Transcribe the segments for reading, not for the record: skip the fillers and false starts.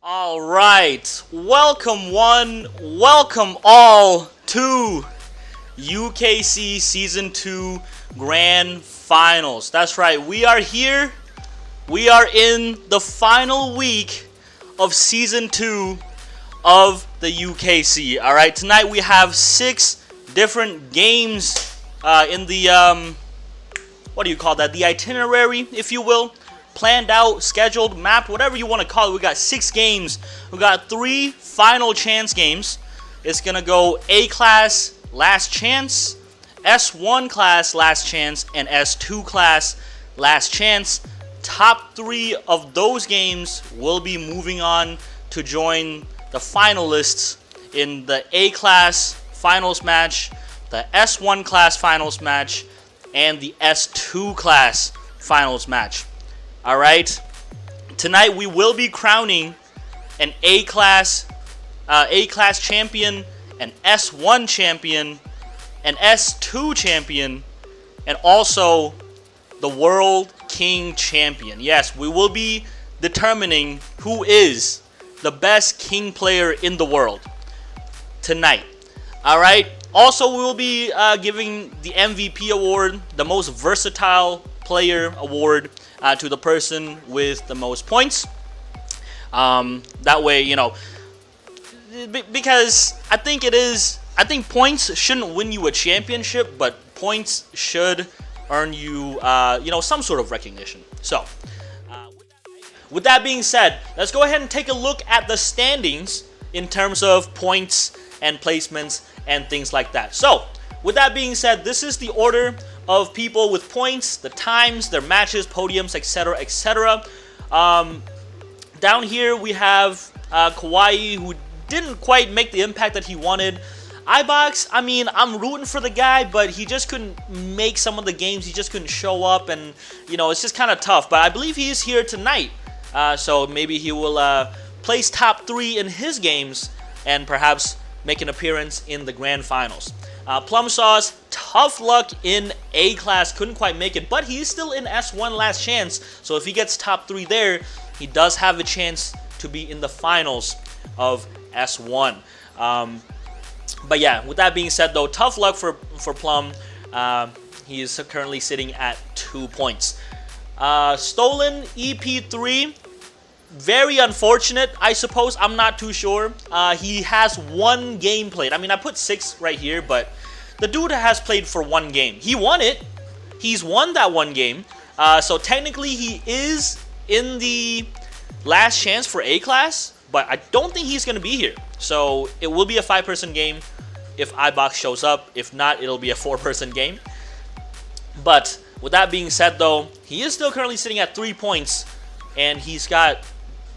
All right, welcome one, welcome all to UKC Season 2 Grand Finals. That's right, we are here. We are in the final week of Season 2 of the UKC. All right, tonight we have 6 different games in the, what do you call that? The itinerary, if you will. Planned out, scheduled, mapped, whatever you want to call it. We got 6 games. We got 3 final chance games. It's going to go A class, last chance, S1 class, last chance, and S2 class, last chance. Top 3 of those games will be moving on to join the finalists in the A class finals match, the S1 class finals match, and the S2 class finals match. All right, tonight we will be crowning an A class champion, an S1 champion, an S2 champion, and also the World King champion. Yes, we will be determining who is the best King player in the world tonight. All right. Also, we will be giving the MVP award, the most versatile player award, to the person with the most points. That way, you know, because I think points shouldn't win you a championship, but points should earn you, some sort of recognition. So, with that being said, let's go ahead and take a look at the standings in terms of points and placements and things like that. So, with that being said, this is the order of people with points, the times, their matches, podiums, etc., etc. Down here we have Kawhi, who didn't quite make the impact that he wanted. iBox, I mean, I'm rooting for the guy, but he just couldn't make some of the games. He just couldn't show up, and it's just kind of tough. But I believe he is here tonight, so maybe he will place top 3 in his games and perhaps make an appearance in the grand finals. Plum Sauce, tough luck in A class, couldn't quite make it, but he's still in S1 last chance. So if he gets top 3 there, he does have a chance to be in the finals of S1. But yeah, with that being said though, tough luck for Plum. He is currently sitting at 2 points. Stolen EP3, very unfortunate, I suppose. I'm not too sure. He has 1 game played. I mean, I put 6 right here, but the dude has played for 1 game. He won it. He's won that 1 game. So technically, he is in the last chance for A class, but I don't think he's going to be here. So it will be a 5-person game if iBox shows up. If not, it'll be a 4-person game. But with that being said, though, he is still currently sitting at 3 points, and he's got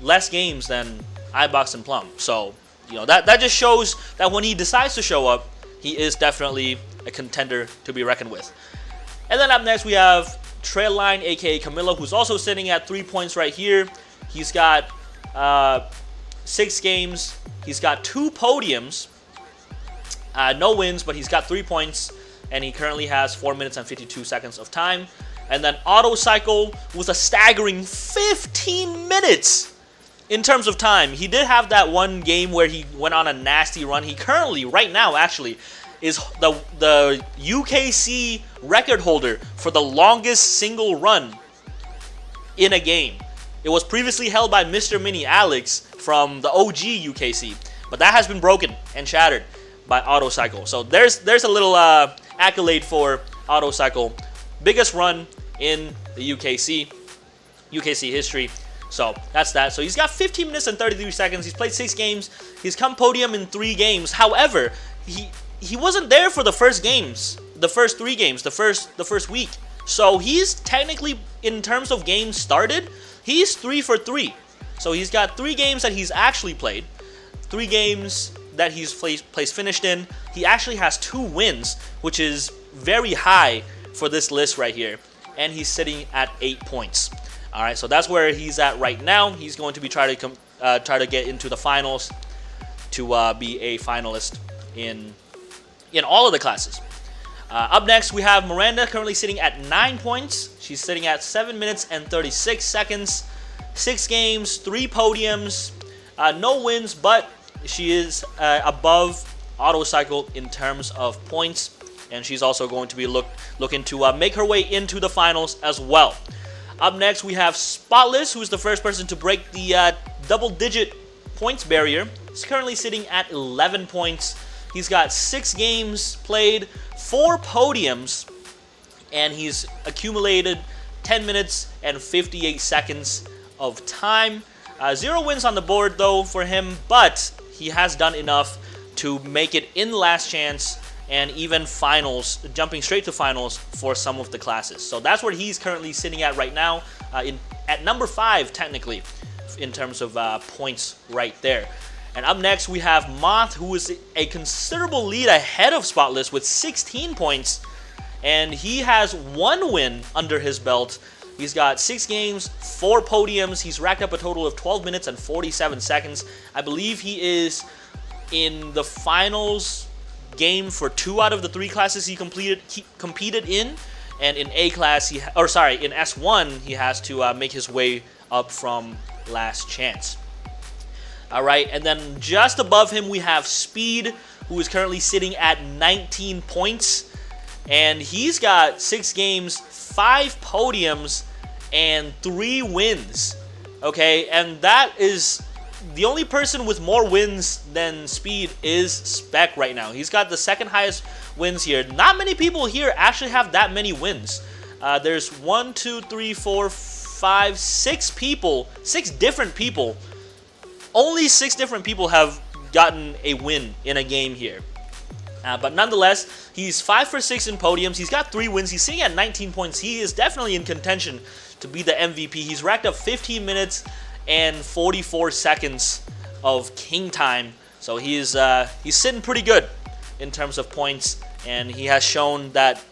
less games than iBox and Plum. So, that just shows that when he decides to show up, he is definitely a contender to be reckoned with. And then up next, we have Trailline, aka Camilla, who's also sitting at 3 points right here. He's got 6 games. He's got 2 podiums. No wins, but he's got 3 points, and he currently has 4 minutes and 52 seconds of time. And then Auto Cycle with a staggering 15 minutes in terms of time. He did have that 1 game where he went on a nasty run. He currently, right now actually, is the UKC record holder for the longest single run in a game. It was previously held by Mr. Mini Alex from the OG UKC, but that has been broken and shattered by Auto Cycle. So there's a little accolade for Auto Cycle. Biggest run in the UKC history. So that's that. So he's got 15 minutes and 33 seconds. He's played 6 games. He's come podium in 3 games. However, he wasn't there for the first games, the first 3 games, the first week. So he's technically, in terms of games started, he's 3 for 3. So he's got 3 games that he's actually played, 3 games that he's placed finished in. He actually has 2 wins, which is very high for this list right here. And he's sitting at 8 points. All right, so that's where he's at right now. He's going to be try to get into the finals to be a finalist in all of the classes. Up next, we have Miranda, currently sitting at 9 points. She's sitting at 7 minutes and 36 seconds. 6 games, 3 podiums. No wins, but she is above Autocycle in terms of points, and she's also going to be looking to make her way into the finals as well. Up next, we have Spotless, who's the first person to break the double-digit points barrier. He's currently sitting at 11 points. He's got 6 games played, 4 podiums, and he's accumulated 10 minutes and 58 seconds of time. 0 wins on the board, though, for him, but he has done enough to make it in last chance and even finals, jumping straight to finals for some of the classes. So that's where he's currently sitting at right now, at number 5, technically, in terms of points right there. And up next, we have Moth, who is a considerable lead ahead of Spotless with 16 points, and he has 1 win under his belt. He's got 6 games, 4 podiums. He's racked up a total of 12 minutes and 47 seconds. I believe he is in the finals game for 2 out of the 3 classes he competed in, and in A class, in S1, he has to make his way up from last chance. All right, and then just above him, we have Speed, who is currently sitting at 19 points, and he's got 6 games, 5 podiums, and 3 wins. Okay, and that is the only person with more wins than Speed is Spec right now. He's got the 2nd highest wins here. Not many people here actually have that many wins. There's 1, 2, 3, 4, 5, 6 people, 6 different people. Only 6 different people have gotten a win in a game here. But nonetheless, he's 5 for 6 in podiums. He's got 3 wins. He's sitting at 19 points. He is definitely in contention to be the MVP. He's racked up 15 minutes and 44 seconds of king time. So he's sitting pretty good in terms of points, and he has shown that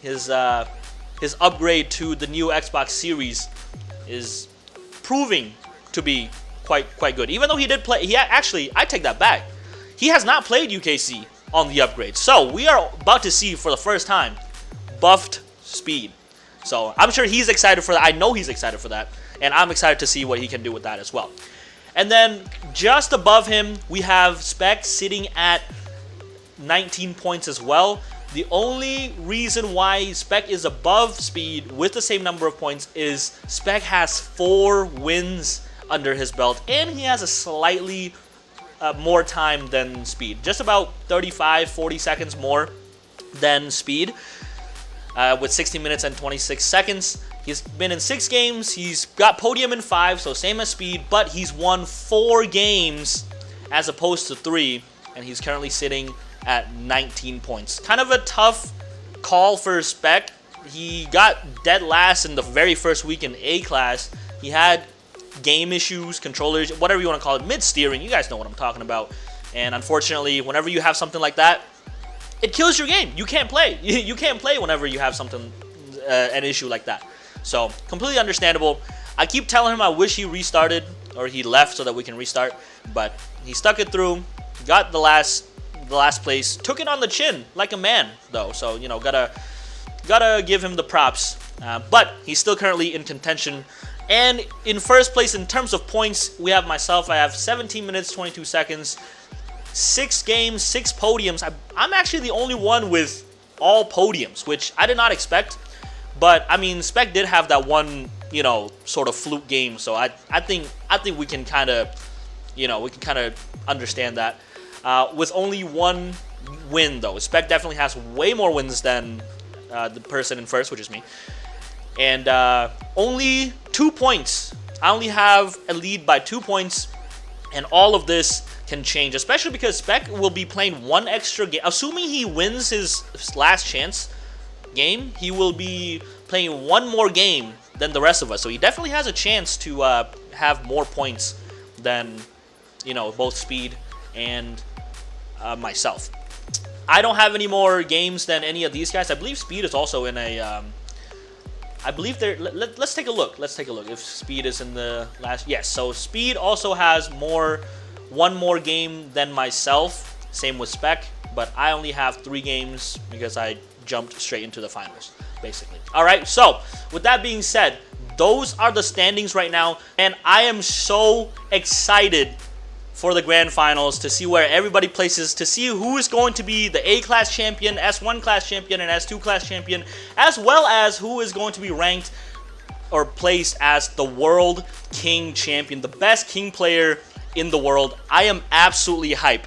his upgrade to the new Xbox Series is proving to be quite good. Even though he did play, I take that back. He has not played UKC on the upgrade. So we are about to see for the first time buffed Speed. So I'm sure he's excited for that. I know he's excited for that. And I'm excited to see what he can do with that as well. And then just above him, we have Spec sitting at 19 points as well. The only reason why Spec is above Speed with the same number of points is Spec has 4 wins under his belt, and he has a slightly more time than Speed. Just about 35, 40 seconds more than Speed, with 60 minutes and 26 seconds. He's been in 6 games. He's got podium in 5, so same as Speed, but he's won 4 games as opposed to 3, and he's currently sitting at 19 points. Kind of a tough call for Spec. He got dead last in the very first week in A class. He had game issues, controllers, whatever you want to call it, mid-steering. You guys know what I'm talking about. And unfortunately, whenever you have something like that, it kills your game. You can't play. You can't play whenever you have something, an issue like that. So, completely understandable. I keep telling him I wish he restarted or he left so that we can restart, but he stuck it through, got the last place, took it on the chin like a man, though. So, you know, gotta give him the props. But he's still currently in contention. And in first place in terms of points, we have myself. I have 17 minutes, 22 seconds, 6 games, 6 podiums. I'm actually the only one with all podiums, which I did not expect. But I mean, Spec did have that one, you know, sort of fluke game. So I think we can kind of, you know, understand that. With only 1 win though, Spec definitely has way more wins than the person in first, which is me. And only 2 points. I only have a lead by 2 points, and all of this can change, especially because Spec will be playing 1 extra game. Assuming he wins his last chance game, he will be playing 1 more game than the rest of us. So he definitely has a chance to have more points than, you know, both Speed and myself. I don't have any more games than any of these guys. I believe Speed is also in a... I believe they're... Let's take a look. Let's take a look if Speed is in the last... Yes, so Speed also has 1 more game than myself. Same with Spec, but I only have 3 games because I jumped straight into the finals, basically. All right, so with that being said, those are the standings right now, and I am so excited for the grand finals to see where everybody places, to see who is going to be the A class champion, S1 class champion, and S2 class champion, as well as who is going to be ranked or placed as the World King champion, the best King player in the world. I am absolutely hyped.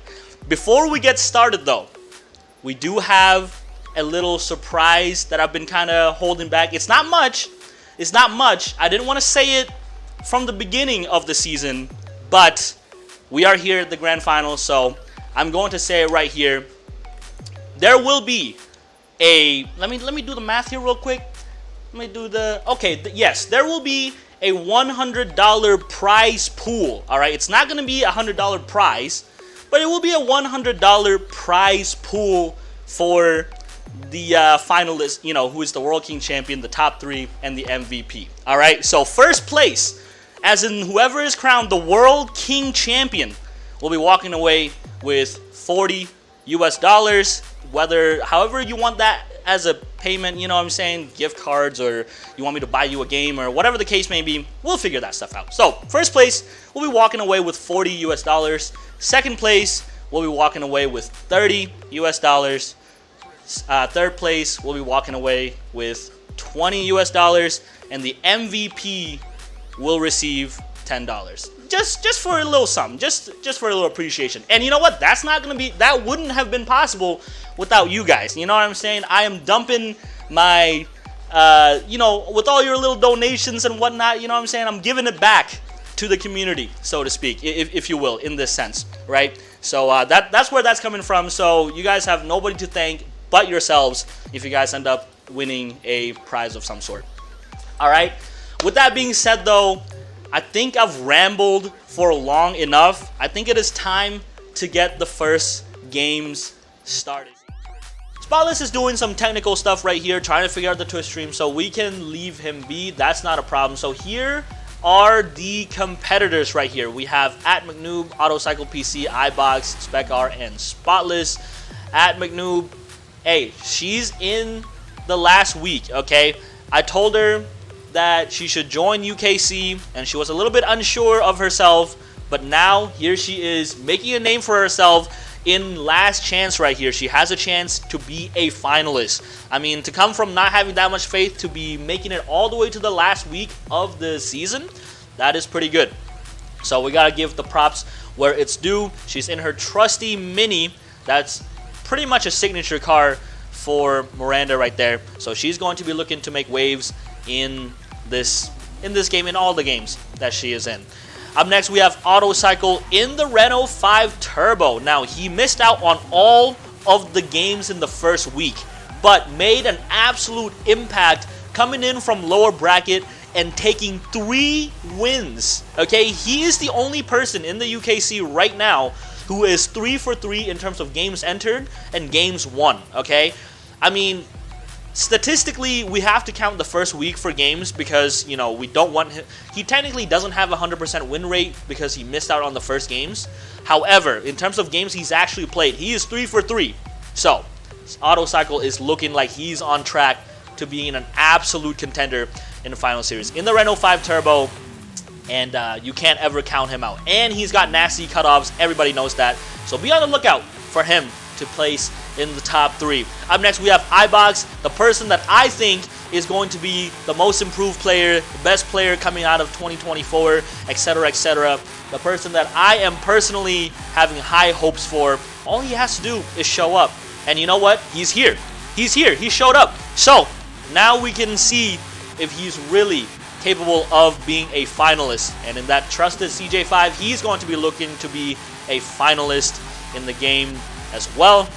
Before we get started though, we do have a little surprise that I've been kind of holding back. It's not much. It's not much. I didn't want to say it from the beginning of the season, but we are here at the grand finals, so I'm going to say it right here. There will be a, let me do the math here real quick. Yes, there will be a $100 prize pool. All right, it's not going to be a $100 prize, but it will be a $100 prize pool for the finalists, you know, who is the World King champion, the top 3, and the MVP. All right, so first place, as in whoever is crowned the World King champion, will be walking away with $40 US, however you want that as a payment, you know what I'm saying, gift cards, or you want me to buy you a game, or whatever the case may be, we'll figure that stuff out. So first place will be walking away with $40 US. Second place will be walking away with $30 US. Third place will be walking away with $20 US, and the MVP will receive $10. Just for a little something, just for a little appreciation. And you know what? That wouldn't have been possible without you guys. You know what I'm saying? I am dumping my, you know, with all your little donations and whatnot, you know what I'm saying? I'm giving it back to the community, so to speak, if you will, in this sense, right? So that's where that's coming from. So you guys have nobody to thank but yourselves if you guys end up winning a prize of some sort. All right. With that being said, though, I think I've rambled for long enough. I think it is time to get the first games started. Spotless is doing some technical stuff right here, trying to figure out the Twitch stream, so we can leave him be. That's not a problem. So here are the competitors right here. We have @McNoob, Autocycle PC, iBox, SpecR, and Spotless. @McNoob, hey, she's in the last week, okay? I told her that she should join UKC, and she was a little bit unsure of herself, but now here she is making a name for herself in last chance right here. She has a chance to be a finalist. I mean, to come from not having that much faith to be making it all the way to the last week of the season, that is pretty good. So we gotta give the props where it's due. She's in her trusty mini. That's pretty much a signature car for Miranda right there. So she's going to be looking to make waves in this game, in all the games that she is in. Up next, we have Autocycle in the Renault 5 Turbo. Now, he missed out on all of the games in the first week, but made an absolute impact coming in from lower bracket and taking 3 wins. Okay, he is the only person in the UKC right now who is 3 for 3 in terms of games entered and games won. Okay, I mean, statistically, we have to count the first week for games because, you know, we don't want him. He technically doesn't have a 100% win rate because he missed out on the first games. However, in terms of games he's actually played, he is 3 for 3. So, Autocycle is looking like he's on track to being an absolute contender in the final series. In the Renault 5 Turbo, and you can't ever count him out. And he's got nasty cutoffs. Everybody knows that. So be on the lookout for him to place in the top 3. Up next, we have iBox, the person that I think is going to be the most improved player, the best player coming out of 2024, etc., etc. The person that I am personally having high hopes for. All he has to do is show up. And you know what? He's here. He's here. He showed up. So now we can see if he's really capable of being a finalist. And in that trusted CJ5, he's going to be looking to be a finalist in the game as well.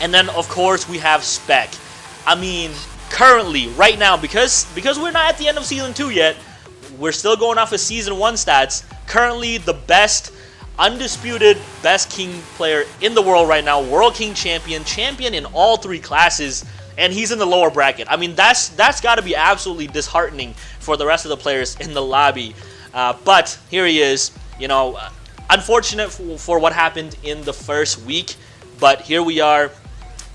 And then, of course, we have Spec. I mean, currently, right now, because we're not at the end of Season 2 yet, we're still going off of Season 1 stats. Currently, the best, undisputed, best King player in the world right now, World King champion, champion in all 3 classes, and he's in the lower bracket. I mean, that's got to be absolutely disheartening for the rest of the players in the lobby. But here he is, you know, unfortunate for what happened in the first week, but here we are,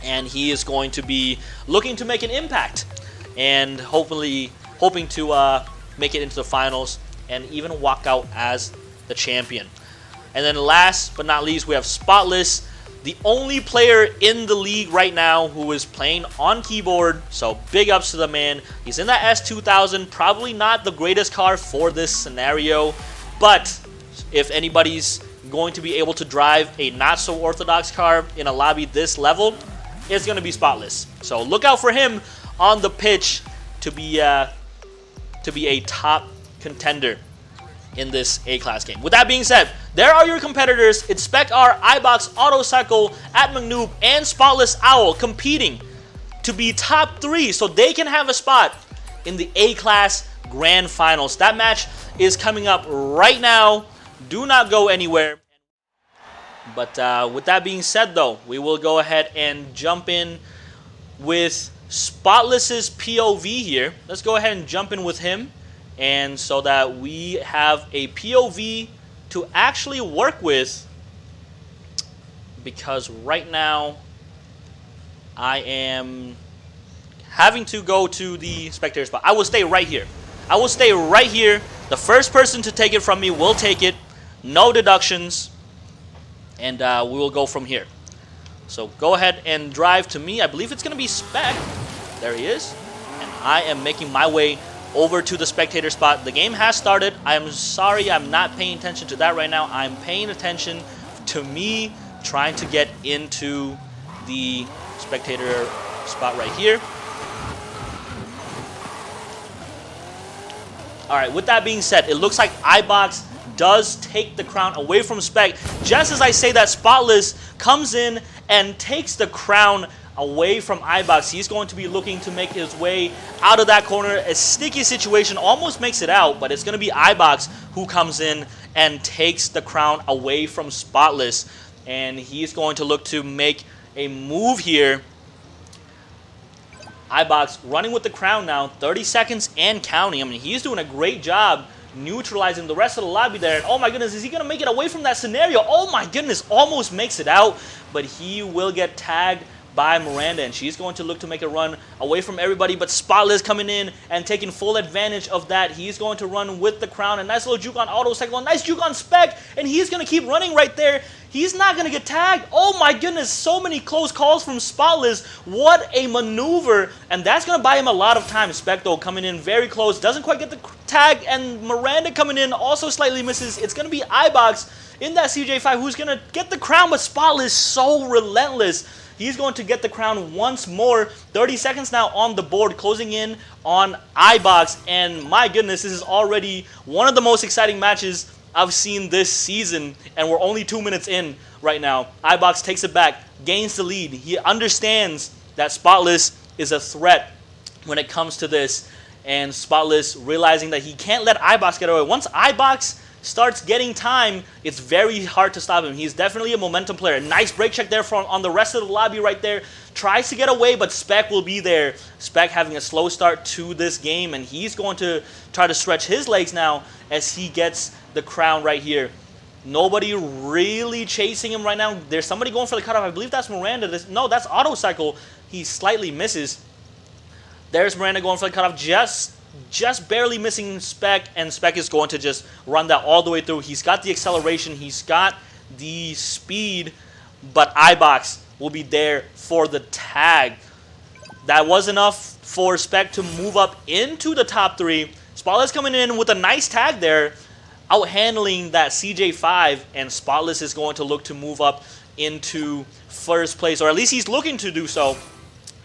and he is going to be looking to make an impact and hopefully hoping to make it into the finals and even walk out as the champion. And then last but not least, we have Spotless, the only player in the league right now who is playing on keyboard. So big ups to the man. He's in that S2000, probably not the greatest car for this scenario, but if anybody's going to be able to drive a not so orthodox car in a lobby this level, it's going to be Spotless. So look out for him on the pitch to be a top contender in this A-Class game. With that being said, there are your competitors. It's Spec R, iBox, Autocycle, AtMcNoob, and Spotless Owl competing to be top 3 so they can have a spot in the A-Class Grand Finals. That match is coming up right now. Do not go anywhere. But with that being said, though, we will go ahead and jump in with Spotless's POV here. Let's go ahead and jump in with him, and so that we have a POV to actually work with, because right now I am having to go to the spectator spot. I will stay right here. I will stay right here. The first person to take it from me will take it. No deductions. And we will go from here. So go ahead and drive to me. I believe it's going to be Spec. There he is. And I am making my way over to the spectator spot. The game has started. I am sorry I'm not paying attention to that right now. I'm paying attention to me trying to get into the spectator spot right here. All right, with that being said, it looks like iBox does take the crown away from Spec. Just as I say that, Spotless comes in and takes the crown away from iBox. He's going to be looking to make his way out of that corner. A sticky situation, almost makes it out, but it's going to be iBox who comes in and takes the crown away from Spotless. And he's going to look to make a move here. iBox running with the crown now, 30 seconds and counting. I mean, he's doing a great job neutralizing the rest of the lobby there. And oh my goodness, is he going to make it away from that scenario? Oh my goodness, almost makes it out, but he will get tagged by Miranda, and she's going to look to make a run away from everybody, but Spotless coming in and taking full advantage of that. He's going to run with the crown. A nice little juke on Autocycle, a nice juke on Spec, and he's going to keep running right there. He's not going to get tagged. Oh my goodness, so many close calls from Spotless. What a maneuver, and that's going to buy him a lot of time. Spec, though, coming in very close, doesn't quite get the tag, and Miranda coming in also slightly misses. It's going to be iBox in that CJ5 who's going to get the crown, but Spotless so relentless. He's going to get the crown once more. 30 seconds now on the board, closing in on iBox. And my goodness, this is already one of the most exciting matches I've seen this season. And we're only 2 minutes in right now. iBox takes it back, gains the lead. He understands that Spotless is a threat when it comes to this. And Spotless realizing that he can't let iBox get away. Once iBox starts getting time, it's very hard to stop him. He's definitely a momentum player. Nice brake check there from on the rest of the lobby right there. Tries to get away, but Spec will be there. Spec having a slow start to this game, and he's going to try to stretch his legs now as he gets the crown right here. Nobody really chasing him right now. There's somebody going for the cutoff. I believe that's Miranda. No, that's Autocycle. He slightly misses. There's Miranda going for the cutoff, just barely missing Spec, and Spec is going to just run that all the way through. He's got the acceleration, he's got the speed, but iBox will be there for the tag. That was enough for Spec to move up into the top 3. Spotless coming in with a nice tag there, out-handling that CJ5, and Spotless is going to look to move up into first place, or at least he's looking to do so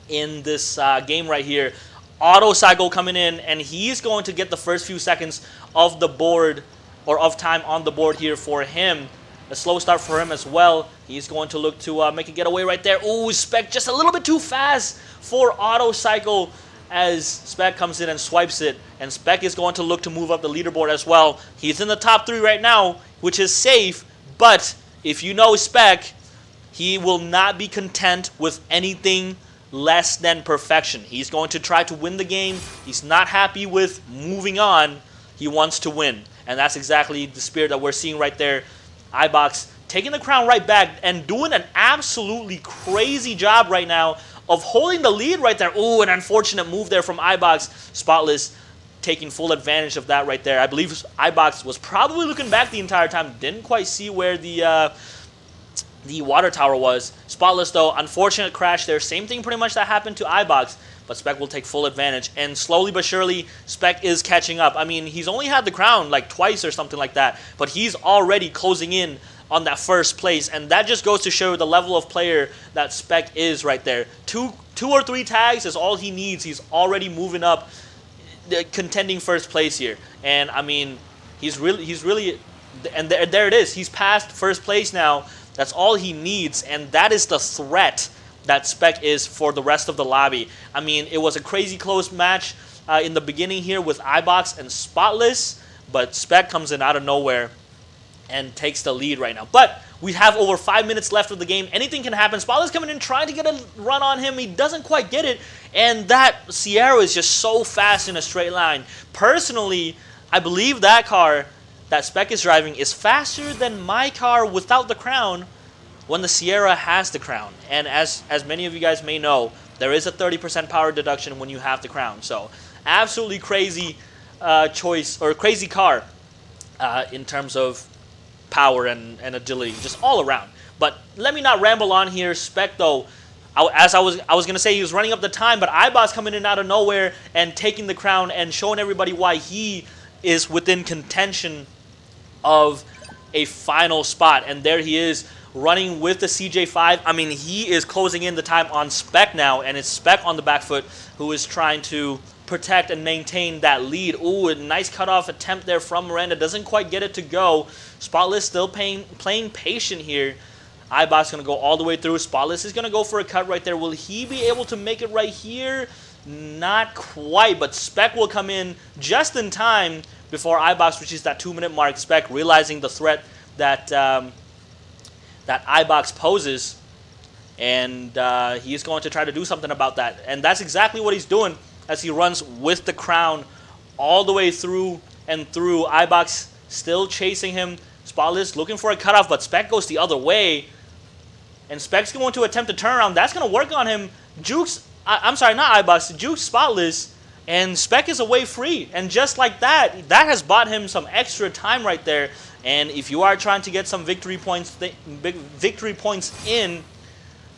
in this game right here. Autocycle coming in, and he's going to get the first few seconds of the board, or of time on the board here for him. A slow start for him as well. He's going to look to make a getaway right there. Ooh, Spec just a little bit too fast for Autocycle as Spec comes in and swipes it. And Spec is going to look to move up the leaderboard as well. He's in the top 3 right now, which is safe, but if you know Spec, he will not be content with anything less than perfection. He's going to try to win the game. He's not happy with moving on. He wants to win. And that's exactly the spirit that we're seeing right there. iBox taking the crown right back and doing an absolutely crazy job right now of holding the lead right there. Ooh, an unfortunate move there from iBox. Spotless taking full advantage of that right there. I believe iBox was probably looking back the entire time, didn't quite see where the water tower was. Spotless, though, unfortunate crash there. Same thing pretty much that happened to iBox, but Spec will take full advantage. And slowly but surely, Spec is catching up. I mean, he's only had the crown like twice or something like that, but he's already closing in on that first place. And that just goes to show the level of player that Spec is right there. Two or three tags is all he needs. He's already moving up, contending first place here. And I mean, he's really, and there it is. He's past first place now. That's all he needs, and that is the threat that Spec is for the rest of the lobby. I mean, it was a crazy close match in the beginning here with iBox and Spotless, but Spec comes in out of nowhere and takes the lead right now. But we have over 5 minutes left of the game. Anything can happen. Spotless coming in, trying to get a run on him. He doesn't quite get it, and that Sierra is just so fast in a straight line. Personally, I believe that car that Spec is driving is faster than my car without the crown when the Sierra has the crown. And as many of you guys may know, there is a 30% power deduction when you have the crown. So absolutely crazy choice, or crazy car in terms of power and agility, just all around. But let me not ramble on here. Spec, though, as I was going to say, he was running up the time, but iBoss coming in out of nowhere and taking the crown and showing everybody why he is within contention of a final spot. And there he is, running with the CJ5. I mean, he is closing in the time on Spec now, and it's Spec on the back foot who is trying to protect and maintain that lead. Ooh, a nice cutoff attempt there from Miranda. Doesn't quite get it to go. Spotless still playing patient here. iBoss going to go all the way through. Spotless is going to go for a cut right there. Will he be able to make it right here? Not quite, but Spec will come in just in time before iBox reaches that 2-minute mark. Spec realizing the threat that that iBox poses, and he is going to try to do something about that. And that's exactly what he's doing as he runs with the crown all the way through and through. iBox still chasing him. Spotless looking for a cutoff, but Spec goes the other way. And Spec's going to attempt to turn around. That's going to work on him. Jukes, I'm sorry, not iBox, Jukes Spotless, and Spec is away free. And just like that, that has bought him some extra time right there. And if you are trying to get some victory points in,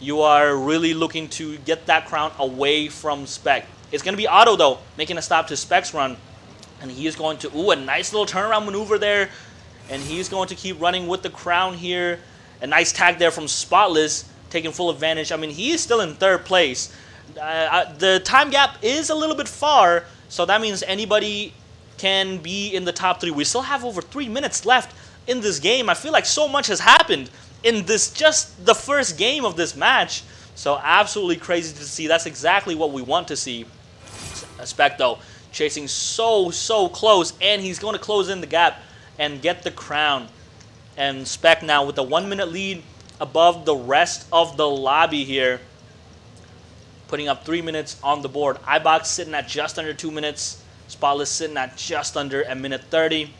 you are really looking to get that crown away from Spec. It's going to be Otto, though, making a stop to Spec's run. And he is going to, ooh, a nice little turnaround maneuver there. And he's going to keep running with the crown here. A nice tag there from Spotless, taking full advantage. I mean, he is still in third place. The time gap is a little bit far, so that means anybody can be in the top 3. We still have over 3 minutes left in this game. I feel like so much has happened in this, just the first game of this match. So absolutely crazy to see. That's exactly what we want to see. Spec, though, chasing so close, and he's going to close in the gap and get the crown. And Spec now with a 1-minute lead above the rest of the lobby here, putting up 3 minutes on the board. iBox sitting at just under 2 minutes. Spotless sitting at just under a minute 30.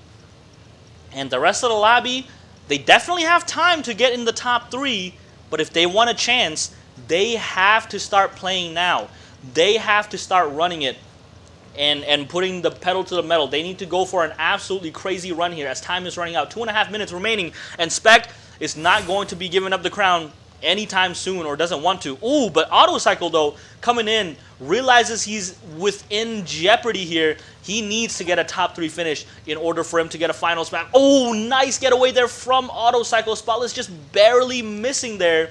And the rest of the lobby, they definitely have time to get in the top 3, but if they want a chance, they have to start playing now. They have to start running it and putting the pedal to the metal. They need to go for an absolutely crazy run here as time is running out. 2.5 minutes remaining, and Spec is not going to be giving up the crown anytime soon, or doesn't want to. Ooh, but Autocycle, though, coming in, realizes he's within jeopardy here. He needs to get a top 3 finish in order for him to get a final spot. Oh, nice getaway there from Autocycle. Spotless just barely missing there.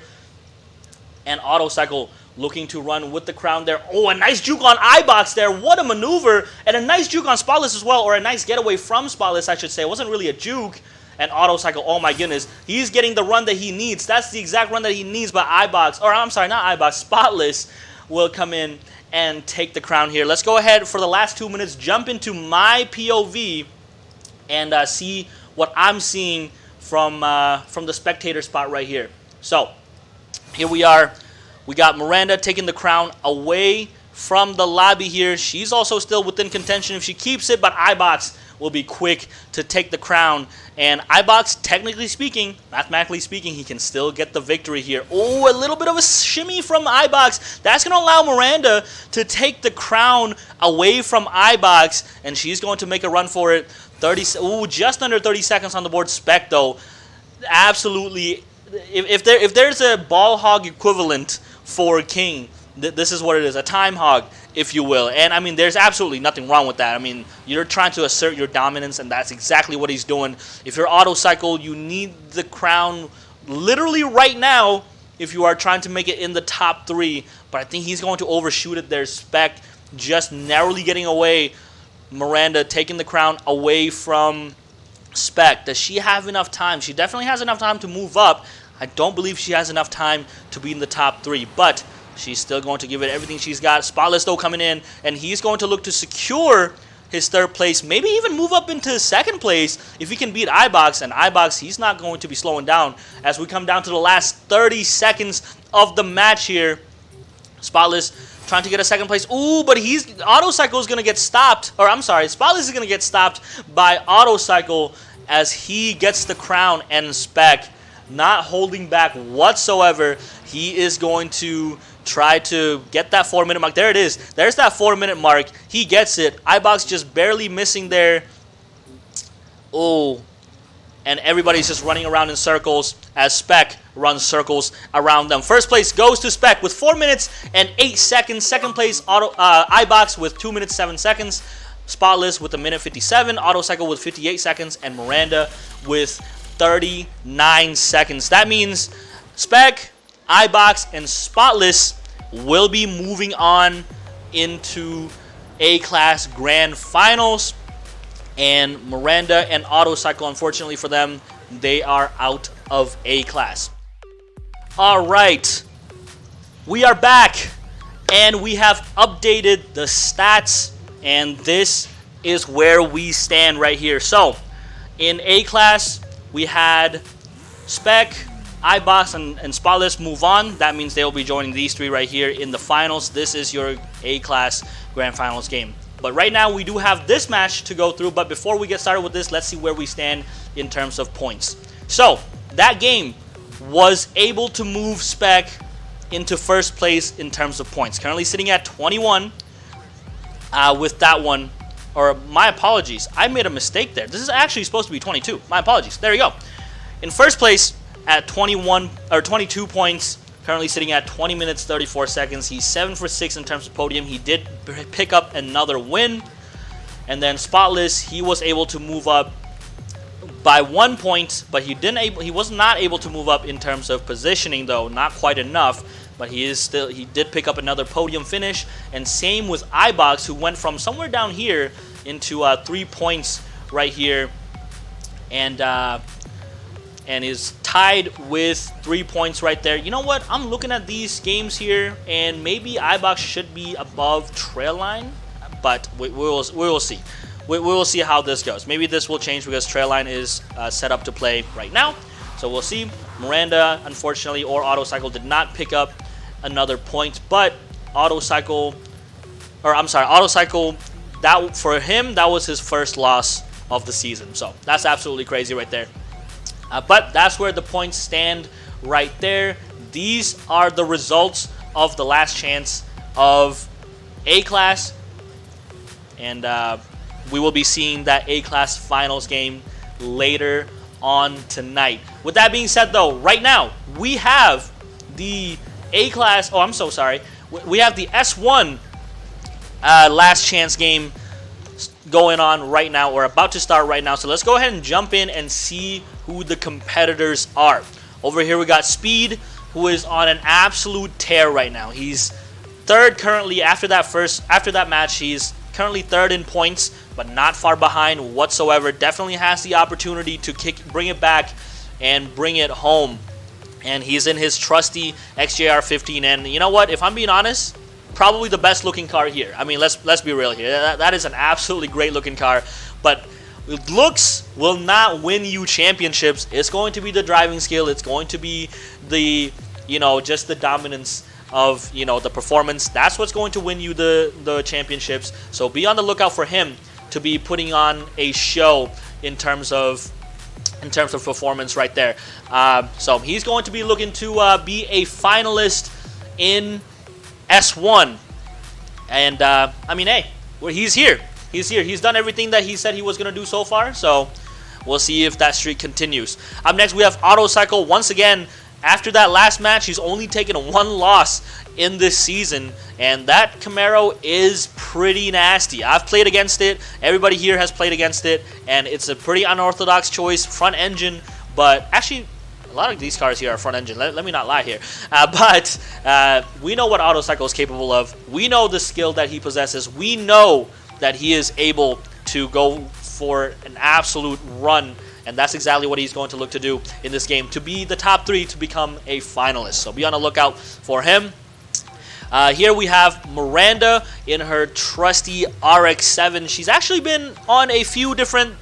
And Autocycle looking to run with the crown there. Oh, a nice juke on iBox there. What a maneuver. And a nice juke on Spotless as well, or a nice getaway from Spotless, I should say. It wasn't really a juke. And Autocycle, oh my goodness, he's getting the run that he needs. That's the exact run that he needs, but iBox, or I'm sorry, not iBox, Spotless will come in and take the crown here. Let's go ahead for the last 2 minutes, jump into my POV and see what I'm seeing from the spectator spot right here. So, here we are. We got Miranda taking the crown away from the lobby here. She's also still within contention if she keeps it, but iBox will be quick to take the crown. And iBox, technically speaking, mathematically speaking, he can still get the victory here. Oh, a little bit of a shimmy from iBox. That's going to allow Miranda to take the crown away from iBox, and she's going to make a run for it. Just under 30 seconds on the board. Spec, though, absolutely. If there's a ball hog equivalent for King, this is what it is, a time hog, if you will. And, I mean, there's absolutely nothing wrong with that. I mean, you're trying to assert your dominance, and that's exactly what he's doing. If you're auto cycle, you need the crown literally right now if you are trying to make it in the top 3. But I think he's going to overshoot it there. Spec just narrowly getting away. Miranda taking the crown away from Spec. Does she have enough time? She definitely has enough time to move up. I don't believe she has enough time to be in the top 3, but she's still going to give it everything she's got. Spotless, though, coming in, and he's going to look to secure his 3rd place, maybe even move up into 2nd place if he can beat iBox. And iBox, he's not going to be slowing down as we come down to the last 30 seconds of the match here. Spotless trying to get a 2nd place. Ooh, but Autocycle is going to get stopped. Or, I'm sorry, Spotless is going to get stopped by Autocycle as he gets the crown, and Spec not holding back whatsoever. He is going to try to get that 4-minute mark. There it is. There's that 4-minute mark. He gets it. iBox just barely missing there. Oh, and everybody's just running around in circles as Spec runs circles around them. 1st place goes to Spec with 4 minutes and 8 seconds. 2nd place, iBox with 2 minutes 7 seconds. Spotless with 1:57. Autocycle with 58 seconds. And Miranda with 39 seconds. That means Spec, iBox, and Spotless will be moving on into A-Class Grand Finals. And Miranda and Autocycle, unfortunately for them, they are out of A-Class. All right, we are back, and we have updated the stats, and this is where we stand right here. So, in A-Class, we had Spec, iBox, and Spotless move on. That means they will be joining these 3 right here in the finals. This is your A-Class Grand Finals game. But right now, we do have this match to go through. But before we get started with this, let's see where we stand in terms of points. So, that game was able to move Spec into 1st place in terms of points. Currently sitting at 21 with that one. Or, my apologies. I made a mistake there. This is actually supposed to be 22. My apologies. There you go. In 1st place at 22 points. Currently sitting at 20 minutes, 34 seconds. He's 7 for 6 in terms of podium. He did pick up another win. And then Spotless, he was able to move up by 1 point, but he was not able to move up in terms of positioning, though. Not quite enough, but he did pick up another podium finish. And same with iBox, who went from somewhere down here into 3 points right here. And is tied with 3 points right there. You know what? I'm looking at these games here, and maybe iBox should be above trail line, but we will see. We will see how this goes. Maybe this will change because trail line is set up to play right now. So we'll see. Miranda, unfortunately, or Autocycle did not pick up another point, but Autocycle, that for him, that was his 1st loss of the season. So that's absolutely crazy right there. But that's where the points stand right there. These are the results of the last chance of A-Class. And we will be seeing that A-Class finals game later on tonight. With that being said, though, right now, we have the A-Class... Oh, I'm so sorry. We have the S1 last chance game going on right now, or about to start right now. So let's go ahead and jump in and see who the competitors are. Over here we got Speed, who is on an absolute tear right now. He's 3rd currently after that match. He's currently 3rd in points, but not far behind whatsoever. Definitely has the opportunity to bring it back and bring it home. And he's in his trusty XJR 15. And you know what? If I'm being honest, probably the best looking car here. I mean, let's be real here. That is an absolutely great looking car, but looks will not win you championships. It's going to be the driving skill. It's going to be the, just the dominance of, the performance. That's what's going to win you the championships. So be on the lookout for him. to be putting on a show in terms of performance right there. So he's going to be looking to be a finalist in S1. And I mean, hey, he's here. He's here. He's done everything that he said he was going to do so far. So we'll see if that streak continues. Up next, we have Autocycle. Once again, after that last match, he's only taken one loss in this season, and that Camaro is pretty nasty. I've played against it. Everybody here has played against it, and it's a pretty unorthodox choice. Front engine, but actually, a lot of these cars here are front engine. Let me not lie here. But we know what Autocycle is capable of. We know the skill that he possesses. We know that he is able to go for an absolute run, and that's exactly what he's going to look to do in this game, to be the top 3 to become a finalist. So be on the lookout for him. Here we have Miranda in her trusty RX-7. She's actually been on a few different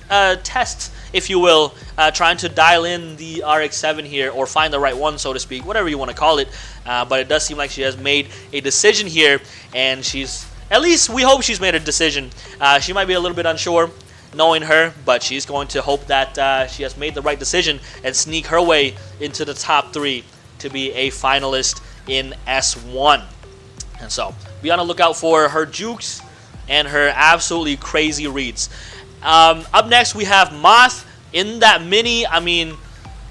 tests, if you will, trying to dial in the RX-7 here, or find the right one, so to speak, whatever you want to call it. But it does seem like she has made a decision here, and at least we hope she's made a decision. She might be a little bit unsure, knowing her, but she's going to hope that she has made the right decision and sneak her way into the top 3 to be a finalist in S1. And so, be on the lookout for her jukes and her absolutely crazy reads. Up next, we have Moth in that mini. I mean,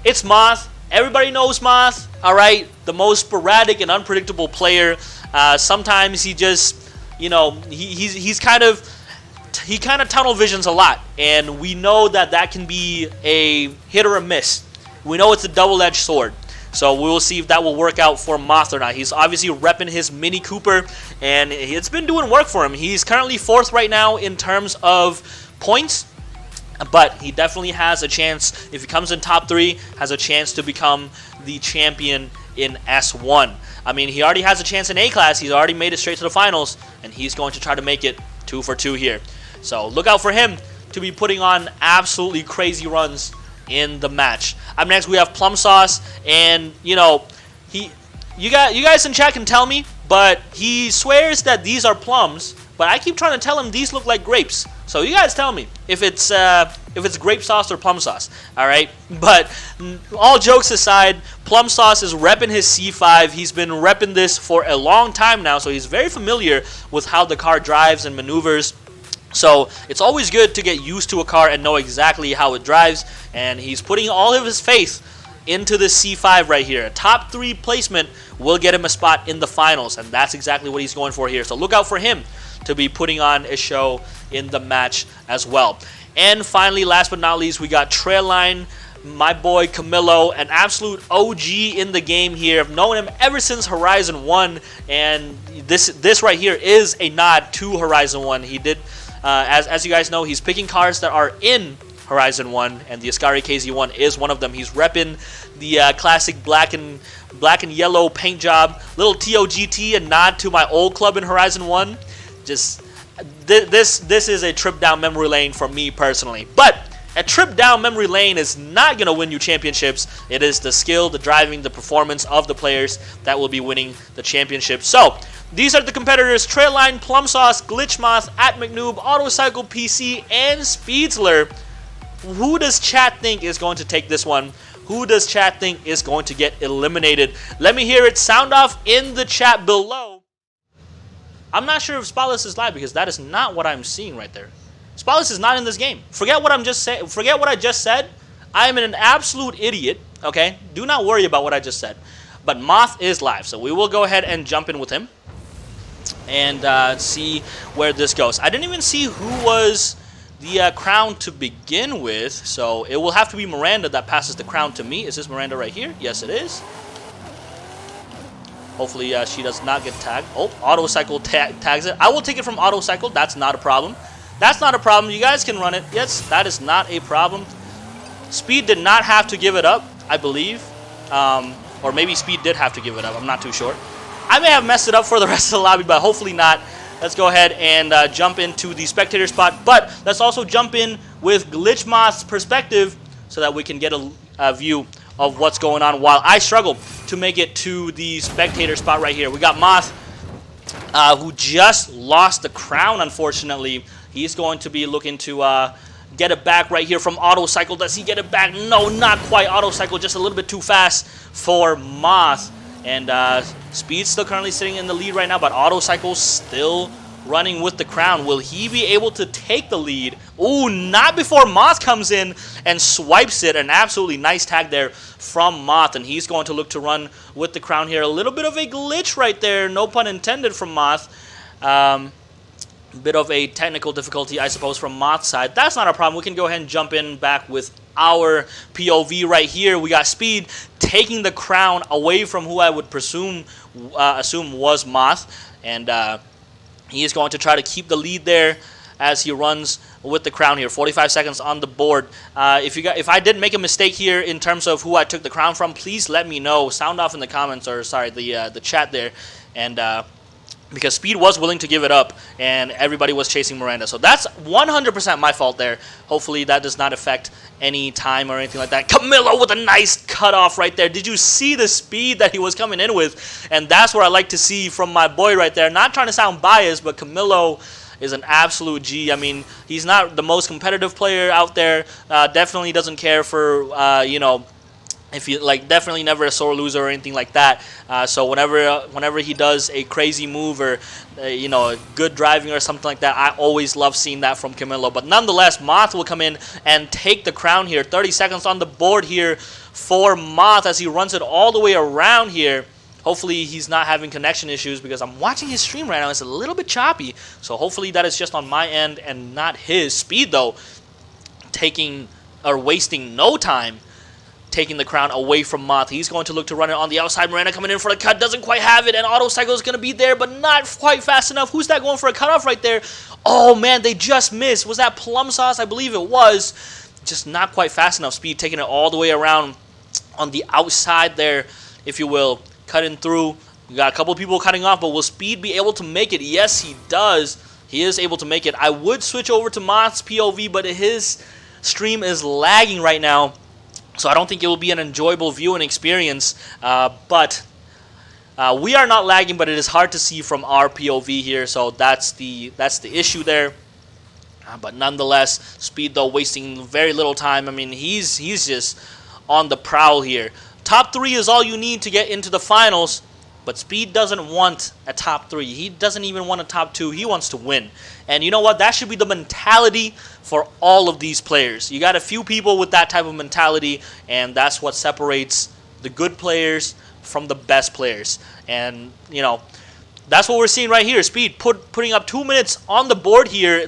it's Moth. Everybody knows Moth, all right? The most sporadic and unpredictable player. Sometimes he just, you know, he kind of tunnel visions a lot, and we know that can be a hit or a miss. We know it's a double-edged sword. So we will see if that will work out for Moth or not. He's obviously repping his Mini Cooper, and it's been doing work for him. He's currently 4th right now in terms of points, but he definitely has a chance, if he comes in top 3, has a chance to become the champion in S1. I mean, he already has a chance in A-Class. He's already made it straight to the finals, and he's going to try to make it 2 for 2 here. So look out for him to be putting on absolutely crazy runs in the match. Up next, we have Plum Sauce, and you know, you guys in chat can tell me, but he swears that these are plums, but I keep trying to tell him these look like grapes. So you guys tell me if it's grape sauce or plum sauce. All right, but all jokes aside, Plum Sauce is repping his C5. He's been repping this for a long time now, so he's very familiar with how the car drives and maneuvers. So it's always good to get used to a car and know exactly how it drives, and he's putting all of his faith into the C5 right here. A top 3 placement will get him a spot in the finals, and that's exactly what he's going for here. So look out for him to be putting on a show in the match as well. And finally, last but not least, we got Trailline, my boy Camilo, an absolute OG in the game here. I've known him ever since Horizon 1, and this right here is a nod to Horizon 1. He did... as you guys know, he's picking cars that are in Horizon 1, and the Ascari KZ1 is one of them. He's repping the classic black and yellow paint job. Little TOGT, a nod to my old club in Horizon 1. Just this is a trip down memory lane for me personally. But a trip down memory lane is not going to win you championships. It is the skill, the driving, the performance of the players that will be winning the championship. So these are the competitors: Trailline, Plum Sauce, Glitchmoth, @McNoob, Autocycle PC, and Speedsler. Who does chat think is going to take this one? Who does chat think is going to get eliminated? Let me hear it sound off in the chat below. I'm not sure if Spotless is live, because that is not what I'm seeing right there. Spotless is not in this game. Forget what I just said. I am an absolute idiot. Okay, do not worry about what I just said. But Moth is live, so we will go ahead and jump in with him and see where this goes. I didn't even see who was the crown to begin with, so it will have to be Miranda that passes the crown to me. Is this Miranda right here? Yes, it is. Hopefully she does not get tagged. Oh, Autocycle tags it. I will take it from Autocycle. That's not a problem. That's not a problem. You guys can run it. Yes, that is not a problem. Speed did not have to give it up, I believe. Or maybe Speed did have to give it up. I'm not too sure. I may have messed it up for the rest of the lobby, but hopefully not. Let's go ahead and jump into the spectator spot. But let's also jump in with Glitchmoth's perspective so that we can get a view of what's going on while I struggle to make it to the spectator spot right here. We got Moth, who just lost the crown, unfortunately. He's going to be looking to get it back right here from Auto Cycle. Does he get it back? No, not quite. Auto Cycle just a little bit too fast for Moth. And Speed's still currently sitting in the lead right now, but Auto Cycle's still running with the crown. Will he be able to take the lead? Ooh, not before Moth comes in and swipes it. An absolutely nice tag there from Moth, and he's going to look to run with the crown here. A little bit of a glitch right there, no pun intended, from Moth. Bit of a technical difficulty, I suppose, from Moth's side. That's not a problem. We can go ahead and jump in back with our POV right here. We got Speed taking the crown away from who I would assume was Moth, and he is going to try to keep the lead there as he runs with the crown here. 45 seconds on the board. If I did make a mistake here in terms of who I took the crown from, please let me know. Sound off in the comments, or sorry, the chat there, and because Speed was willing to give it up and everybody was chasing Miranda. So that's 100% my fault there. Hopefully that does not affect any time or anything like that. Camilo with a nice cutoff right there. Did you see the speed that he was coming in with? And that's what I like to see from my boy right there. Not trying to sound biased, but Camilo is an absolute G. I mean, he's not the most competitive player out there. Definitely doesn't care for, you know, if you like, definitely never a sore loser or anything like that. So whenever he does a crazy move or you know, a good driving or something like that, I always love seeing that from Camilo. But nonetheless, Moth will come in and take the crown here. 30 seconds on the board here for Moth as he runs it all the way around here. Hopefully he's not having connection issues, because I'm watching his stream right now. It's a little bit choppy. So hopefully that is just on my end and not his. Speed though, taking or wasting no time taking the crown away from Moth. He's going to look to run it on the outside. Miranda coming in for the cut, doesn't quite have it, and Auto Cycle is going to be there, but not quite fast enough. Who's that going for a cutoff right there? Oh man, they just missed. Was that Plum Sauce? I believe it was. Just not quite fast enough. Speed taking it all the way around on the outside there, if you will, cutting through. We got a couple people cutting off, but will Speed be able to make it? Yes, he does. He is able to make it. I would switch over to Moth's POV, but his stream is lagging right now, so I don't think it will be an enjoyable viewing experience. But we are not lagging, but it is hard to see from our POV here. So that's the issue there. But nonetheless, Speed though wasting very little time. I mean, he's just on the prowl here. Top 3 is all you need to get into the finals. But Speed doesn't want a top 3. He doesn't even want a top 2. He wants to win. And you know what? That should be the mentality for all of these players. You got a few people with that type of mentality, and that's what separates the good players from the best players. And, you know, that's what we're seeing right here. Speed putting up 2 minutes on the board here,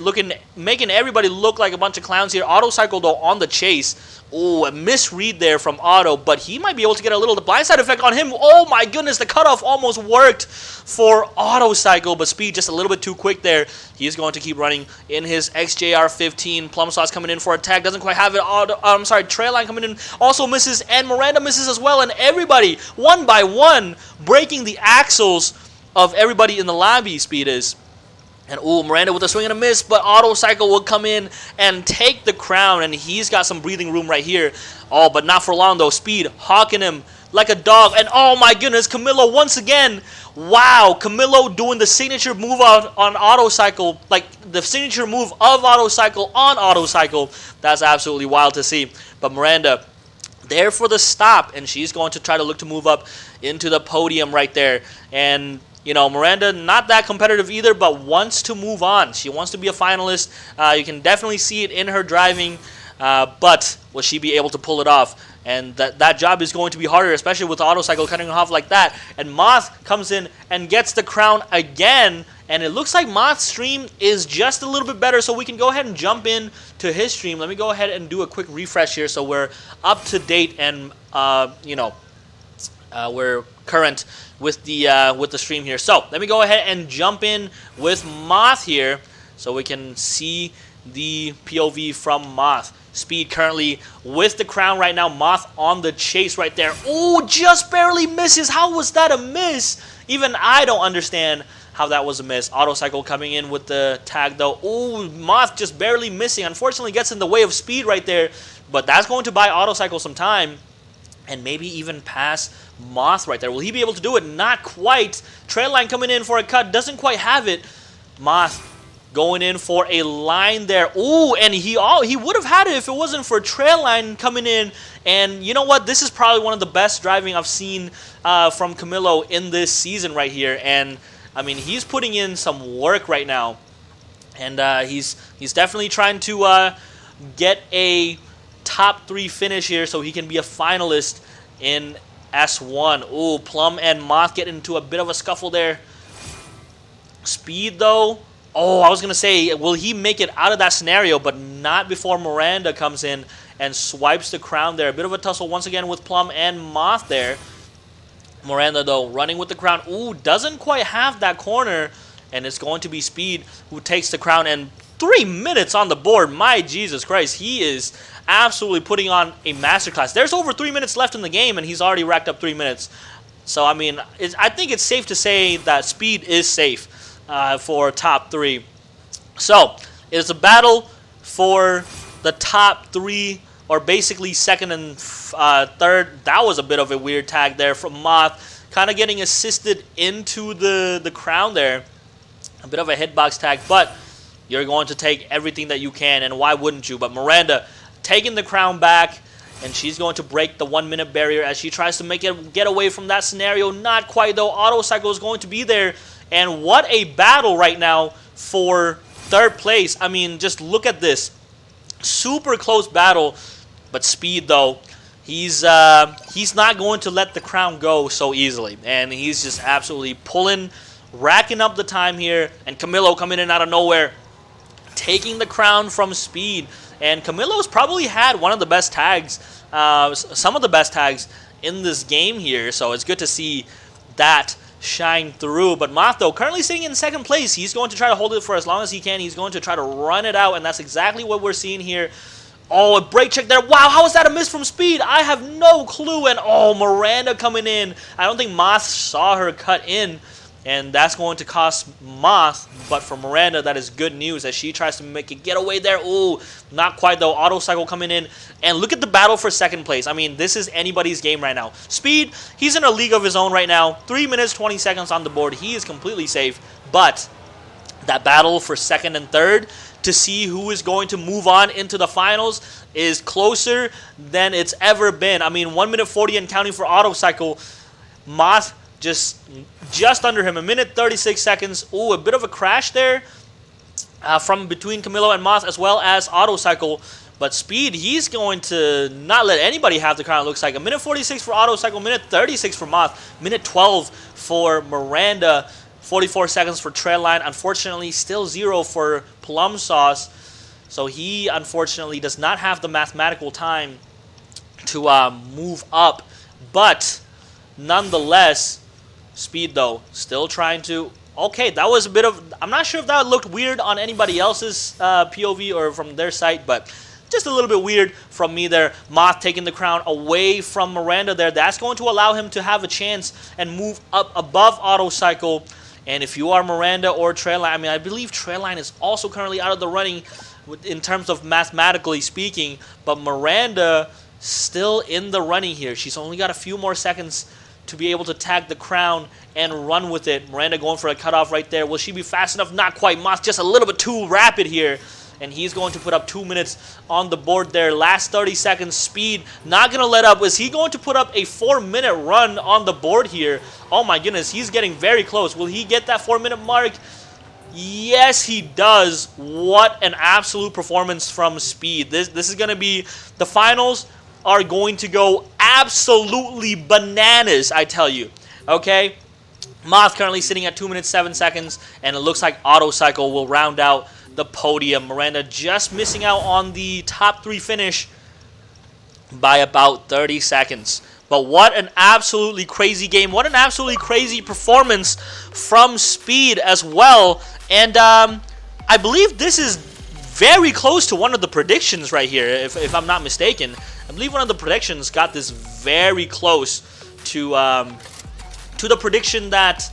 making everybody look like a bunch of clowns here. Auto Cycle, though, on the chase. Oh, a misread there from Auto, but he might be able to get a little blindside effect on him. Oh my goodness, the cutoff almost worked for Auto Cycle, but Speed just a little bit too quick there. He is going to keep running in his XJR-15. Plum Sauce coming in for a tag, doesn't quite have it. Trailline coming in, also misses, and Miranda misses as well, and everybody, one by one, breaking the axles of everybody in the lobby. Speed is. And ooh, Miranda with a swing and a miss, but Auto Cycle will come in and take the crown, and he's got some breathing room right here. Oh, but not for long though. Speed hawking him like a dog, and oh my goodness, Camilo once again. Wow, Camilo doing the signature move on Auto Cycle, like the signature move of Auto Cycle on Auto Cycle. That's absolutely wild to see. But Miranda there for the stop, and she's going to try to look to move up into the podium right there. And you know, Miranda, not that competitive either, but wants to move on. She wants to be a finalist. You can definitely see it in her driving, but will she be able to pull it off? And that job is going to be harder, especially with Auto Cycle cutting off like that. And Moth comes in and gets the crown again. And it looks like Moth's stream is just a little bit better, so we can go ahead and jump in to his stream. Let me go ahead and do a quick refresh here so we're up to date and, you know, we're current with the stream here. So let me go ahead and jump in with Moth here so we can see the POV from Moth. Speed currently with the crown right now. Moth on the chase right there. Oh, just barely misses. How was that a miss? Even I don't understand how that was a miss. Auto Cycle coming in with the tag though. Oh, Moth just barely missing. Unfortunately gets in the way of Speed right there, but that's going to buy Auto Cycle some time and maybe even pass Moth right there. Will he be able to do it? Not quite. Trailline coming in for a cut. Doesn't quite have it. Moth going in for a line there. Ooh, and he would have had it if it wasn't for trail line coming in. And you know what? This is probably one of the best driving I've seen from Camilo in this season right here. And I mean, he's putting in some work right now, and he's definitely trying to get a top 3 finish here so he can be a finalist in S1. Ooh, Plum and Moth get into a bit of a scuffle there. Speed though. Oh, I was going to say, will he make it out of that scenario, but not before Miranda comes in and swipes the crown there. A bit of a tussle once again with Plum and Moth there. Miranda, though, running with the crown. Ooh, doesn't quite have that corner, and it's going to be Speed who takes the crown. And 3 minutes on the board. My Jesus Christ, he is absolutely putting on a masterclass. There's over 3 minutes left in the game, and he's already racked up 3 minutes. So, I mean, I think it's safe to say that Speed is safe for top 3. So, it's a battle for the top 3, or basically second and third. That was a bit of a weird tag there from Moth, kind of getting assisted into the crown there. A bit of a hitbox tag, but you're going to take everything that you can, and why wouldn't you? But Miranda taking the crown back, and she's going to break the 1 minute barrier as she tries to make it get away from that scenario. Not quite though. Auto Cycle is going to be there, and what a battle right now for third place. I mean, just look at this. Super close battle. But Speed, though, he's not going to let the crown go so easily. And he's just absolutely racking up the time here. And Camilo coming in out of nowhere, taking the crown from Speed. And Camilo's probably had one of the best tags, some of the best tags in this game here. So it's good to see that shine through. But Moth, though, currently sitting in second place. He's going to try to hold it for as long as he can. He's going to try to run it out. And that's exactly what we're seeing here. Oh, a brake check there. Wow, how is that a miss from Speed? I have no clue. And, oh, Miranda coming in. I don't think Moth saw her cut in, and that's going to cost Moth. But for Miranda, that is good news as she tries to make a getaway there. Ooh, not quite, though. Auto Cycle coming in. And look at the battle for second place. I mean, this is anybody's game right now. Speed, he's in a league of his own right now. 3 minutes, 20 seconds on the board. He is completely safe. But that battle for second and third to see who is going to move on into the finals is closer than it's ever been. I mean, 1 minute 40 and counting for Auto Cycle. Moth just under him. 1 minute 36 seconds. Ooh, a bit of a crash there from between Camilo and Moth as well as Auto Cycle. But Speed, he's going to not let anybody have the crown, it looks like. 1 minute 46 for Auto Cycle, 1 minute 36 for Moth, 1 minute 12 for Miranda. 44 seconds for Trail Line. Unfortunately, still 0 for Plum Sauce. So he, unfortunately, does not have the mathematical time to move up. But, nonetheless, Speed, though, still trying to... Okay, that was a bit of... I'm not sure if that looked weird on anybody else's POV or from their site, but just a little bit weird from me there. Moth taking the crown away from Miranda there. That's going to allow him to have a chance and move up above Auto Cycle. And if you are Miranda or Trailline, I mean, I believe Trailline is also currently out of the running in terms of mathematically speaking, but Miranda still in the running here. She's only got a few more seconds to be able to tag the crown and run with it. Miranda going for a cutoff right there. Will she be fast enough? Not quite. Moth just a little bit too rapid here. And he's going to put up 2 minutes on the board there. Last 30 seconds, Speed not going to let up. Is he going to put up a 4-minute run on the board here? Oh my goodness, he's getting very close. Will he get that 4-minute mark? Yes, he does. What an absolute performance from Speed. This is going to be, the finals are going to go absolutely bananas, I tell you. Okay? Moth currently sitting at 2 minutes, 7 seconds, and it looks like Auto Cycle will round out the podium. Miranda just missing out on the top 3 finish by about 30 seconds. But what an absolutely crazy game. What an absolutely crazy performance from Speed as well. And I believe this is very close to one of the predictions right here, if I'm not mistaken. I believe one of the predictions got this very close to the prediction that...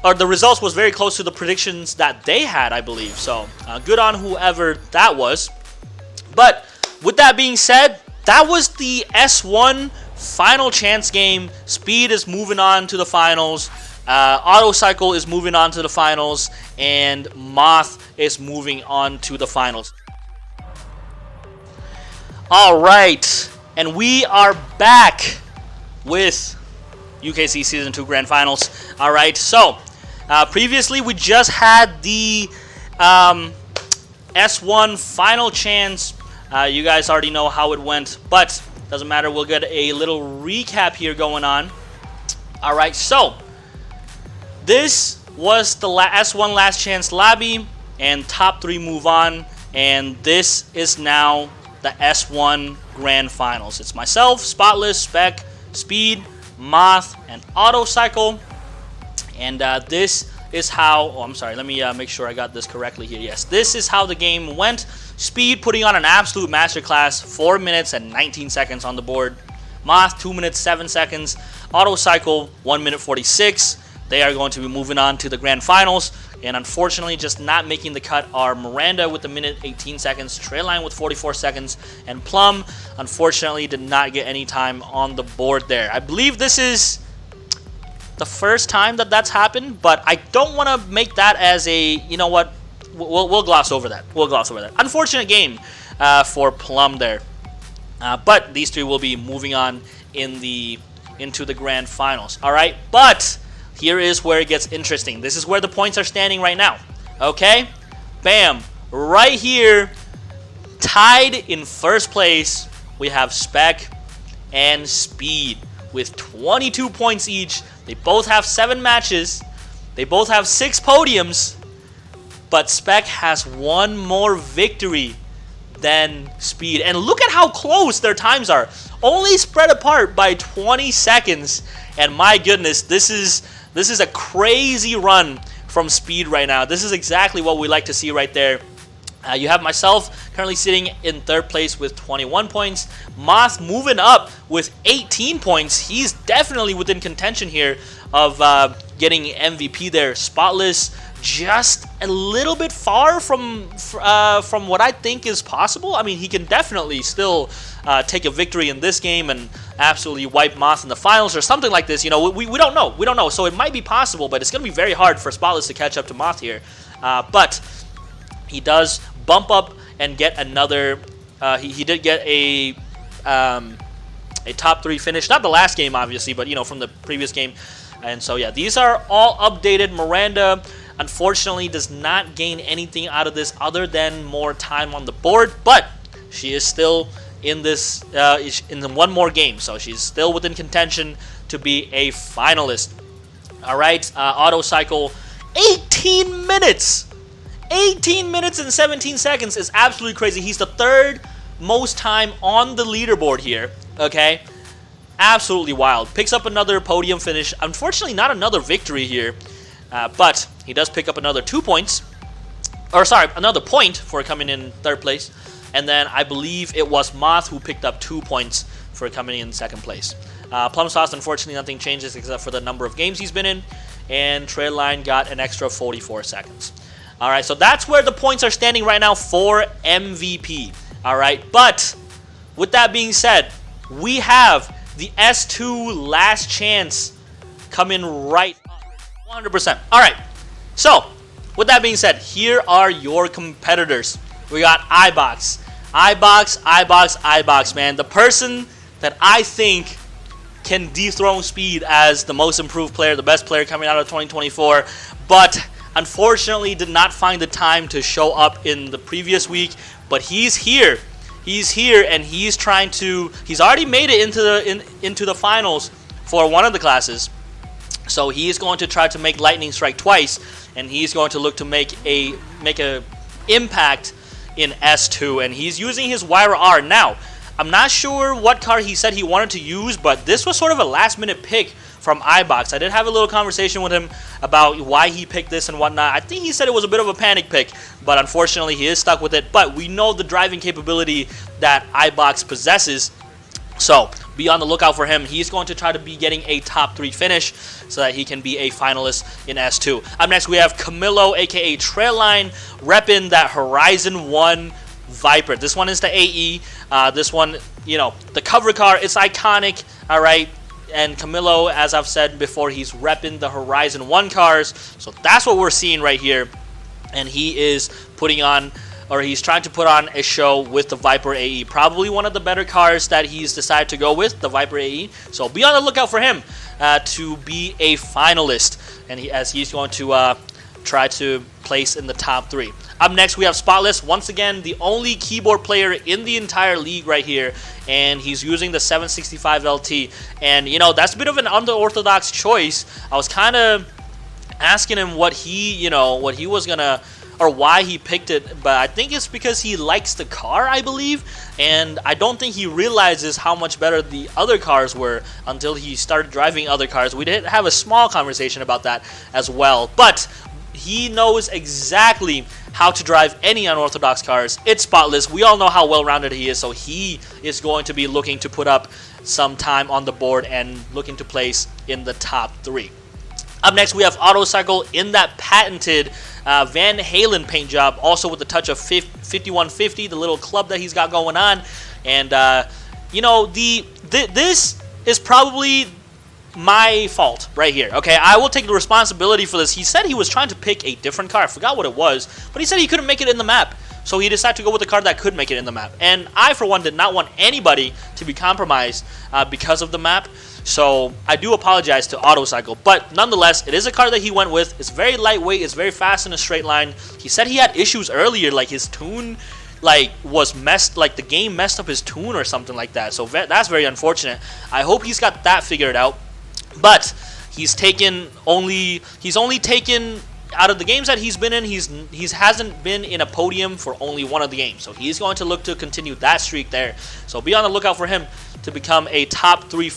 or the results was very close to the predictions that they had, I believe. So, good on whoever that was. But, with that being said, that was the S1 final chance game. Speed is moving on to the finals. Autocycle is moving on to the finals, and Moth is moving on to the finals. All right, and we are back with UKC Season 2 Grand Finals. All right, so previously we just had the S1 final chance. You guys already know how it went, but doesn't matter. We'll get a little recap here going on. All right, so this was the S1 Last Chance Lobby, and top 3 move on, and this is now the S1 Grand Finals. It's myself, Spotless, Spec, Speed, Moth, and Autocycle, and this is how, oh, I'm sorry, let me make sure I got this correctly here. Yes, this is how the game went. Speed putting on an absolute masterclass, 4 minutes and 19 seconds on the board. Moth, 2 minutes, 7 seconds. Autocycle, 1 minute, 46. They are going to be moving on to the Grand Finals. And unfortunately, just not making the cut are Miranda with 1 minute, 18 seconds. Trailline with 44 seconds. And Plum, unfortunately, did not get any time on the board there. I believe this is the first time that that's happened, but I don't want to make that as a, you know what, we'll gloss over that. We'll gloss over that. Unfortunate game for Plum there. But these 3 will be moving on into the Grand Finals. All right, but here is where it gets interesting. This is where the points are standing right now. Okay, bam, right here, tied in first place, we have Spec and Speed with 22 points each. They both have 7 matches. They both have 6 podiums. But Spec has 1 more victory than Speed. And look at how close their times are. Only spread apart by 20 seconds. And my goodness, this is a crazy run from Speed right now. This is exactly what we like to see right there. You have myself currently sitting in 3rd place with 21 points. Moth moving up with 18 points. He's definitely within contention here of getting MVP there. Spotless just a little bit far from what I think is possible. I mean, he can definitely still take a victory in this game and absolutely wipe Moth in the finals or something like this. You know, we don't know. We don't know. So it might be possible, but it's going to be very hard for Spotless to catch up to Moth here. But he does bump up and get another. He did get a top 3 finish. Not the last game, obviously, but you know, from the previous game. And so yeah, these are all updated. Miranda, unfortunately, does not gain anything out of this other than more time on the board, but she is still in this in 1 more game, so she's still within contention to be a finalist. All right, Autocycle, 18 minutes. 18 minutes and 17 seconds is absolutely crazy. He's the 3rd most time on the leaderboard here, okay? Absolutely wild. Picks up another podium finish. Unfortunately, not another victory here, but he does pick up another 2 points. Or sorry, another point for coming in 3rd place. And then I believe it was Moth who picked up 2 points for coming in 2nd place. Plum Sauce, unfortunately, nothing changes except for the number of games he's been in. And Trailline got an extra 44 seconds. All right, so that's where the points are standing right now for MVP. All right, but with that being said, we have the S2 Last Chance coming right up, 100%. All right, so with that being said, here are your competitors. We got iBox, man. The person that I think can dethrone Speed as the most improved player, the best player coming out of 2024, but unfortunately did not find the time to show up in the previous week, but he's here. He's here, and he's trying to. He's already made it into the finals for one of the classes. So he's going to try to make Lightning Strike twice, and he's going to look to make a impact in S2, and he's using his Wyra R. Now, I'm not sure what card he said he wanted to use, but this was sort of a last-minute pick from iBox. I did have a little conversation with him about why he picked this and whatnot. I think he said it was a bit of a panic pick, but unfortunately he is stuck with it. But we know the driving capability that iBox possesses, so be on the lookout for him. He's going to try to be getting a top 3 finish so that he can be a finalist in S2. Up next, we have Camillo, aka Trailline, repping that Horizon 1 Viper. This one is the AE. This one, you know, the cover car, it's iconic, all right? And Camilo, as I've said before, he's repping the Horizon 1 cars. So that's what we're seeing right here. And he is putting on, or he's trying to put on a show with the Viper AE. Probably one of the better cars that he's decided to go with, the Viper AE. So be on the lookout for him to be a finalist. And as he's going to try to place in the top 3. Up next, we have Spotless. Once again, the only keyboard player in the entire league right here, and he's using the 765 LT. And, you know, that's a bit of an unorthodox choice. I was kind of asking him what he was going to, or why he picked it, but I think it's because he likes the car, I believe, and I don't think he realizes how much better the other cars were until he started driving other cars. We did have a small conversation about that as well, but he knows exactly how to drive any unorthodox cars. It's Spotless. We all know how well-rounded he is, so he is going to be looking to put up some time on the board and looking to place in the top 3. Up next, we have Autocycle in that patented Van Halen paint job, also with the touch of 5150, the little club that he's got going on. And, you know, this is probably my fault right here. Okay, I will take the responsibility for this. He said he was trying to pick a different car. I forgot what it was, but he said he couldn't make it in the map. So he decided to go with the car that could make it in the map. And I, for one, did not want anybody to be compromised because of the map. So I do apologize to Autocycle. But nonetheless, it is a car that he went with. It's very lightweight. It's very fast in a straight line. He said he had issues earlier, like his tune was messed, like the game messed up his tune or something like that. So that's very unfortunate. I hope he's got that figured out. But he's only taken out of the games that he's been in, he hasn't been in a podium for only one of the games. So he's going to look to continue that streak there. So be on the lookout for him to become a top 3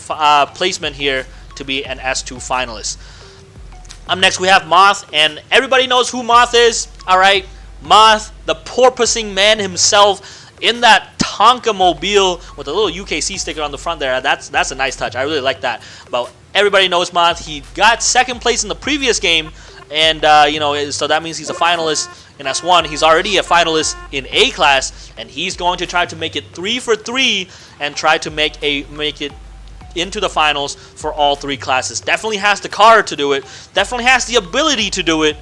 placement here to be an S2 finalist. Up next, we have Moth, and everybody knows who Moth is. All right, Moth, the porpoising man himself, in that Tonka mobile with a little UKC sticker on the front there. That's a nice touch. I really like that. But everybody knows Moth. He got 2nd place in the previous game, and you know, so that means he's a finalist in S1. He's already a finalist in A class, and he's going to try to make it 3 for 3 and try to make it into the finals for all 3 classes. Definitely has the car to do it. Definitely has the ability to do it.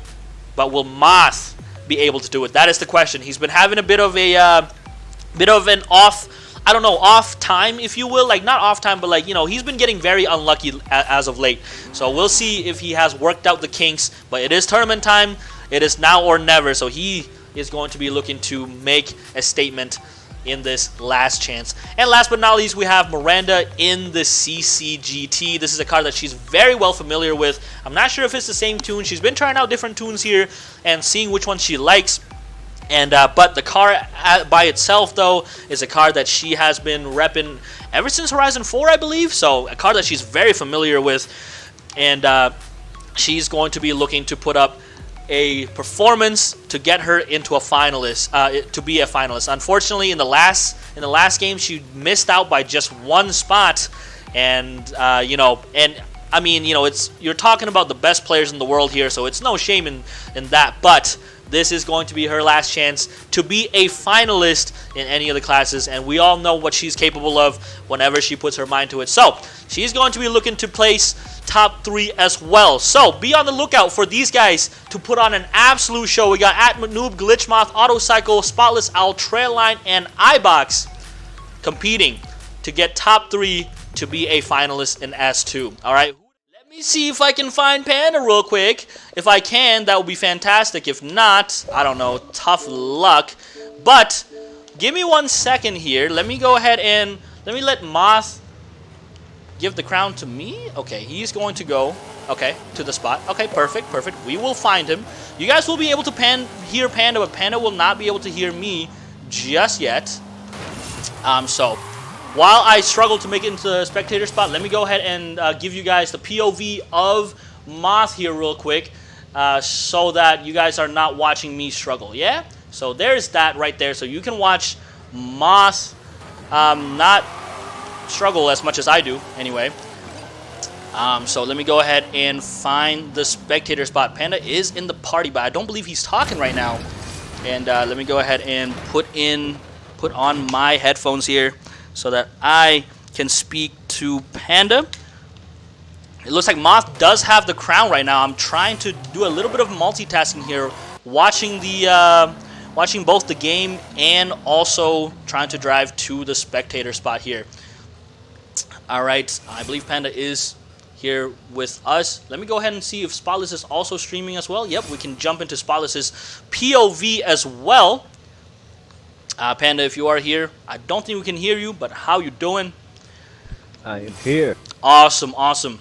But will Moth be able to do it? That is the question. He's been having a bit of an off time, if you will. Like, not off time, but like, you know, he's been getting very unlucky as of late. So we'll see if he has worked out the kinks. But it is tournament time. It is now or never. So he is going to be looking to make a statement in this last chance. And last but not least, we have Miranda in the CCGT. This is a car that she's very well familiar with. I'm not sure if it's the same tune. She's been trying out different tunes here and seeing which one she likes. And but the car by itself, though, is a car that she has been repping ever since Horizon 4, I believe. So a car that she's very familiar with, and she's going to be looking to put up a performance to get her into a finalist, to be a finalist. Unfortunately, in the last game, she missed out by just 1 spot, and you know, and I mean, you know, you're talking about the best players in the world here, so it's no shame in that, but this is going to be her last chance to be a finalist in any of the classes, and we all know what she's capable of whenever she puts her mind to it. So she's going to be looking to place top 3 as well. So be on the lookout for these guys to put on an absolute show. We got @Noob, Glitchmoth, Autocycle, Spotless Owl, Trailline, and iBox competing to get top 3 to be a finalist in S2. All right. Let me see if I can find Panda real quick. If I can, that would be fantastic. If not, I don't know, tough luck. But give me 1 second here. Let me go ahead and let Moth give the crown to me. Okay, he's going to go, okay, to the spot. Okay, perfect. We will find him. You guys will be able to hear Panda, but Panda will not be able to hear me just yet. So while I struggle to make it into the spectator spot, let me go ahead and give you guys the POV of Moth here real quick, so that you guys are not watching me struggle, yeah? So there's that right there. So you can watch Moth not struggle as much as I do, anyway. So let me go ahead and find the spectator spot. Panda is in the party, but I don't believe he's talking right now. And let me go ahead and put on my headphones here, so that I can speak to Panda It looks like Moth does have the crown right now. I'm trying to do a little bit of multitasking here, watching both the game and also trying to drive to the spectator spot here. All right, I believe Panda is here with us. Let me go ahead and see if Spotless is also streaming as well. Yep, we can jump into Spotless's POV as well. Panda, if you are here, I don't think we can hear you, but how you doing? I am here. Awesome, awesome.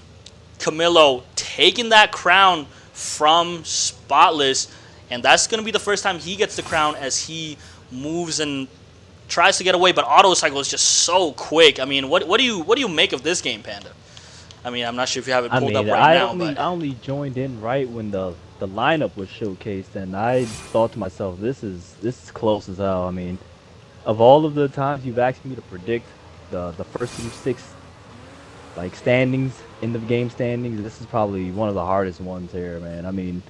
Camilo taking that crown from Spotless, and that's going to be the first time he gets the crown as he moves and tries to get away, but Autocycle is just so quick. I mean, what do you make of this game, Panda? I mean, I'm not sure if you have it pulled up right now, but I only joined in right when the lineup was showcased, and I thought to myself, this is close as hell. I mean, of all of the times you've asked me to predict the first through 6 like standings in the game standings, this is probably one of the hardest ones here, man. I mean,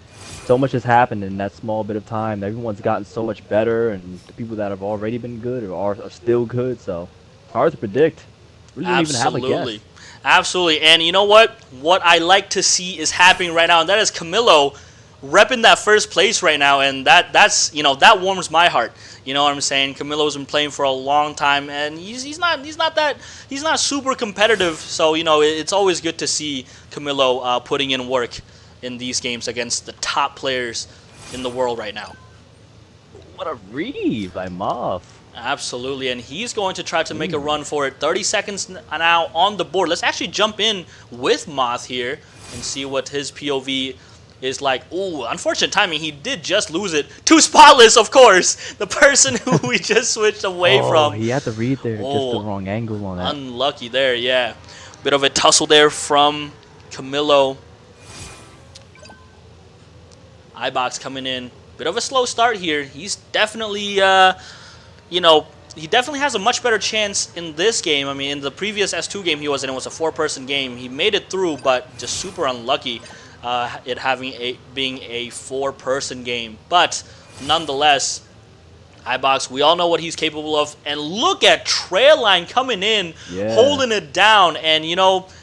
so much has happened in that small bit of time. Everyone's gotten so much better, and the people that have already been good are still good. So hard to predict. Really don't even have a guess. Absolutely. And you know what? What I like to see is happening right now, and that is Camilo repping that first place right now, and that's that warms my heart. You know what I'm saying? Camilo's been playing for a long time, and he's not super competitive. So it's always good to see Camilo putting in work in these games against the top players in the world right now. What a read by Moth. Absolutely, and he's going to try to make a run for it. 30 seconds now on the board. Let's actually jump in with Moth here and see what his POV is like. Ooh, unfortunate timing. He did just lose it to Spotless, of course. The person who we just switched away from. He had to read there, just the wrong angle on that. Unlucky there, yeah. Bit of a tussle there from Camilo. iBox coming in. Bit of a slow start here. He's definitely, he definitely has a much better chance in this game. I mean, in the previous S2 game he was in, it was a 4-person game. He made it through, but just super unlucky. It being a 4-person game, but nonetheless, iBox, we all know what he's capable of. And look at Trailline coming in, holding it down, and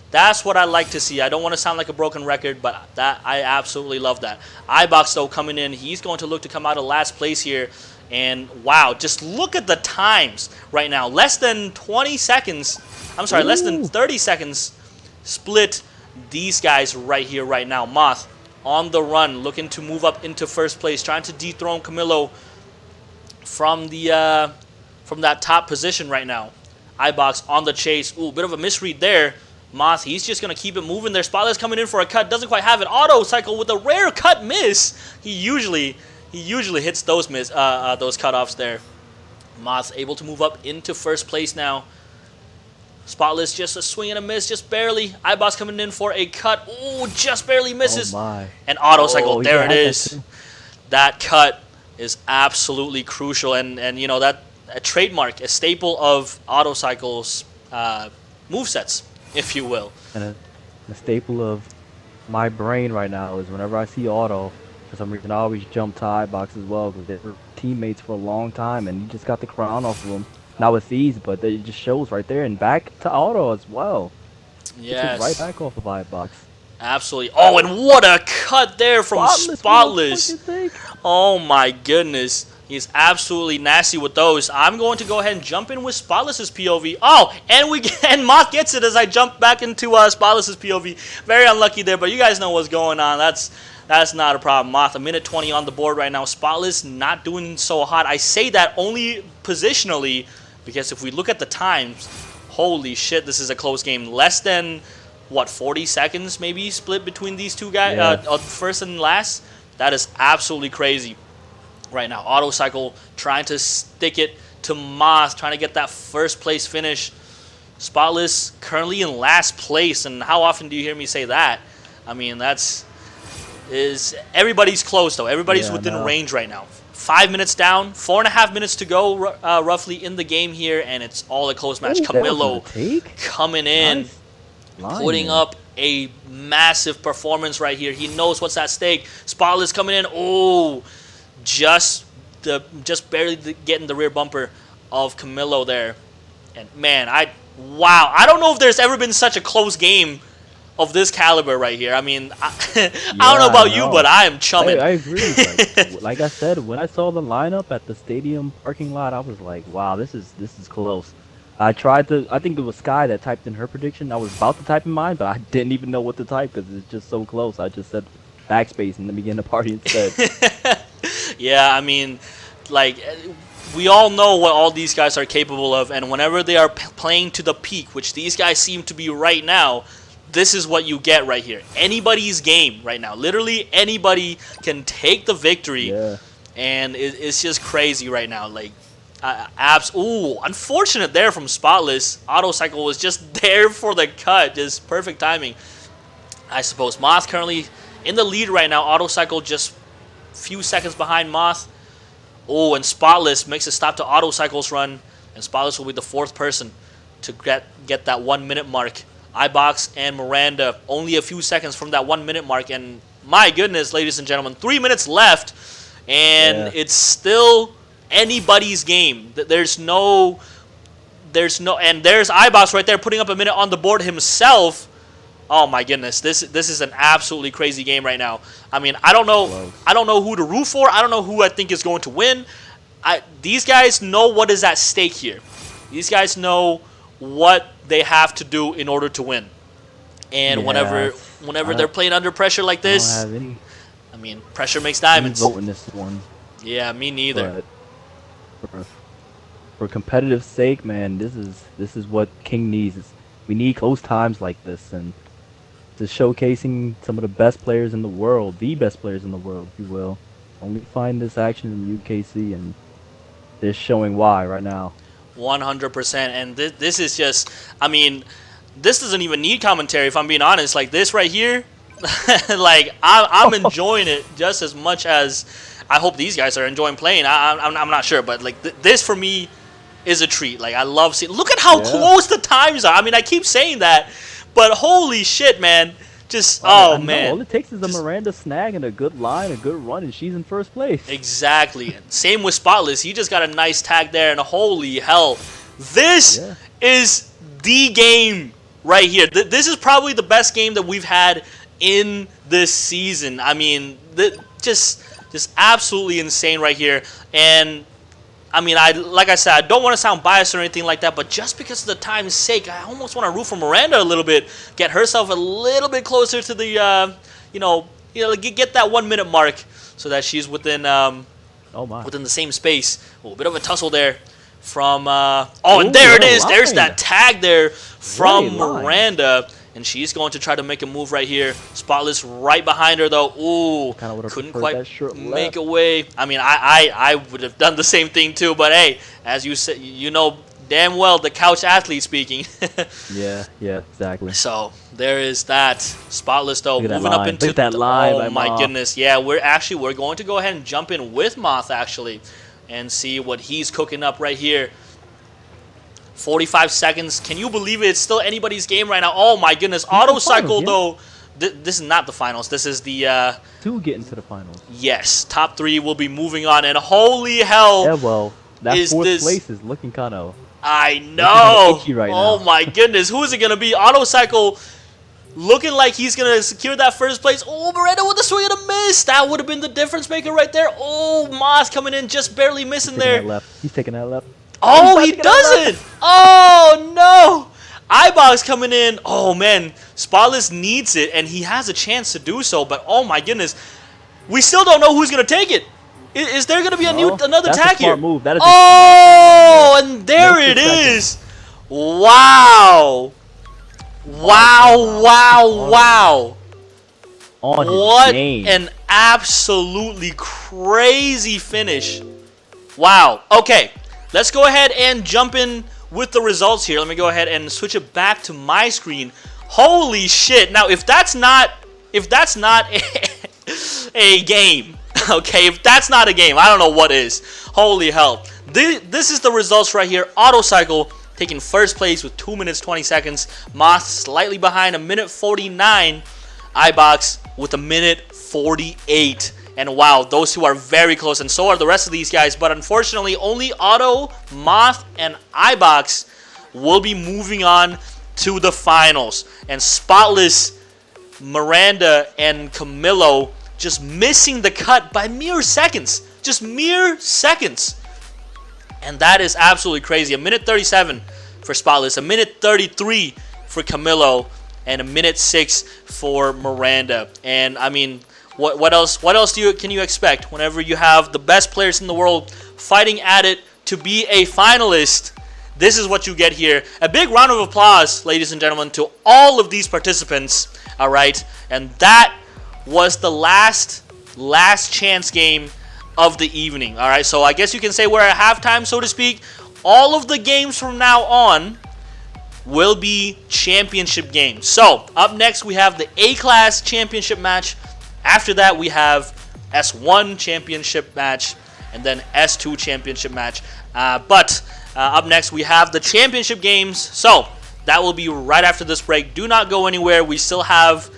that's what I like to see. I don't want to sound like a broken record, but I absolutely love that. iBox though coming in, he's going to look to come out of last place here. And wow, just look at the times right now. Less than 20 seconds. I'm sorry, less than 30 seconds split these guys right here, right now. Moth on the run, looking to move up into first place, trying to dethrone Camilo from that top position right now. iBox on the chase. Ooh, bit of a misread there. Moth, he's just going to keep it moving there. Spotless coming in for a cut. Doesn't quite have it. Autocycle with a rare cut miss. He usually hits those cutoffs there. Moth able to move up into first place now. Spotless just a swing and a miss, just barely. iBox coming in for a cut. Ooh, just barely misses. Oh my. And Autocycle, there it is. That cut is absolutely crucial. And that a trademark, a staple of Autocycle's movesets, if you will. And a staple of my brain right now is whenever I see Auto, for some reason I always jump to iBox as well, because they were teammates for a long time and he just got the crown off of them. Not with these, but it just shows right there, and back to Auto as well. Yes. Right back off of iBox. Absolutely. Oh, and what a cut there from Spotless. Oh my goodness. He's absolutely nasty with those. I'm going to go ahead and jump in with Spotless's POV. Oh, and Moth gets it as I jump back into Spotless's POV. Very unlucky there, but you guys know what's going on. That's not a problem. Moth, a minute 20 on the board right now. Spotless not doing so hot. I say that only positionally, because if we look at the times, holy shit, this is a close game. Less than, 40 seconds maybe split between these two guys, first and last? That is absolutely crazy right now. Autocycle trying to stick it to Moth, trying to get that first place finish. Spotless currently in last place, and how often do you hear me say that? I mean, everybody's close though. Everybody's within range right now. 5 minutes down, 4.5 minutes to go roughly in the game here, and it's all a close match. Camilo coming in, putting up a massive performance right here. He knows what's at stake. Spotless coming in. Oh, just barely getting the rear bumper of Camilo there. And man, wow. I don't know if there's ever been such a close game of this caliber right here. I mean, I don't know Yeah, I about you, but know. I am chumming. I agree. Like I said, when I saw the lineup at the stadium parking lot, I was like, wow, this is close. I think it was Sky that typed in her prediction. I was about to type in mine, but I didn't even know what to type because it's just so close. I just said backspace and then begin the party instead. Yeah, I mean, like, we all know what all these guys are capable of, and whenever they are playing to the peak, which these guys seem to be right now, this is what you get right here. Anybody's game right now. Literally anybody can take the victory, Yeah. and it's just crazy right now. Like, ooh, unfortunate there from Spotless. Autocycle was just there for the cut, just perfect timing. I suppose Moth currently in the lead right now. Autocycle just few seconds behind Moth. Oh, and Spotless makes a stop to Autocycle's run, and Spotless will be the fourth person to get that 1 minute mark. iBox and Miranda only a few seconds from that 1 minute mark, and my goodness, ladies and gentlemen, 3 minutes left, and it's still anybody's game. There's no, and there's iBox right there putting up a minute on the board himself. Oh my goodness, this is an absolutely crazy game right now. I mean, I don't know who to root for. I don't know who I think is going to win. These guys know what is at stake here. These guys know what they have to do in order to win. And whenever they're playing under pressure like this, I don't have any I mean, pressure makes diamonds. vote in this one. Yeah, me neither. But for competitive sake, man, this is what King needs. We need close times like this, and just showcasing some of the best players in the world, the best players in the world, if you will. Only find this action in UKC, and they're showing why right now. 100%. And this is just, I mean, this doesn't even need commentary, if I'm being honest. Like, this right here, like, I'm enjoying it just as much as I hope these guys are enjoying playing. I'm not sure, but, like, this for me is a treat. Like, I love seeing, look at how close the times are. I mean, I keep saying that, but holy shit, man. Just, man. All it takes is a Miranda snag and a good line, a good run, and she's in first place. Exactly. Same with Spotless. He just got a nice tag there, and holy hell. This is the game right here. This is probably the best game that we've had in this season. I mean, just absolutely insane right here. And I mean, like I said, I don't want to sound biased or anything like that, but just because of the time's sake, I almost want to root for Miranda a little bit, get herself a little bit closer to the, get that 1 minute mark, so that she's within, within the same space. Oh, a bit of a tussle there from, and there it is. There's that tag there from Miranda. And she's going to try to make a move right here. Spotless right behind her, though. Ooh, couldn't quite make a way. I mean, I would have done the same thing, too. But, hey, as you said, you know damn well the couch athlete speaking. yeah, exactly. So, there is that. Spotless, though, moving up into... Look at that line. Oh, my goodness. Yeah, we're going to go ahead and jump in with Moth, actually, and see what he's cooking up right here. 45 seconds. Can you believe it? It's still anybody's game right now. Oh my goodness. Autocycle though. This is not the finals. This is the two get into the finals. Yes, top 3 will be moving on, and holy hell. Yeah, well, that fourth place is looking kind of. I know. Right oh now. My goodness. Who is it gonna be? Autocycle looking like he's gonna secure that first place. Oh, Miranda with the swing and a miss. That would have been the difference maker right there. Oh, Moss coming in just barely missing there. He's taking that left. Oh, he doesn't! Oh, no! iBox coming in. Oh, man. Spotless needs it, and he has a chance to do so, but oh, my goodness. We still don't know who's going to take it. Is there going to be another tag here? Move. That is and there it is. Wow. Wow. What an absolutely crazy finish. Wow. Okay. Let's go ahead and jump in with the results here. Let me go ahead and switch it back to my screen. Holy shit. Now, if that's not a game, okay, if that's not a game, I don't know what is. Holy hell. This is the results right here. Autocycle taking first place with 2 minutes 20 seconds. Moth slightly behind, 1:49. iBox with 1:48. And wow, those two are very close, and so are the rest of these guys. But unfortunately, only Auto, Moth, and iBox will be moving on to the finals. And Spotless Miranda and Camilo just missing the cut by mere seconds. Just mere seconds. And that is absolutely crazy. A minute 37 for Spotless, a minute 33 for Camilo, and a minute 6 for Miranda. And I mean, what else can you expect whenever you have the best players in the world fighting at it to be a finalist? This is what you get here. A big round of applause, ladies and gentlemen, to all of these participants. All right, and that was the last chance game of the evening. All right, so I guess you can say we're at halftime, so to speak. All of the games from now on will be championship games. So up next we have the A-Class championship match. After that we have S1 championship match, and then S2 championship match. But up next we have the championship games. So that will be right after this break. Do not go anywhere. We still have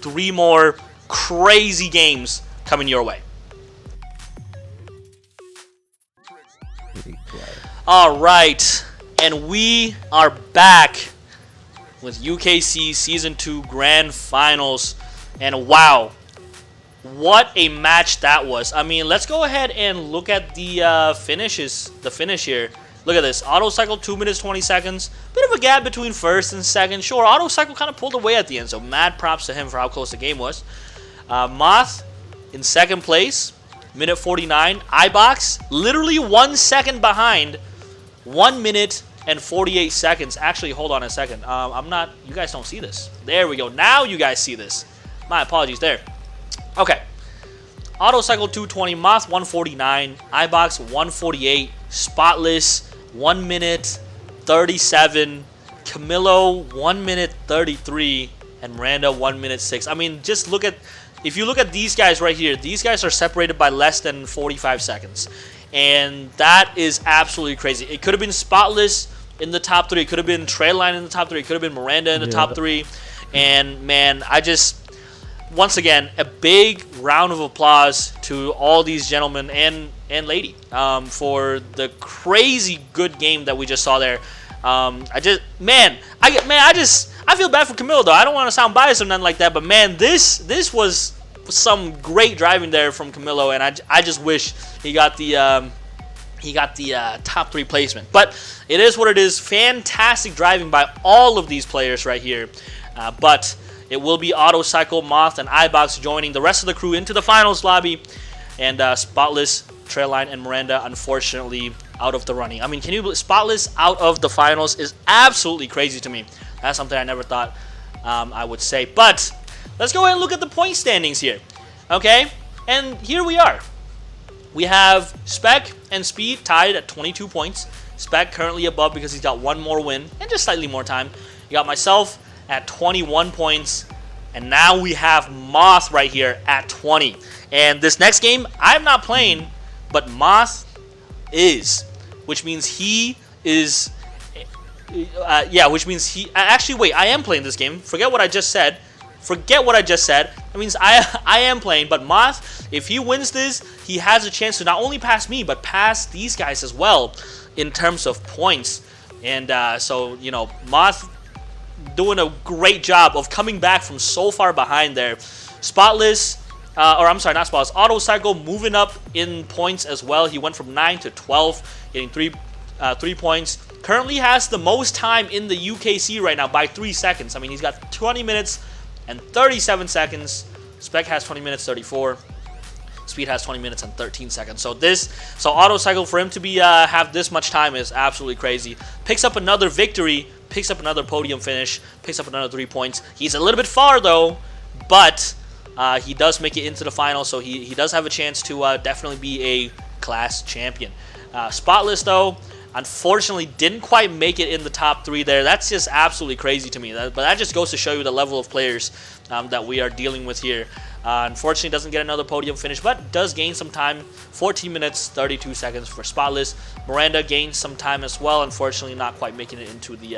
3 more crazy games coming your way. All right, and we are back with UKC Season 2 Grand Finals. And wow, what a match that was. I mean, let's go ahead and look at the finish here. Look at this. Auto cycle 2 minutes 20 seconds. Bit of a gap between first and second. Sure, auto cycle kind of pulled away at the end, so mad props to him for how close the game was. Moth in second place, minute 49. iBox literally 1 second behind, 1 minute and 48 seconds. Actually, hold on a second. You guys don't see this. There we go. Now you guys see this. My apologies there. Okay. Auto cycle 220, Moth 149, iBox 148, Spotless 1 minute 37, Camilo 1 minute 33, and Miranda 1 minute 6. I mean, just look at, if you look at these guys right here, these guys are separated by less than 45 seconds. And that is absolutely crazy. It could have been Spotless in the top 3. It could have been Trailline in the top 3. It could have been Miranda in the top 3. And man, once again, a big round of applause to all these gentlemen and lady for the crazy good game that we just saw there. I feel bad for Camilo though. I don't want to sound biased or nothing like that, but man, this was some great driving there from Camilo, and I just wish he got the top 3 placement. But it is what it is. Fantastic driving by all of these players right here. But it will be Auto Cycle, Moth, and iBox joining the rest of the crew into the finals lobby. And Spotless, Trailline, and Miranda, unfortunately, out of the running. I mean, can you believe Spotless out of the finals is absolutely crazy to me. That's something I never thought I would say. But let's go ahead and look at the point standings here. Okay? And here we are. We have Spec and Speed tied at 22 points. Spec currently above because he's got 1 more win and just slightly more time. You got myself at 21 points, and now we have Moth right here at 20. And this next game, I'm not playing, but Moth is, which means he is, actually, wait, I am playing this game. Forget what I just said. That means I am playing, but Moth, if he wins this, he has a chance to not only pass me, but pass these guys as well in terms of points. And so, you know, Moth doing a great job of coming back from so far behind there. Spotless, not Spotless, Auto Cycle moving up in points as well. He went from 9 to 12, getting 3 points. Currently has the most time in the UKC right now by 3 seconds. I mean, he's got 20 minutes and 37 seconds. Spec has 20 minutes, 34. Speed has 20 minutes and 13 seconds. So Auto Cycle, for him to be have this much time is absolutely crazy. Picks up another victory, picks up another podium finish, picks up another 3 points. He's a little bit far though, but he does make it into the final, so he does have a chance to definitely be a class champion. Spotless though, unfortunately didn't quite make it in the top 3 there. That's just absolutely crazy to me. But that just goes to show you the level of players that we are dealing with here. Unfortunately doesn't get another podium finish, but does gain some time. 14 minutes, 32 seconds for Spotless. Miranda gains some time as well. Unfortunately not quite making it into the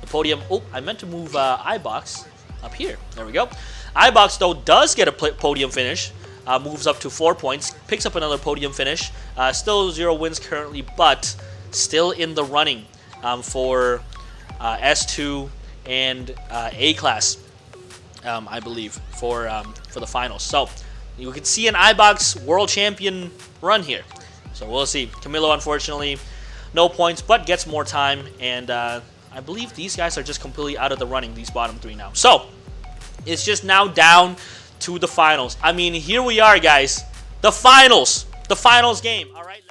the podium. Oh, I meant to move iBox up here. There we go. iBox though does get a podium finish. Moves up to 4 points, picks up another podium finish. Still 0 wins currently, but still in the running for S2 and A-Class, I believe, for the finals. So you can see an iBox World Champion run here. So we'll see. Camilo, unfortunately, no points, but gets more time. And I believe these guys are just completely out of the running, these bottom three now. So it's just now down to the finals. I mean, here we are, guys. The finals. The finals game. All right.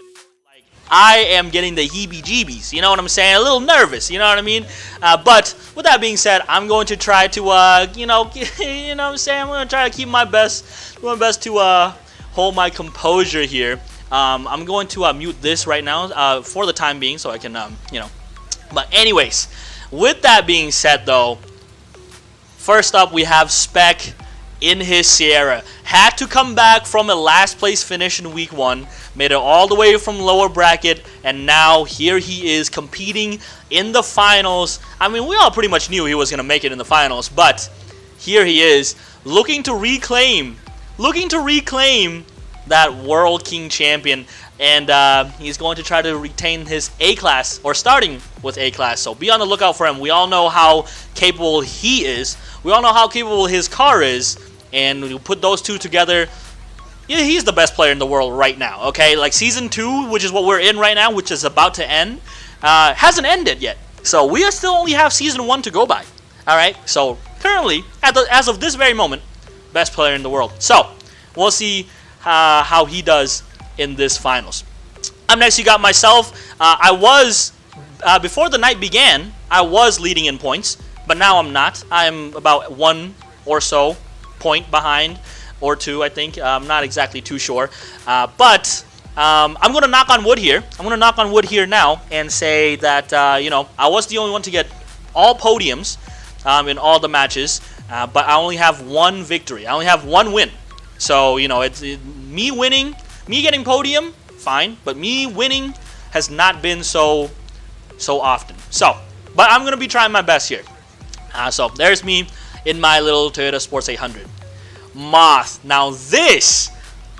Like, I am getting the heebie-jeebies. You know what I'm saying? A little nervous. You know what I mean? But with that being said, I'm going to try to, you know what I'm saying? I'm going to try to keep my best, do my best to hold my composure here. I'm going to mute this right now for the time being, so I can, you know. But anyways, with that being said, though, first up we have Spec in his Sierra. Had to come back from a last place finish in week 1, made it all the way from lower bracket, and now here he is competing in the finals. I mean, we all pretty much knew he was going to make it in the finals, but here he is looking to reclaim that World King Champion, and he's going to try to retain his A-Class, or starting with A-Class, so be on the lookout for him. We all know how capable he is. We all know how capable his car is, and when you put those two together, yeah, he's the best player in the world right now, okay? Like, Season 2, which is what we're in right now, which is about to end, hasn't ended yet. So we still only have Season 1 to go by, all right? So currently, as of this very moment, best player in the world. So we'll see how he does in this finals. Up next, you got myself. I was, before the night began, I was leading in points, but now I'm not. I'm about 1 or so point behind, or 2, I think. I'm not exactly too sure. But I'm going to knock on wood here. I'm going to knock on wood here now and say that, you know, I was the only one to get all podiums in all the matches, but I only have 1 victory. I only have 1 win. So, you know, me winning, me getting podium, fine, but me winning has not been so often. So, but I'm going to be trying my best here. So, there's me in my little Toyota Sports 800. Moth. Now this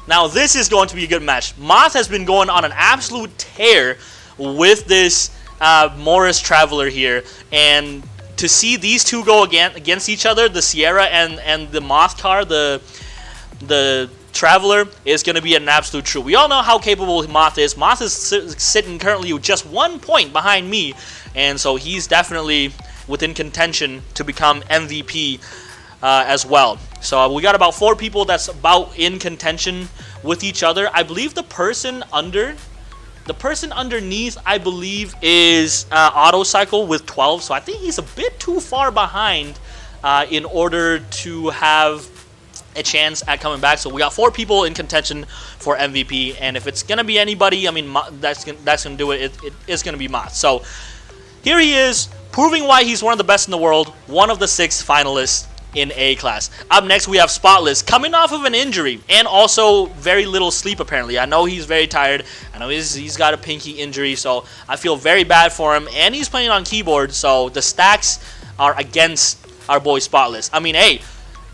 is going to be a good match. Moth has been going on an absolute tear with this Morris Traveler here, and to see these two go against each other, the Sierra and the Moth car, the Traveler, is going to be an absolute treat. We all know how capable Moth is. Moth is sitting currently with just 1 point behind me, and so he's definitely within contention to become MVP as well. So we got about 4 people that's about in contention with each other. I believe the person underneath, I believe, is Autocycle with 12. So I think he's a bit too far behind in order to have a chance at coming back. So we got 4 people in contention for MVP, and if it's gonna be anybody, I mean, that's gonna do it. It's gonna be Moth. So here he is, proving why he's one of the best in the world, one of the 6 finalists in A-Class. Up next, we have Spotless, coming off of an injury and also very little sleep, apparently. I know he's very tired. I know he's got a pinky injury, so I feel very bad for him, and he's playing on keyboard, so the stacks are against our boy Spotless. I mean, hey,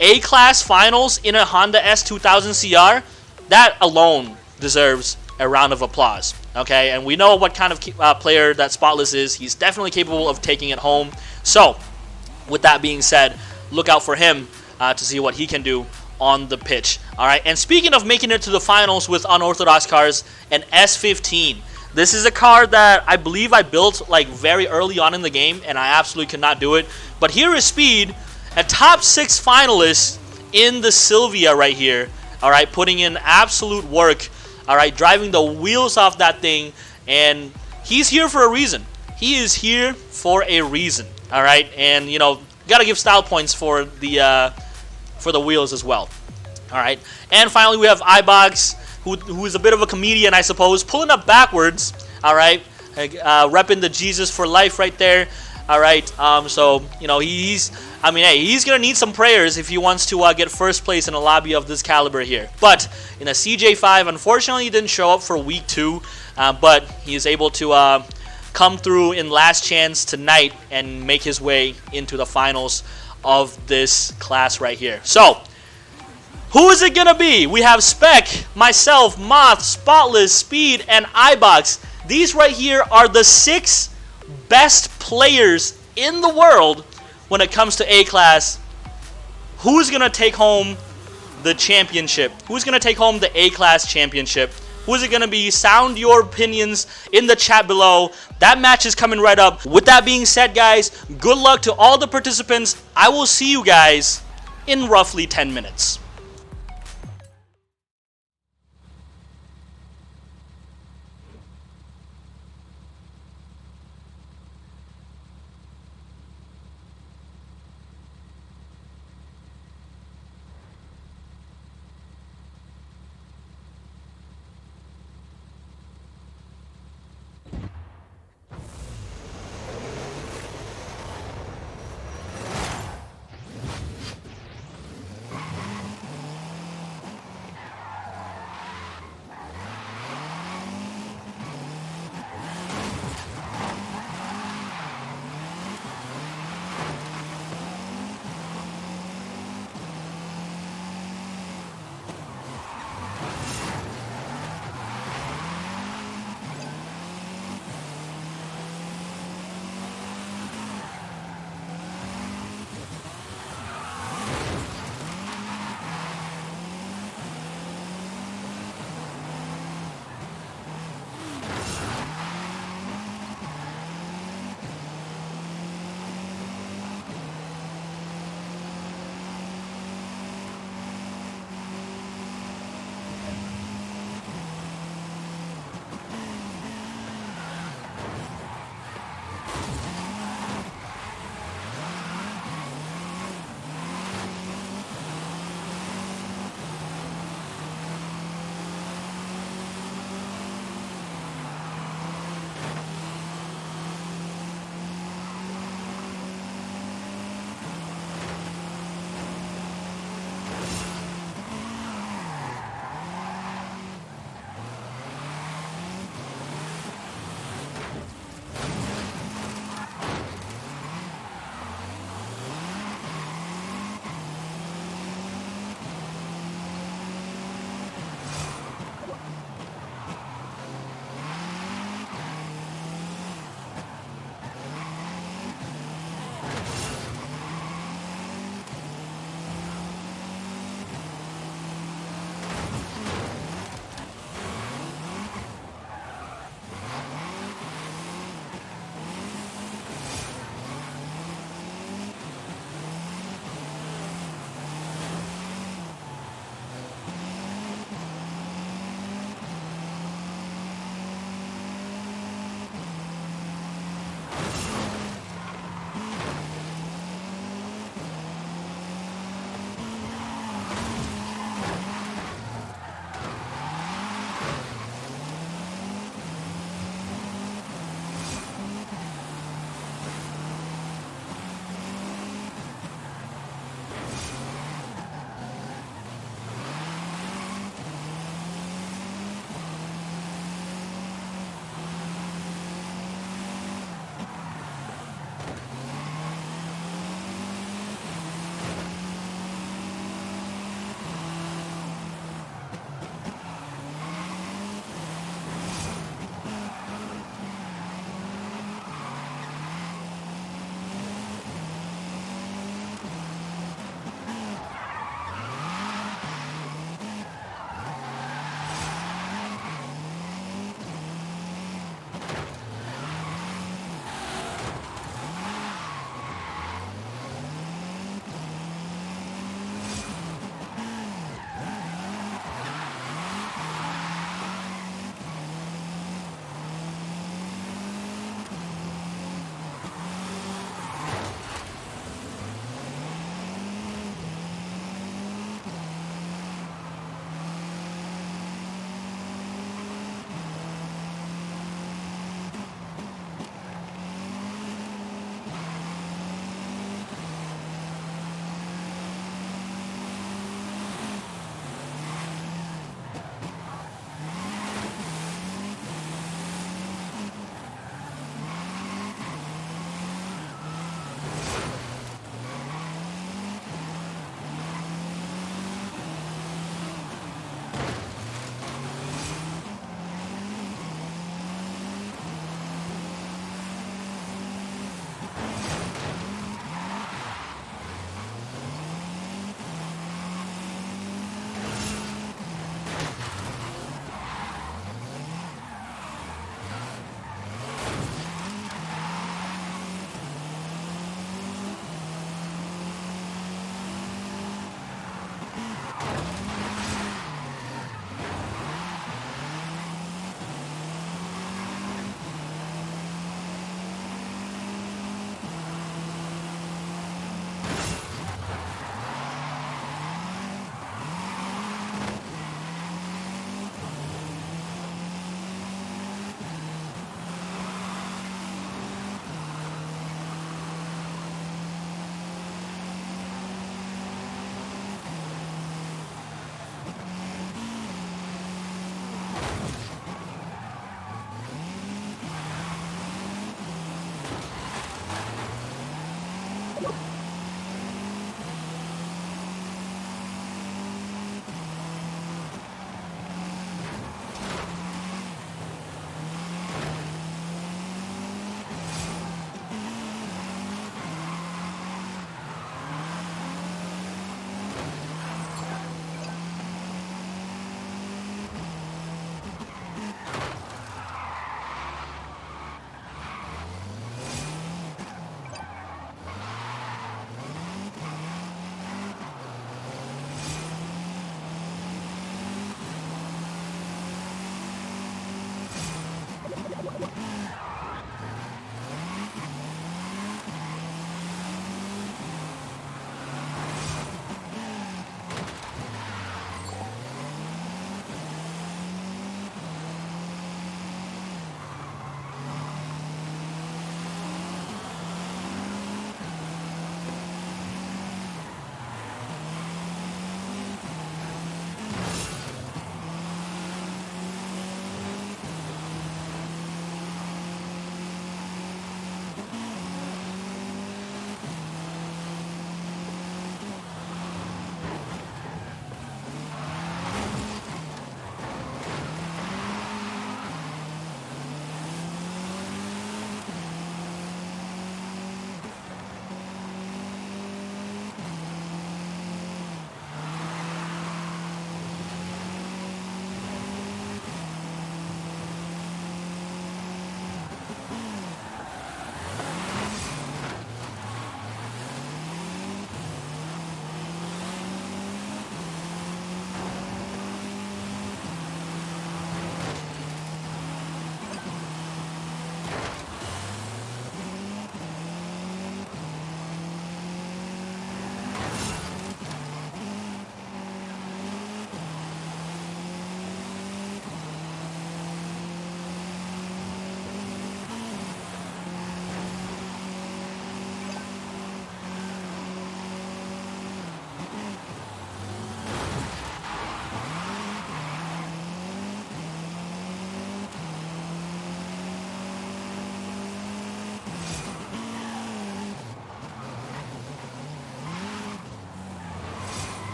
A-Class finals in a Honda S2000 CR, that alone deserves a round of applause, okay? And we know what kind of player that Spotless is. He's definitely capable of taking it home. So, with that being said, look out for him to see what he can do on the pitch. All right, and speaking of making it to the finals with unorthodox cars, an S15. This is a car that I believe I built like very early on in the game, and I absolutely could not do it. But here is Speed, a top 6 finalist in the Sylvia right here. All right, putting in absolute work. All right, driving the wheels off that thing, and he's here for a reason. He is here for a reason. All right, and you know, gotta give style points for the wheels as well. All right, and finally we have iBox, who is a bit of a comedian, I suppose, pulling up backwards. All right, repping the Jesus for life right there. All right, so you know I mean, hey, he's gonna need some prayers if he wants to get first place in a lobby of this caliber here. But in a CJ5, unfortunately, he didn't show up for week 2, but he is able to come through in last chance tonight and make his way into the finals of this class right here. So, who is it gonna be? We have Spec, myself, Moth, Spotless, Speed, and iBox. These right here are the 6 best players in the world when it comes to A-Class, who's going to take home the championship? Who's going to take home the A-Class championship? Who's it going to be? Sound your opinions in the chat below. That match is coming right up. With that being said, guys, good luck to all the participants. I will see you guys in roughly 10 minutes.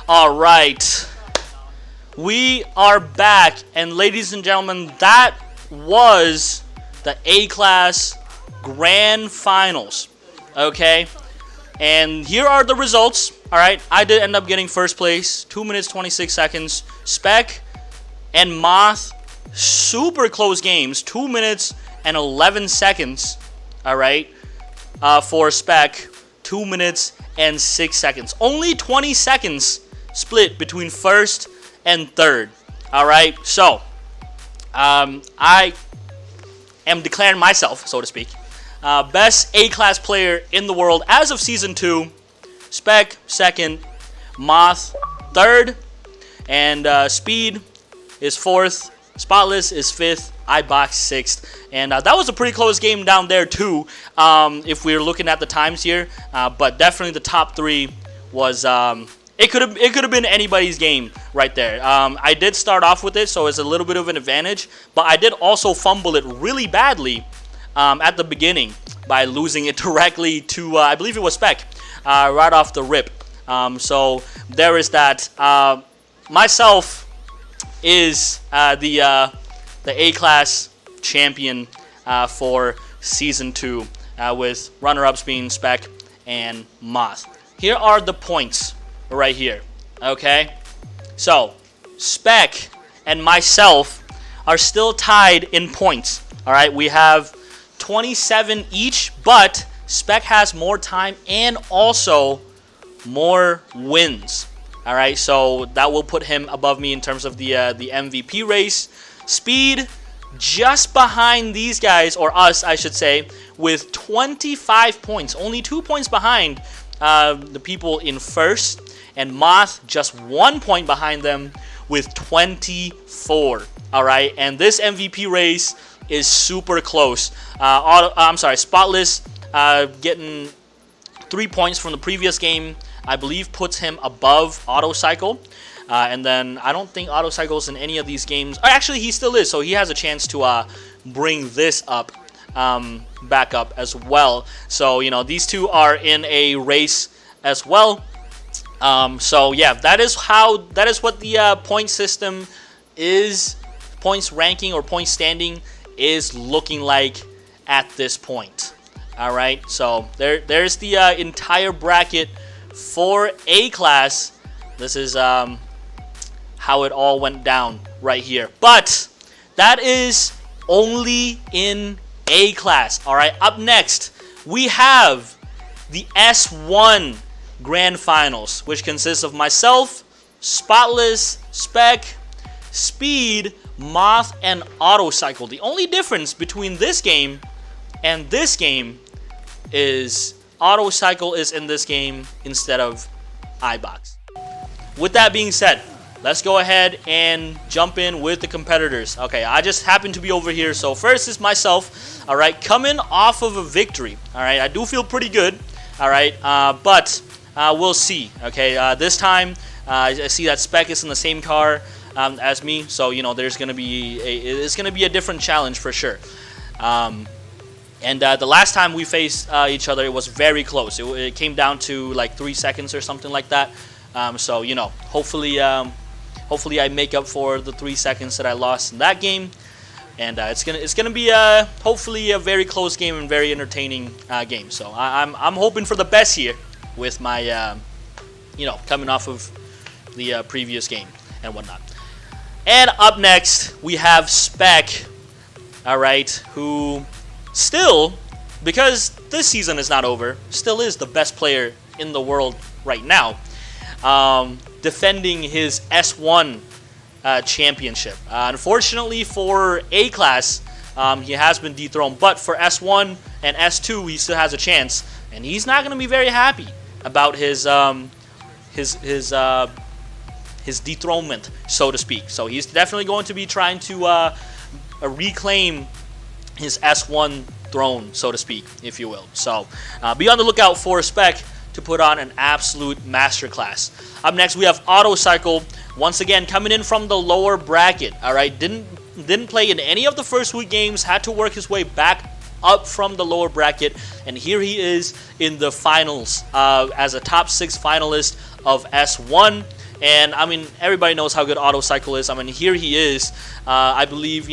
All right. We are back, and ladies and gentlemen, that was the A-Class Grand Finals, okay? And here are the results, all right? I did end up getting first place, 2 minutes, 26 seconds. Spec and Moth, super close games, 2 minutes and 11 seconds, all right? For Spec, 2 minutes and 6 seconds. Only 20 seconds split between first and third, all right? So, I am declaring myself, so to speak, best A-Class player in the world as of Season 2. Spec, second. Moth, third. And Speed is fourth. Spotless is fifth. iBox, sixth. And that was a pretty close game down there, too, if we're looking at the times here. But definitely the top three was... It could have been anybody's game right there. I did start off with it, so it's a little bit of an advantage. But I did also fumble it really badly at the beginning by losing it directly to, I believe it was Spec, right off the rip. So there is that. Myself is the A-Class champion for Season 2 with runner-ups being Spec and Moth. Here are the points right here, okay? So, Spec and myself are still tied in points, all right? We have 27 each, but Spec has more time and also more wins, all right? So that will put him above me in terms of the MVP race. Speed just behind these guys, or us, I should say, with 25 points, only 2 points behind the people in first. And Moth just 1 point behind them with 24. All right, and this MVP race is super close. Spotless getting 3 points from the previous game, I believe, puts him above Autocycle. And then I don't think Autocycle's in any of these games. Actually, he still is, so he has a chance to bring this up, back up as well. So, you know, these two are in a race as well. So yeah, that is what the point system is, points ranking or point standing is looking like at this point. All right, so there's the entire bracket for A-Class. This is how it all went down right here. But that is only in A-Class. All right, up next we have the S1 Grand Finals, which consists of myself, Spotless, Spec, Speed, Moth, and Autocycle. The only difference between this game and this game is Autocycle is in this game instead of iBox. With that being said, let's go ahead and jump in with the competitors. Okay, I just happen to be over here. So first is myself, all right, coming off of a victory. All right, I do feel pretty good, all right, but we'll see. Okay, this time I see that Spec is in the same car as me, so you know it's gonna be a different challenge for sure. And the last time we faced each other, it was very close. It came down to like 3 seconds or something like that. So you know, hopefully I make up for the 3 seconds that I lost in that game. And it's gonna be hopefully a very close game and very entertaining game. So I'm hoping for the best here with my coming off of the previous game and whatnot. And up next we have Spec, all right, who still, because this season is not over, still is the best player in the world right now, defending his S1 championship. Unfortunately for A-Class, he has been dethroned, but for S1 and S2 he still has a chance, and he's not going to be very happy about his dethronement, so to speak. So he's definitely going to be trying to reclaim his S1 throne, so to speak, if you will. So be on the lookout for Spec to put on an absolute masterclass. Up next we have Autocycle, once again coming in from the lower bracket. All right, didn't play in any of the first week games, had to work his way back up from the lower bracket, and here he is in the finals as a top 6 finalist of S1. And I mean, everybody knows how good Auto Cycle is. I mean, here he is. I believe,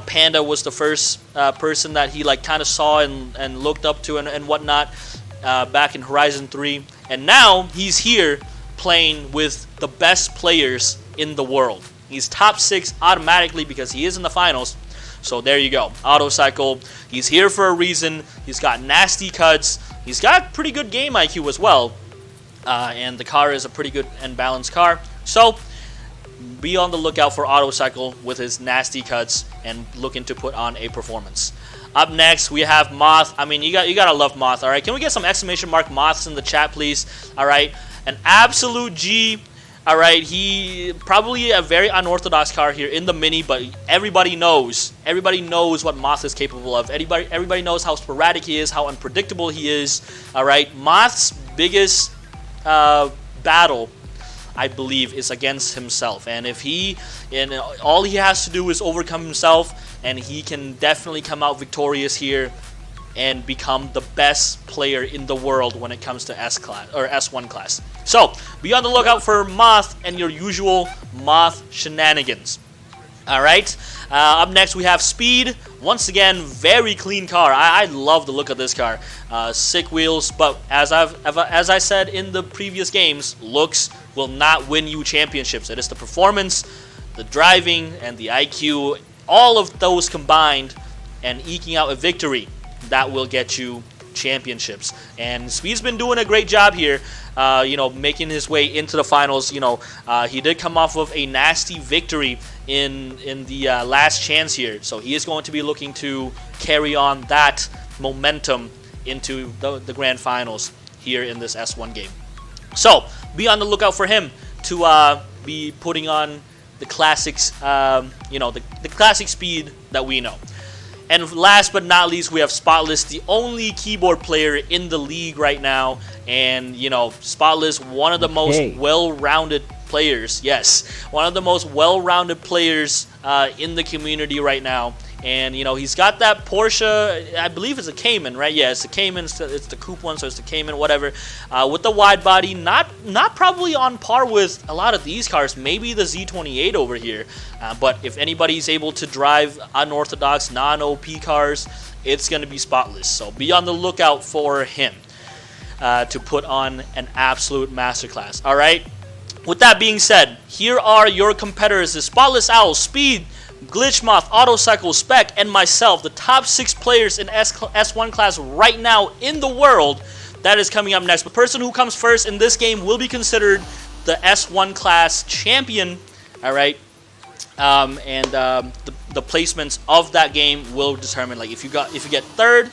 Panda was the first person that he like kind of saw and looked up to and whatnot back in Horizon 3. And now he's here playing with the best players in the world. He's top 6 automatically because he is in the finals. So there you go. Auto Cycle. He's here for a reason. He's got nasty cuts. He's got pretty good game IQ as well. And the car is a pretty good and balanced car. So be on the lookout for Auto Cycle with his nasty cuts and looking to put on a performance. Up next, we have Moth. I mean, you gotta love Moth, all right? Can we get some exclamation mark Moths in the chat, please? All right, an absolute G. All right, he probably a very unorthodox car here in the Mini, but everybody knows what Moth is capable of. Everybody knows how sporadic he is, how unpredictable he is. All right, Moth's biggest battle, I believe, is against himself, and all he has to do is overcome himself, and he can definitely come out victorious here and become the best player in the world when it comes to S class or S1 class. So be on the lookout for Moth and your usual Moth shenanigans. All right. Up next we have Speed. Once again, very clean car. I love the look of this car. Sick wheels, but as I said in the previous games, looks will not win you championships. It is the performance, the driving, and the IQ, all of those combined, and eking out a victory that will get you championships. And Speed's been doing a great job here, making his way into the finals. He did come off of a nasty victory in the last chance here, so he is going to be looking to carry on that momentum into the grand finals here in this S1 game. So be on the lookout for him to be putting on the classics, the classic Speed that we know. And last but not least, we have Spotless, the only keyboard player in the league right now. And, Spotless, one of the most well-rounded players. Yes, one of the most well-rounded players in the community right now. And, he's got that Porsche, I believe it's a Cayman, right? Yeah, it's the Cayman, it's the coupe one, so it's the Cayman, whatever. With the wide body, not probably on par with a lot of these cars, maybe the Z28 over here. But if anybody's able to drive unorthodox, non-OP cars, it's going to be Spotless. So be on the lookout for him to put on an absolute masterclass. All right? With that being said, here are your competitors: the Spotless Owl, Speed, Glitchmoth, Autocycle, Spec, and myself, the top 6 players in S1 class right now in the world. That is coming up next. The person who comes first in this game will be considered the S1 class champion. All right, the placements of that game will determine. Like if you get third,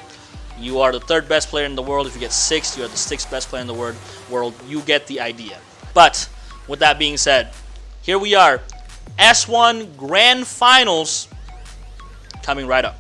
you are the third best player in the world. If you get 6th, you are the 6th best player in the world. You get the idea. But with that being said, here we are. S1 Grand Finals coming right up.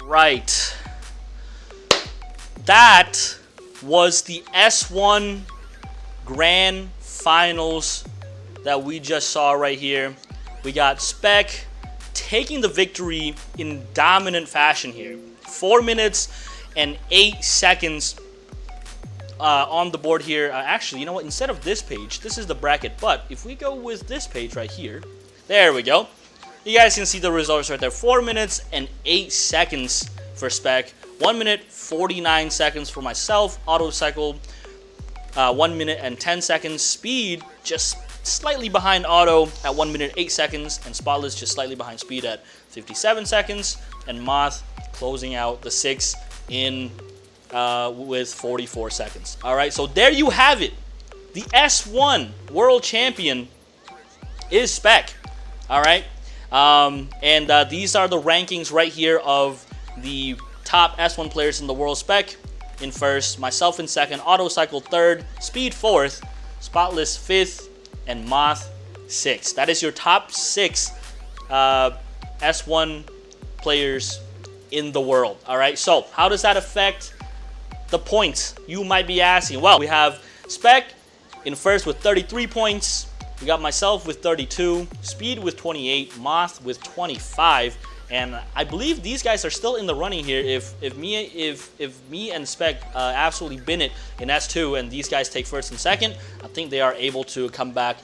Right. That was the S1 Grand Finals that we just saw right here. We got Spec taking the victory in dominant fashion here. 4 minutes and 8 seconds on the board here. Actually, you know what? Instead of this page, this is the bracket. But if we go with this page right here, there we go. You guys can see the results right there. 4 minutes and 8 seconds for Spec. 1 minute 49 seconds for myself. Auto Cycle 1 minute and 10 seconds. Speed just slightly behind Auto at 1 minute 8 seconds, and Spotless just slightly behind Speed at 57 seconds, and Moth closing out the 6 in with 44 seconds. All right, so there you have it. The S1 World Champion is Spec. All right, and these are the rankings right here of the top S1 players in the world. Spec in first, myself in second, Auto Cycle third, Speed fourth, Spotless fifth, and Moth 6. That is your top 6 S1 players in the world. All right, so how does that affect the points? You might be asking. Well, we have Spec in first with 33 points. We got myself with 32, Speed with 28, Moth with 25, and I believe these guys are still in the running here. If me and Spec absolutely bin it in S2 and these guys take first and second, I think they are able to come back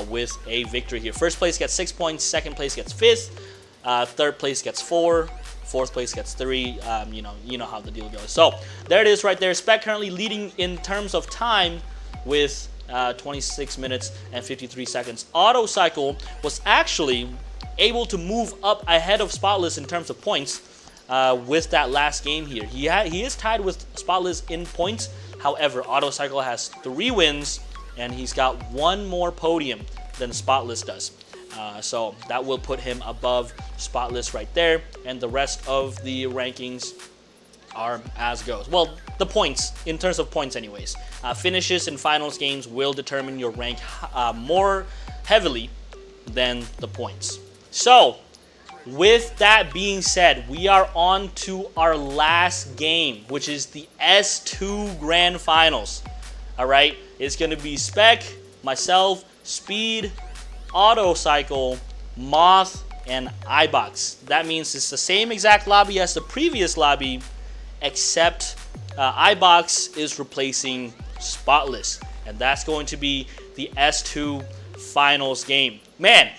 with a victory here. First place gets 6 points, second place gets 5th, third place gets 4, fourth place gets 3. You know how the deal goes. So there it is right there. Spec currently leading in terms of time with 26 minutes and 53 seconds. Auto Cycle was actually able to move up ahead of Spotless in terms of points with that last game here. He is tied with Spotless in points. However, Auto Cycle has 3 wins and he's got 1 more podium than Spotless does. So that will put him above Spotless right there, and the rest of the rankings are as goes. Well, the points, in terms of points anyways. Finishes in finals games will determine your rank more heavily than the points. So, with that being said, we are on to our last game, which is the S2 Grand Finals. All right, it's going to be Spec, myself, Speed, Auto Cycle, Moth, and iBox. That means it's the same exact lobby as the previous lobby, except iBox is replacing Spotless, and that's going to be the S2 Finals game. Man,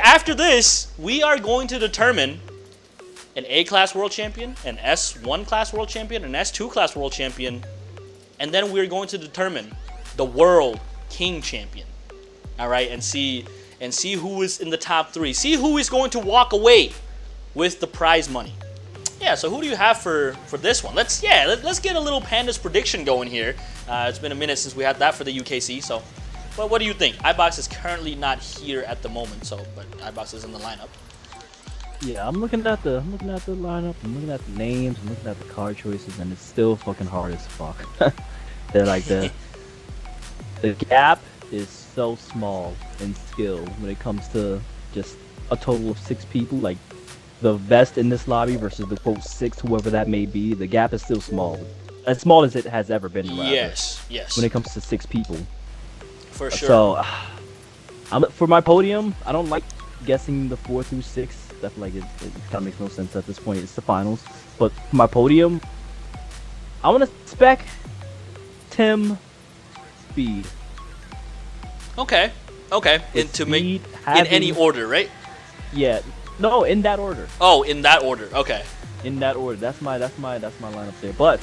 after this, we are going to determine an A-Class World Champion, an S1 Class World Champion, an S2 Class World Champion, and then we're going to determine the World King Champion. All right, and see who is in the top 3. See who is going to walk away with the prize money. Yeah, so who do you have for this one? Let's get a little Panda's prediction going here. It's been a minute since we had that for the UKC. So, well, what do you think? iBox is currently not here at the moment, but iBox is in the lineup. Yeah, I'm looking at the lineup. I'm looking at the names. I'm looking at the card choices, and it's still fucking hard as fuck. They're like the gap is so small in skill when it comes to just a total of 6 people. Like the best in this lobby versus the quote 6, whoever that may be. The gap is still small, as small as it has ever been. Rather, yes. When it comes to 6 people, for sure. So, for my podium, I don't like guessing the 4 through 6. I feel like it kind of makes no sense at this point. It's the finals. But for my podium, I want to Spec, Tim, Speed. Okay. And to make in any order, right? Yeah. No, in that order. Oh, in that order. Okay. In that order. That's my lineup there. But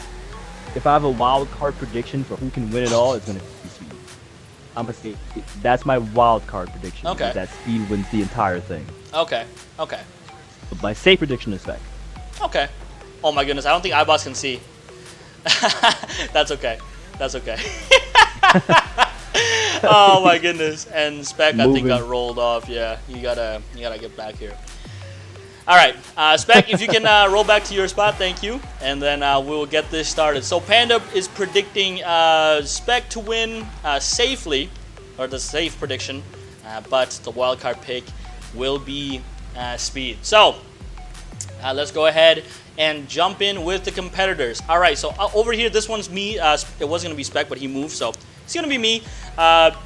if I have a wild card prediction for who can win it all, it's gonna be Speed. I'm gonna say that's my wild card prediction. Okay. That Speed wins the entire thing. Okay. But my safe prediction is Spec. Okay. Oh my goodness, I don't think iBoss can see. That's okay. Oh my goodness. And Spec, I think, got rolled off. Yeah, you gotta get back here. All right, Spec, if you can roll back to your spot, thank you. And then we'll get this started. So Panda is predicting Spec to win safely, or the safe prediction, but the wildcard pick will be Speed. So let's go ahead and jump in with the competitors. All right, so over here, this one's me. It was gonna be Spec, but he moved, so it's gonna be me.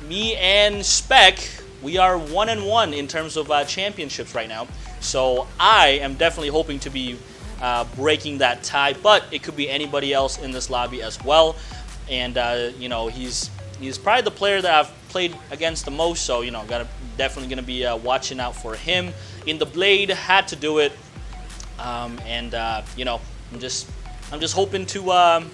Me and Spec, we are 1-1 in terms of championships right now. So I am definitely hoping to be breaking that tie, but it could be anybody else in this lobby as well. And you know, he's probably the player that I've played against the most, so you know, definitely gonna be watching out for him. In the Blade, had to do it. You know, I'm just hoping to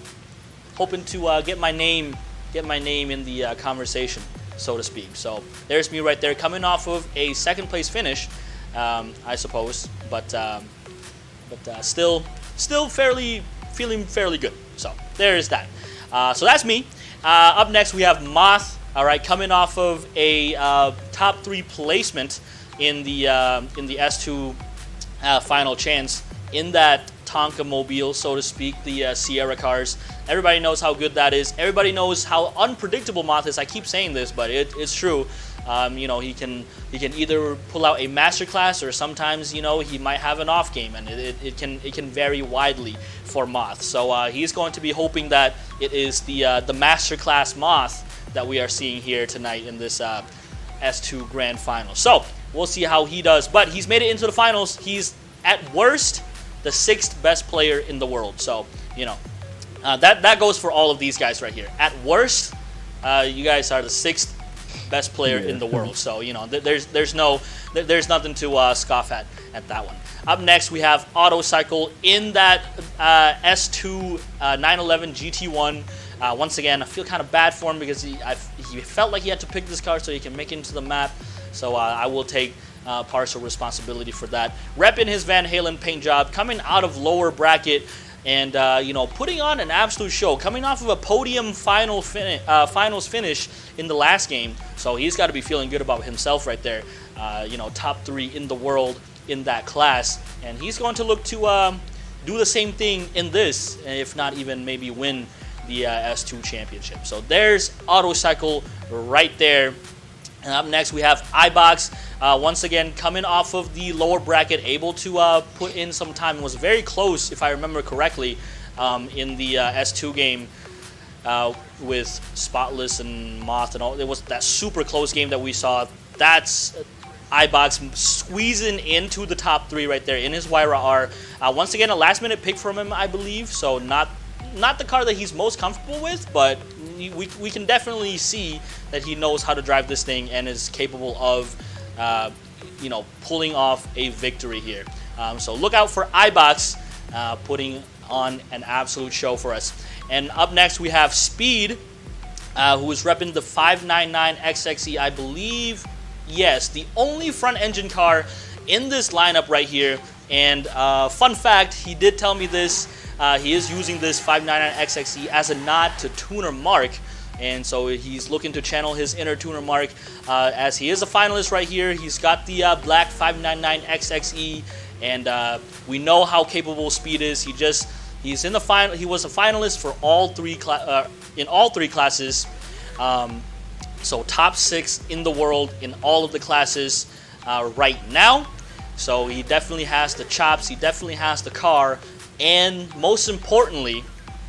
get my name in the conversation, so to speak. So there's me right there, coming off of a second place finish, I suppose, but still feeling fairly good. So there is that. So that's me. Up next we have Moth. All right, coming off of a top 3 placement in the S2 final chance in that Tonka Mobile, so to speak, the Sierra cars. Everybody knows how good that is. Everybody knows how unpredictable Moth is. I keep saying this, but it's true. You know, he can either pull out a masterclass, or sometimes, you know, he might have an off game, and it can vary widely for Moth. So he's going to be hoping that it is the masterclass Moth that we are seeing here tonight in this S2 Grand Final. So we'll see how he does, but he's made it into the finals. He's at worst the 6th best player in the world. So you know, that goes for all of these guys right here. At worst, you guys are the 6th best player in the world. So you know, there's nothing to scoff at that one. Up next we have Autocycle in that S2 911 GT1. Once again, I feel kind of bad for him because he felt like he had to pick this car so he can make it into the map. So I will take partial responsibility for that. Repping his Van Halen paint job, coming out of lower bracket, and you know, putting on an absolute show. Coming off of a podium finals finish in the last game, so he's got to be feeling good about himself right there. You know, top 3 in the world in that class, and he's going to look to do the same thing in this, if not even maybe win the S2 championship. So there's Autocycle right there. And up next we have iBox, once again coming off of the lower bracket, able to put in some time. It was very close, if I remember correctly, in the S2 game with Spotless and Moth and all. It was that super close game that we saw. That's iBox squeezing into the top 3 right there in his Wyra R. Once again, a last minute pick from him, I believe, so not the car that he's most comfortable with, but we can definitely see that he knows how to drive this thing and is capable of you know, pulling off a victory here. So look out for iBox putting on an absolute show for us. And up next we have Speed, who is repping the 599 XXE, I believe. Yes, the only front engine car in this lineup right here. And fun fact, he did tell me this. He is using this 599 XXE as a nod to Tuner Mark, and so he's looking to channel his inner Tuner Mark, as he is a finalist right here. He's got the black 599 XXE, and we know how capable Speed is. He's in the final. He was a finalist for all 3 in all 3 classes. So top 6 in the world in all of the classes right now. So he definitely has the chops. He definitely has the car. And most importantly,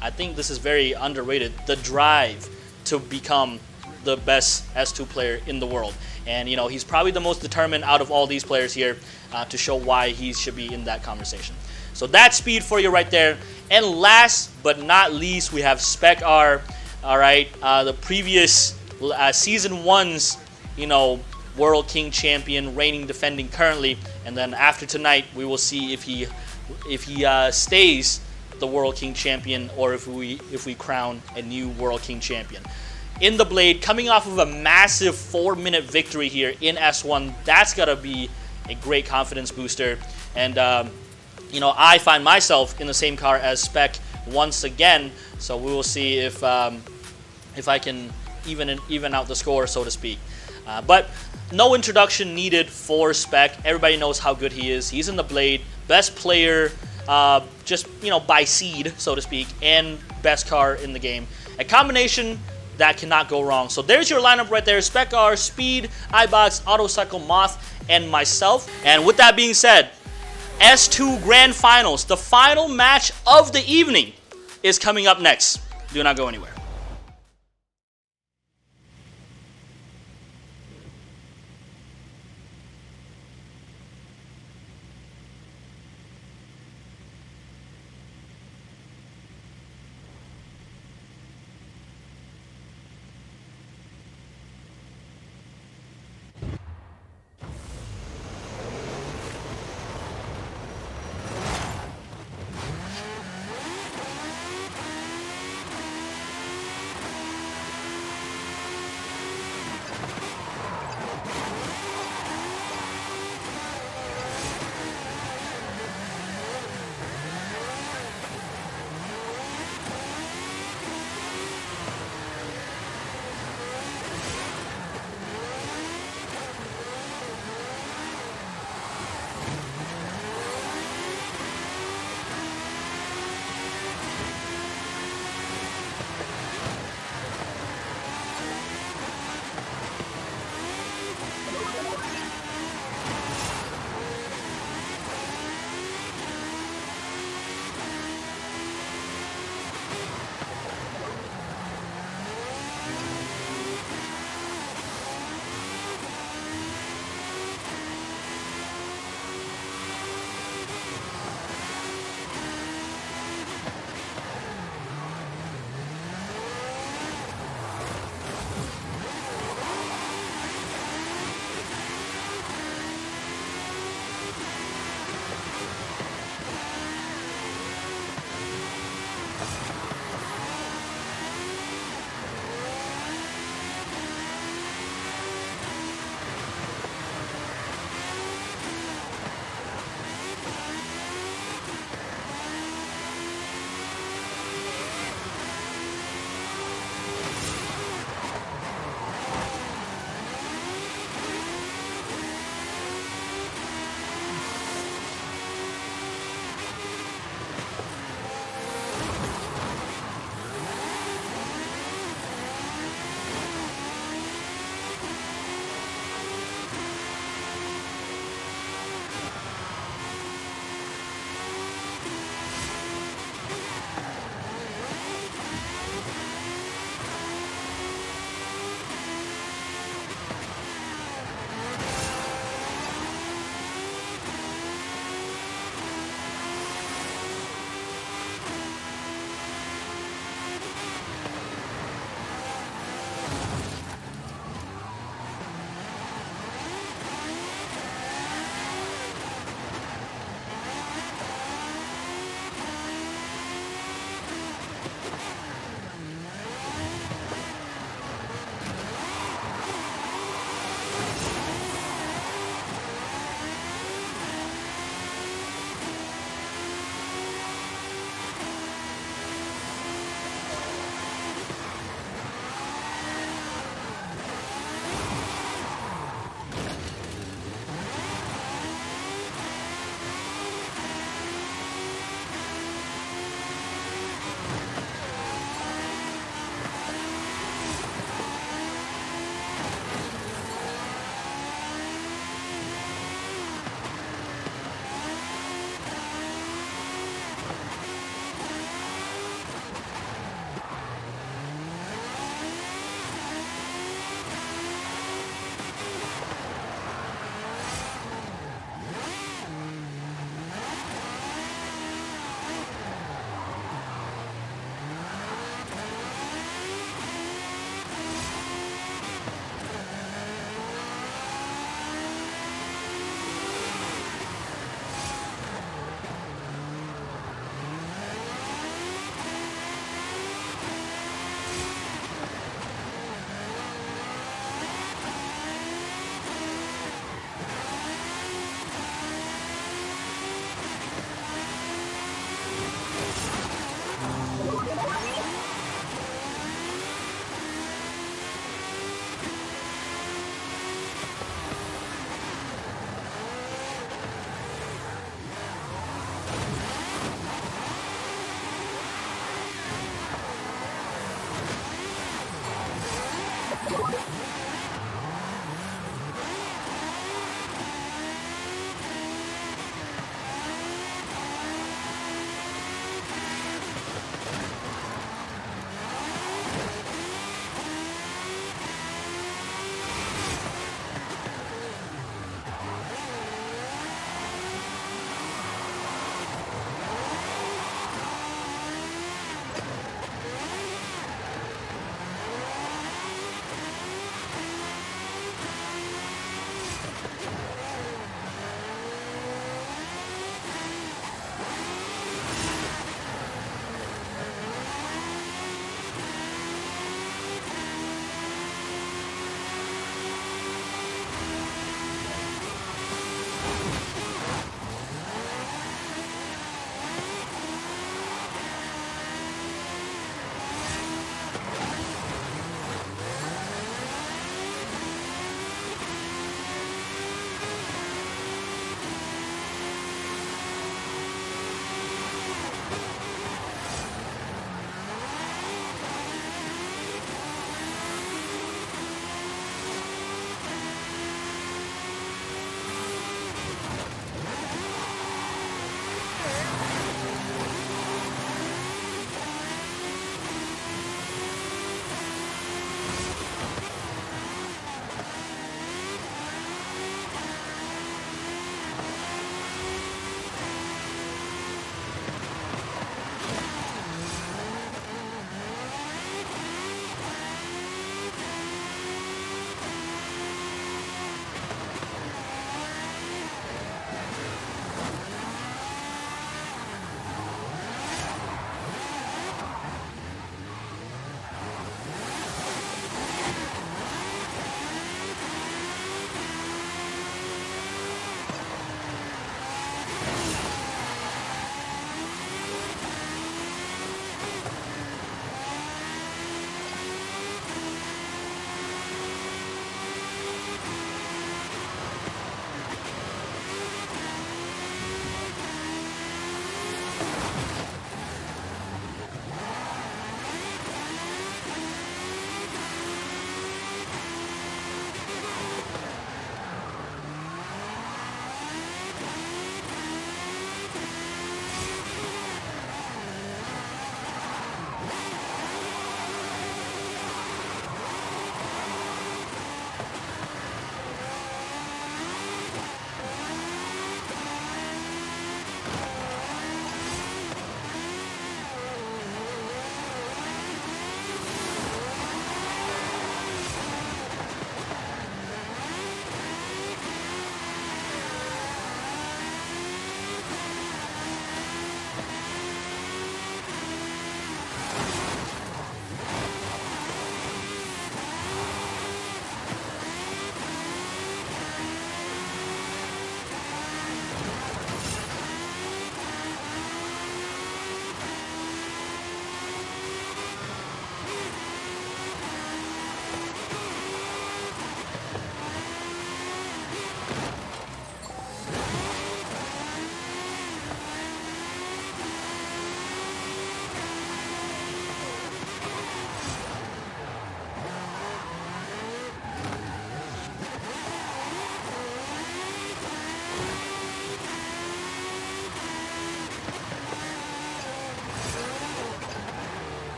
I think this is very underrated, the drive to become the best S2 player in the world. And you know, he's probably the most determined out of all these players here to show why he should be in that conversation. So that's Speed for you right there. And last but not least, we have Spec R. All right, the previous season 1's, you know, World King champion, reigning, defending currently. And then after tonight, we will see if he stays the World King champion, or if we crown a new World King champion. In the Blade, coming off of a massive 4-minute victory here in S1, that's gotta be a great confidence booster. And you know, I find myself in the same car as Spec once again, so we will see if I can even out the score, so to speak. But no introduction needed for Spec. Everybody knows how good he is. He's in the Blade, best player, just, you know, by seed, so to speak, and best car in the game. A combination that cannot go wrong. So there's your lineup right there: Spec R, Speed, iBox, Autocycle, Moth, and myself. And with that being said, S2 Grand Finals. The final match of the evening is coming up next. Do not go anywhere.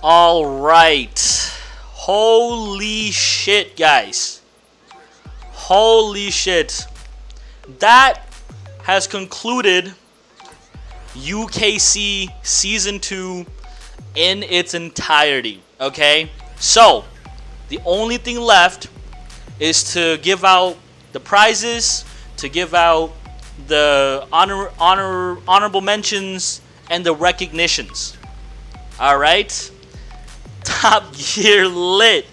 All right. Holy shit, guys. Holy shit. That has concluded UKC Season 2 in its entirety, okay? So, the only thing left is to give out the prizes, to give out the honorable mentions, and the recognitions. All right? Top Gear lit.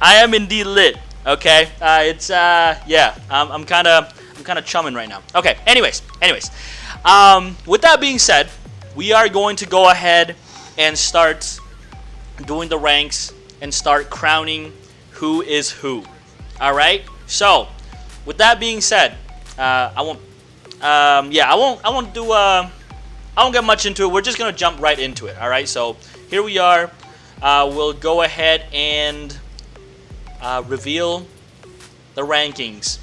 I am indeed lit. Okay, yeah. I'm kind of chumming right now. Okay. Anyways. With that being said, we are going to go ahead and start doing the ranks and start crowning who is who. All right. So, with that being said, I won't get much into it. We're just gonna jump right into it. All right. So here we are. We'll go ahead and reveal the rankings,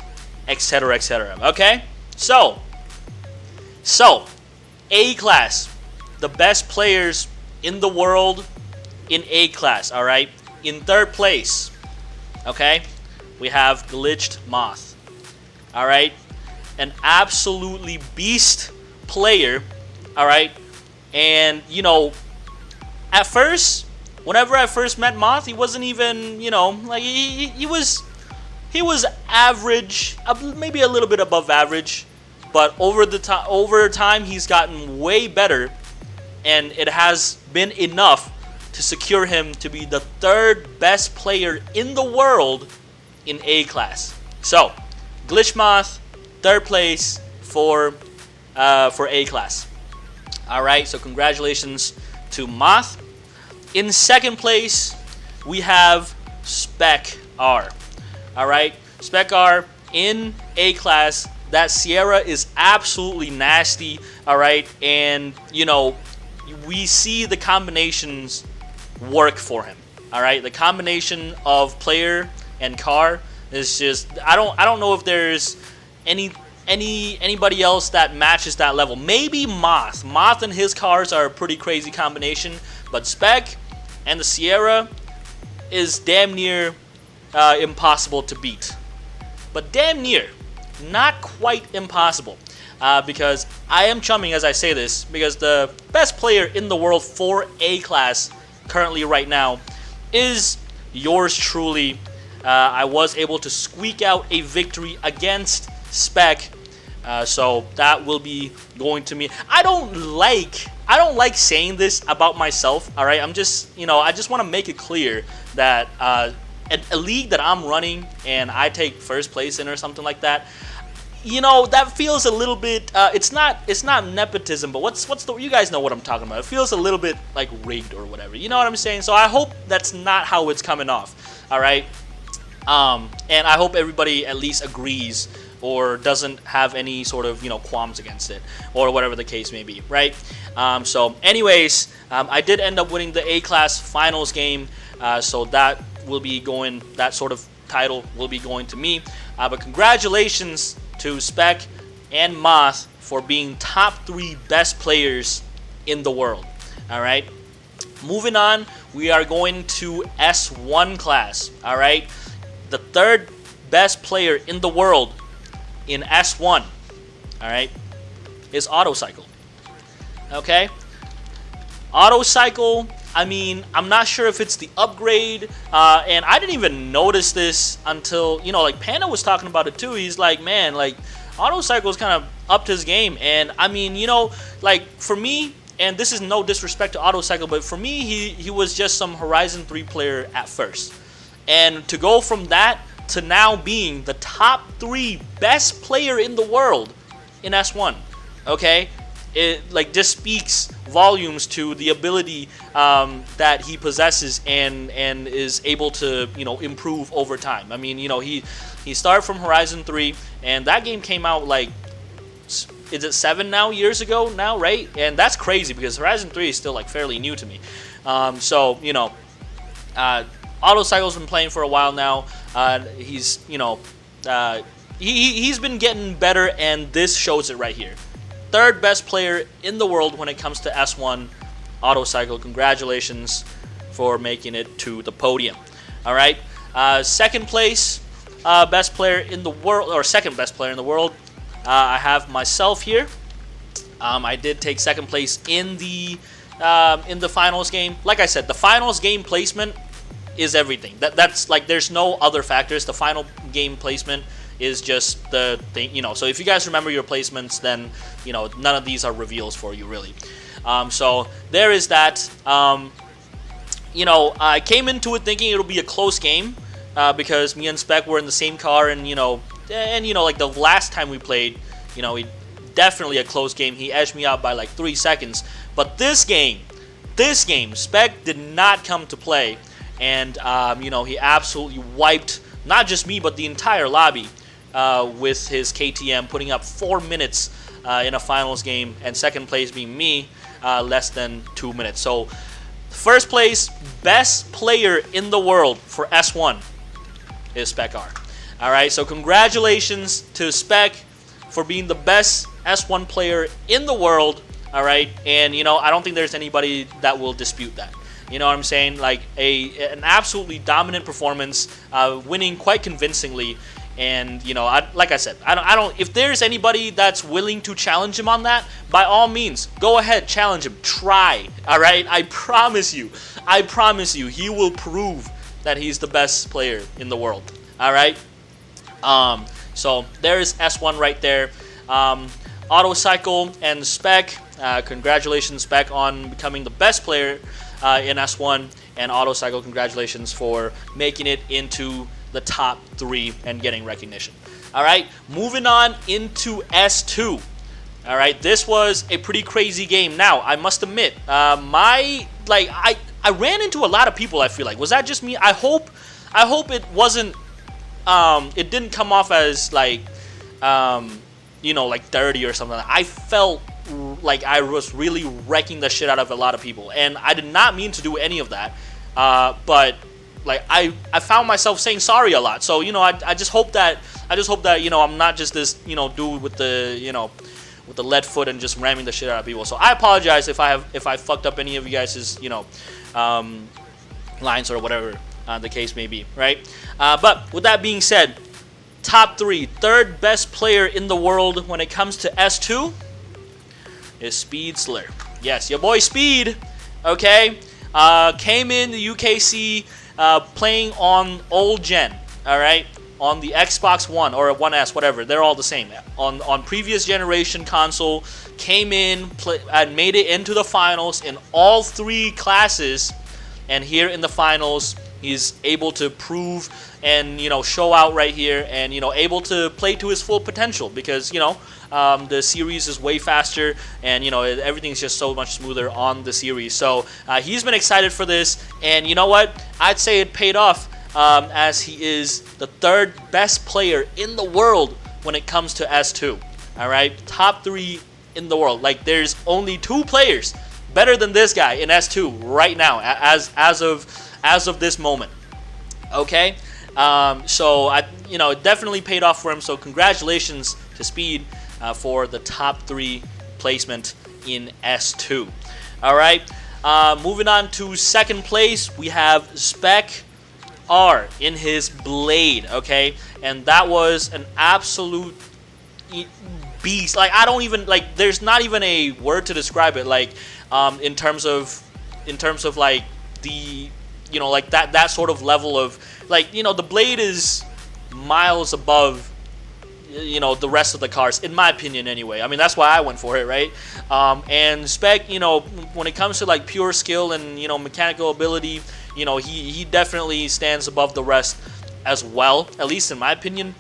etc., etc. Okay? So, A class, the best players in the world in A class, all right? In third place, okay, we have Glitched Moth, all right? An absolutely beast player, all right? And, you know, at first, whenever I first met Moth, he wasn't even, you know, like he was average, maybe a little bit above average, but over time he's gotten way better, and it has been enough to secure him to be the third best player in the world in A class. So, Glitch Moth, third place for A class. All right, so congratulations to Moth. In second place, we have Spec R. All right, Spec R in A class. That Sierra is absolutely nasty. All right, and you know, we see the combinations work for him. All right, the combination of player and car is just I don't know if there's anybody else that matches that level. Maybe Moth. Moth and his cars are a pretty crazy combination, but Spec and the Sierra is damn near impossible to beat. But damn near, not quite impossible. Because I am chumming as I say this, because the best player in the world for A class currently right now is yours truly. I was able to squeak out a victory against Spec, so that will be going to me. I don't like saying this about myself. All right, I'm just, you know, I just want to make it clear that a league that I'm running and I take first place in or something like that, you know, that feels a little bit. It's not nepotism, but what's the, you guys know what I'm talking about. It feels a little bit like rigged or whatever. You know what I'm saying? So I hope that's not how it's coming off. All right. And I hope everybody at least agrees or doesn't have any sort of qualms against it, or whatever the case may be, right? So anyways, I did end up winning the A-Class Finals game, so that sort of title will be going to me. But congratulations to Spec and Moth for being top 3 best players in the world. All right. Moving on, we are going to S1 class. All right. The 3rd best player in the world in S1, all right, is Autocycle. Okay. Autocycle, I mean, I'm not sure if it's the upgrade, and I didn't even notice this until, like Panda was talking about it too. He's like, man, like Autocycle's kind of upped his game, and I mean, like for me, and this is no disrespect to Autocycle, but for me, he was just some Horizon 3 player at first, and to go from that to now being the top 3 best player in the world in S1, okay, it like just speaks volumes to the ability that he possesses and is able to improve over time. I mean, he started from Horizon 3, and that game came out like, is it 7 years ago now, right? And that's crazy because Horizon 3 is still like fairly new to me. So Autocycle's been playing for a while now. He's he's been getting better, and this shows it right here. 3rd best player in the world when it comes to S1, Autocycle. Congratulations for making it to the podium. All right. 2nd place, best player in the world, or 2nd best player in the world. I have myself here. I did take 2nd place in the finals game. Like I said, the finals game placement is everything. That's like, there's no other factors. The final game placement is just the thing, so if you guys remember your placements, then none of these are reveals for you really. So there is that. I came into it thinking it'll be a close game, because me and Spec were in the same car, and like the last time we played, he definitely a close game. He edged me out by like 3 seconds. But this game, Spec did not come to play, and he absolutely wiped not just me but the entire lobby with his KTM, putting up 4 minutes in a finals game, and 2nd place being me, less than 2 minutes. So 1st place, best player in the world for S1 is Spec R. All right, so congratulations to Spec for being the best S1 player in the world. All right, and I don't think there's anybody that will dispute that. You know what I'm saying? Like an absolutely dominant performance, winning quite convincingly. And like I said, I don't. If there's anybody that's willing to challenge him on that, by all means, go ahead, challenge him. Try. All right, I promise you, he will prove that he's the best player in the world. All right. So there's S1 right there. Autocycle and Spec. Congratulations, Spec, on becoming the best player in S1, and Autocycle, congratulations for making it into the top 3 and getting recognition. All right, moving on into S2. All right, this was a pretty crazy game. Now, I must admit, I ran into a lot of people. I feel like, was that just me? I hope it wasn't. It didn't come off as like, like dirty or something. I felt like I was really wrecking the shit out of a lot of people, and I did not mean to do any of that. But like I found myself saying sorry a lot. So I just hope that I'm not just this dude with the with the lead foot and just ramming the shit out of people. So I apologize if I fucked up any of you guys' lines or whatever the case may be, right? But with that being said, top 3, 3rd best player in the world when it comes to S2 is Speed Slur. Yes, your boy Speed. Okay, came in the UKC. Playing on old gen, all right, on the Xbox One or 1S, whatever, they're all the same. On previous generation console, came in and made it into the finals in all 3 classes, and here in the finals, he's able to prove and show out right here, and able to play to his full potential because the series is way faster, and everything's just so much smoother on the series. So he's been excited for this, and you know what? I'd say it paid off, as he is the 3rd best player in the world when it comes to S2. All right, top 3 in the world. Like, there's only 2 players better than this guy in S2 right now, as of this moment. Okay, so it definitely paid off for him. So congratulations to Speed for the top 3 placement in S2. All right, moving on to second place, we have Spec R in his Blade. Okay, and that was an absolute beast. Like, I don't even, like, there's not even a word to describe it. Like, in terms of like the, like that sort of level of, like, the Blade is miles above, the rest of the cars, in my opinion anyway. I mean, that's why I went for it, right? And Spec, when it comes to like pure skill and, mechanical ability, he definitely stands above the rest as well, at least in my opinion.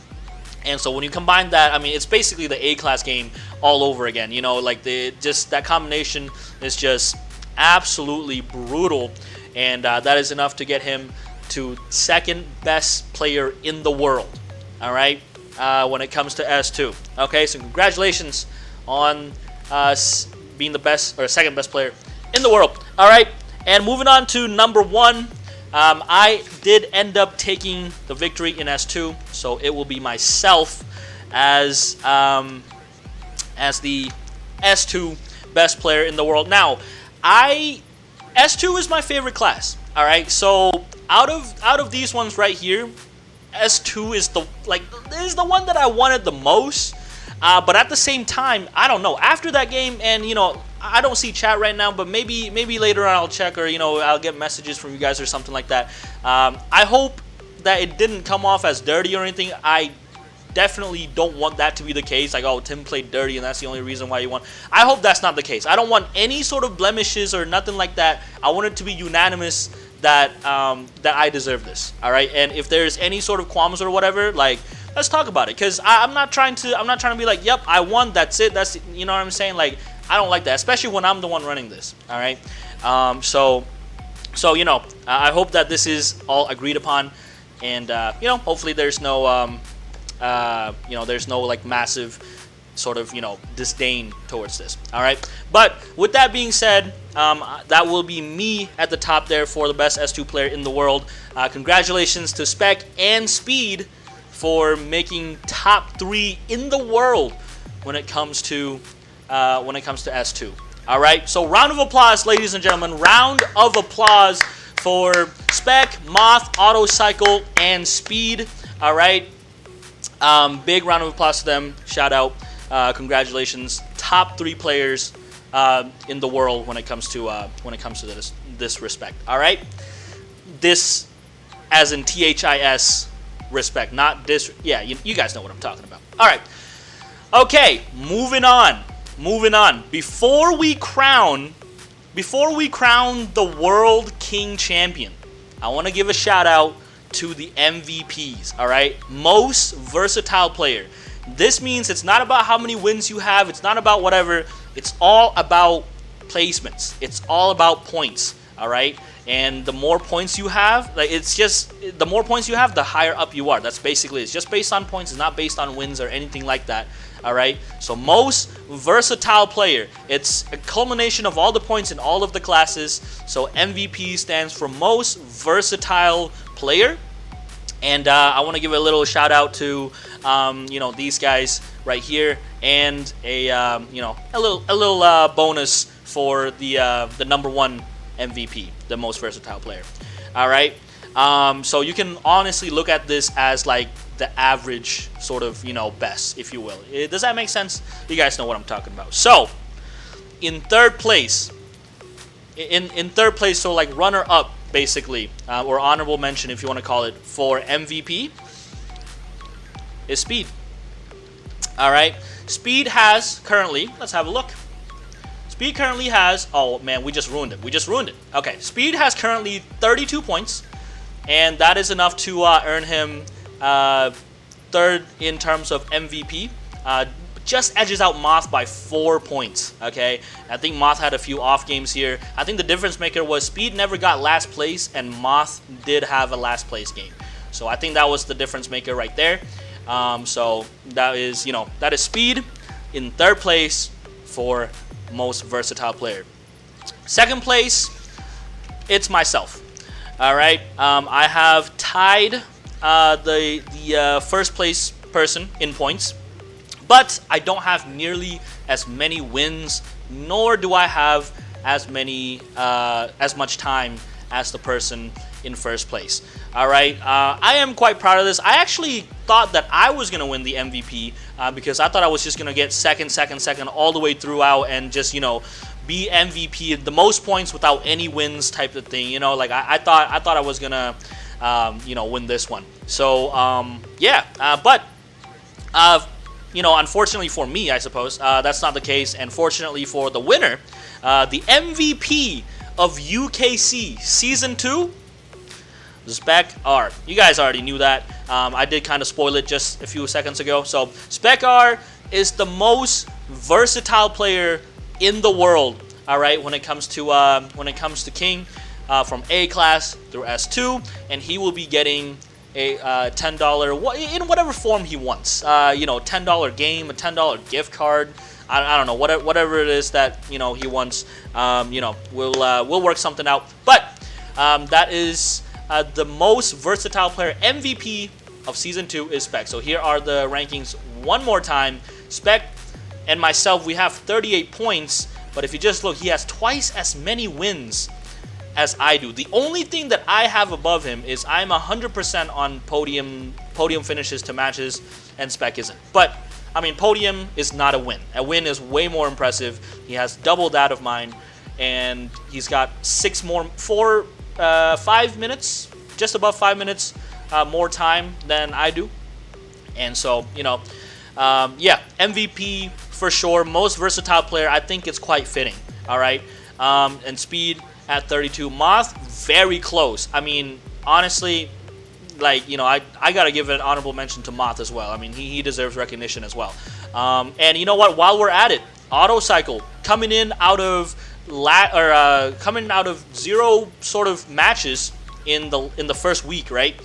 And so when you combine that, I mean, it's basically the A-class game all over again. Like, that combination is just absolutely brutal, and that is enough to get him to second best player in the world. All right, when it comes to S2. Okay, so congratulations on being the best or second best player in the world. All right, and moving on to number 1. I did end up taking the victory in S2, so it will be myself as the S2 best player in the world. Now, S2 is my favorite class. All right, so out of these ones right here, S2 is the one that I wanted the most. But at the same time, I don't know. After that game, and I don't see chat right now, but maybe later on I'll check, or I'll get messages from you guys or something like that. I hope that it didn't come off as dirty or anything. I definitely don't want that to be the case. Like, oh, Tim played dirty and that's the only reason why you won. I hope that's not the case. I don't want any sort of blemishes or nothing like that. I want it to be unanimous that I deserve this. All right, and if there's any sort of qualms or whatever, like, let's talk about it, because I'm not trying to be like, yep, I won, that's it, that's, you know what I'm saying? Like, I don't like that, especially when I'm the one running this. All right, so I hope that this is all agreed upon, and hopefully there's no there's no like massive sort of disdain towards this. All right, but with that being said, that will be me at the top there for the best S2 player in the world. Congratulations to Spec and Speed for making top 3 in the world when it comes to S2. All right, so round of applause, ladies and gentlemen. Round of applause for Spec, Moth, Autocycle, and Speed. All right, big round of applause to them. Shout out, congratulations, top 3 players in the world when it comes to this respect. All right, this as in THIS. Respect, not dis. Yeah, you guys know what I'm talking about. All right. Okay, moving on. Before we crown the World King Champion, I want to give a shout out to the MVPs. All right, most versatile player. This means it's not about how many wins you have. It's not about whatever. It's all about placements. It's all about points. All right. And the more points you have, like, it's just the more points you have, the higher up you are. That's basically it. It's just based on points. It's not based on wins or anything like that. All right. So most versatile player. It's a culmination of all the points in all of the classes. So MVP stands for most versatile player. And I want to give a little shout out to these guys right here, and a little bonus for the number 1 MVP, the most versatile player. All right, so you can honestly look at this as like the average sort of best, if you will. Does that make sense? You guys know what I'm talking about. So in third place, so like runner up basically, or honorable mention if you want to call it, for MVP is Speed. All right, Speed has currently, let's have a look. Speed currently has, oh man, we just ruined it. Okay, Speed has currently 32 points, and that is enough to earn him third in terms of MVP. Just edges out Moth by 4 points. Okay, I think Moth had a few off games here. I think the difference maker was Speed never got last place, and Moth did have a last place game. So I think that was the difference maker right there. So that is, that is Speed in third place for most versatile player. Second place, it's myself. All right, I have tied the first place person in points, but I don't have nearly as many wins, nor do I have as much time as the person in first place. All right, I am quite proud of this. I actually thought that I was gonna win the MVP because I thought I was just gonna get second all the way throughout and just be MVP, the most points without any wins type of thing. Like I thought I was gonna win this one. So but unfortunately for me, I suppose that's not the case. And fortunately for the winner, the MVP of UKC Season 2, Spec R. You guys already knew that. I did kind of spoil it just a few seconds ago. So Spec R is the most versatile player in the world. All right, when it comes to King, from A class through S2, and he will be getting a $10 in whatever form he wants. $10 game, a $10 gift card. I don't know, whatever it is that he wants. We'll work something out. But that is the most versatile player. MVP of Season 2 is Spec. So here are the rankings one more time. Spec and myself, we have 38 points. But if you just look, he has twice as many wins as I do. The only thing that I have above him is I'm 100% on podium finishes to matches, and Spec isn't. But I mean, podium is not a win. A win is way more impressive. He has double that of mine, and he's got 5 minutes, just above 5 minutes more time than I do. And so, MVP for sure. Most versatile player, I think it's quite fitting. All right, and Speed at 32. Moth, very close. I mean, honestly, I gotta give an honorable mention to Moth as well. I mean, he deserves recognition as well. And you know what? While we're at it, Autocycle coming out of 0 sort of matches in the first week, right?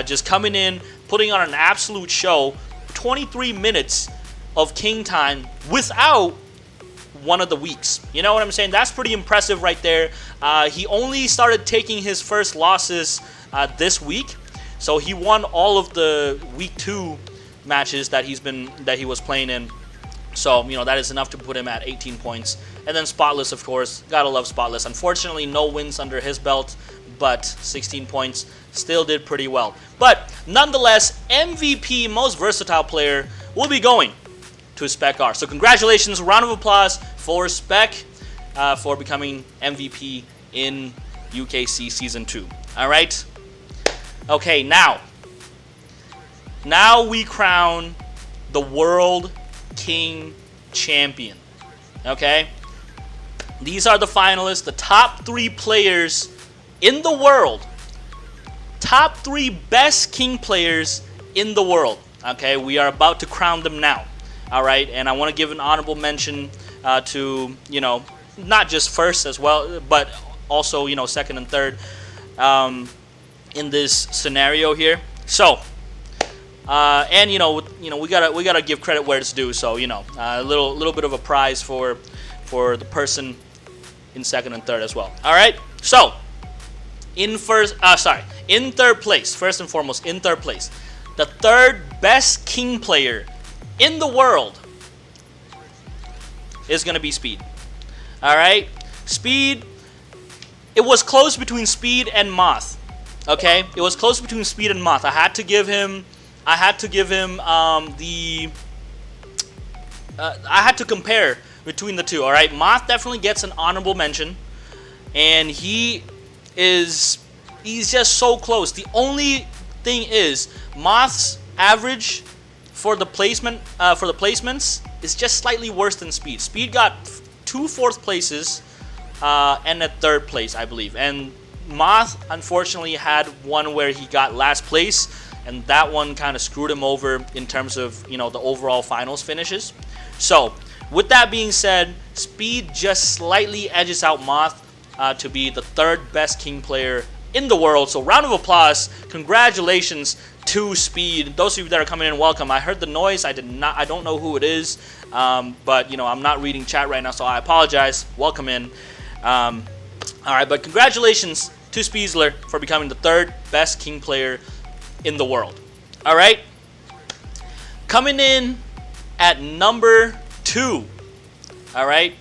Just coming in, putting on an absolute show. 23 minutes of King time without one of the weeks. You know what I'm saying? That's pretty impressive right there. He only started taking his first losses this week. So he won all of the week 2 matches that he was playing in. So, that is enough to put him at 18 points. And then Spotless, of course. Gotta love Spotless. Unfortunately, no wins under his belt, but 16 points. Still did pretty well. But nonetheless, MVP, most versatile player, will be going to Spec R. So congratulations, round of applause for Spec for becoming MVP in UKC Season 2. All right? Okay, now we crown the World King Champion. Okay? These are the finalists, the top 3 players in the world. Top 3 best King players in the world. Okay, we are about to crown them now. All right, and I want to give an honorable mention to, not just first as well, but also, second and third in this scenario here. So, and we gotta give credit where it's due. So, a little bit of a prize for the person in second and third as well. All right, so in third place, first and foremost, in third place, the third best King player in the world is going to be Speed. All right? Speed, it was close between Speed and Moth. Okay? It was close between Speed and Moth. I had to give him I had to compare between the two, all right? Moth definitely gets an honorable mention, and he's just so close. The only thing is Moth's average for the placements is just slightly worse than Speed. Speed got 2 fourth places and a 3rd place, I believe. And Moth unfortunately had one where he got last place, and that one kind of screwed him over in terms of the overall finals finishes. So with that being said, Speed just slightly edges out Moth to be the 3rd best King player in the world. So round of applause. Congratulations to Speed. Those of you that are coming in, welcome. I heard the noise. I don't know who it is, but you know, I'm not reading chat right now, so I apologize. Welcome in. All right, but congratulations to Speedsler for becoming the 3rd best King player in the world. All right, coming in at number 2. All right,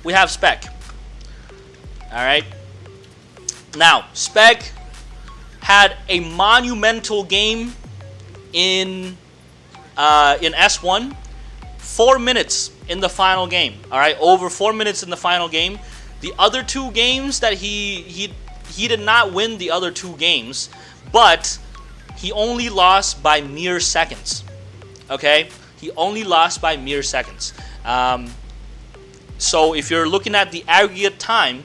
we have Spec. All right, now Spec had a monumental game in S1. 4 minutes in the final game. All right, over 4 minutes in the final game. The other 2 games that he did not win the other 2 games, but he only lost by mere seconds. Okay, he only lost by mere seconds. So if you're looking at the aggregate time,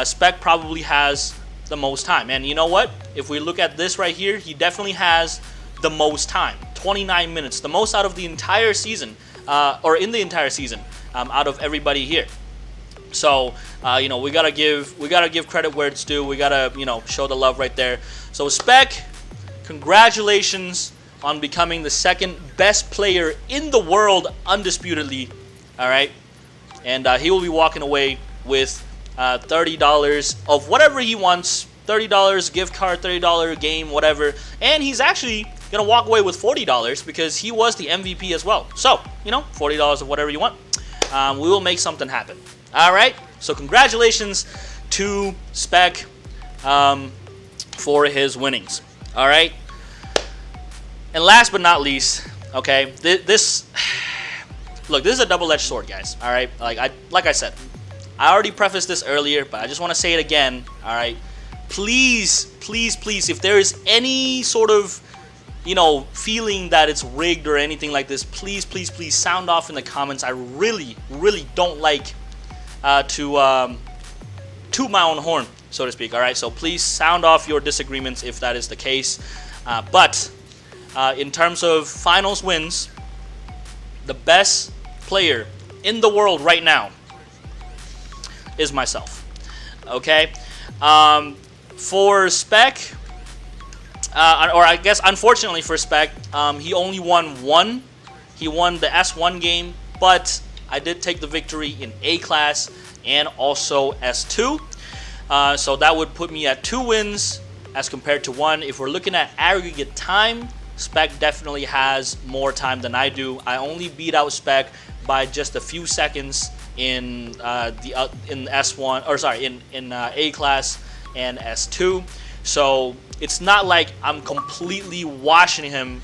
Spec probably has the most time. And you know what? If we look at this right here, he definitely has the most time. 29 minutes, the most out of the entire season, or in the entire season, out of everybody here. So you know, we gotta give credit where it's due. We gotta, you know, show the love right there. So Spec, congratulations on becoming the 2nd best player in the world, undisputedly. All right, and he will be walking away with $30 of whatever he wants. $30 gift card, $30 game, whatever. And he's actually gonna walk away with $40 because he was the MVP as well. So, you know, $40 of whatever you want. We will make something happen. All right. So congratulations to Spec for his winnings. All right. And last but not least, okay, this look, this is a double-edged sword, guys. All right. Like I said, I already prefaced this earlier, but I just want to say it again. All right. Please, please, please, if there is any sort of, you know, feeling that it's rigged or anything like this, please, please, please sound off in the comments. I really, really don't like to toot my own horn, so to speak. All right, so please sound off your disagreements if that is the case. But in terms of finals wins, the best player in the world right now is myself. Okay. For Spec, or I guess unfortunately for Spec, he only won one. He won the S1 game, but I did take the victory in A class and also S2. So that would put me at 2 wins as compared to 1. If we're looking at aggregate time, Spec definitely has more time than I do. I only beat out Spec by just a few seconds in in S1, or sorry, in A class and S2. So it's not like I'm completely washing him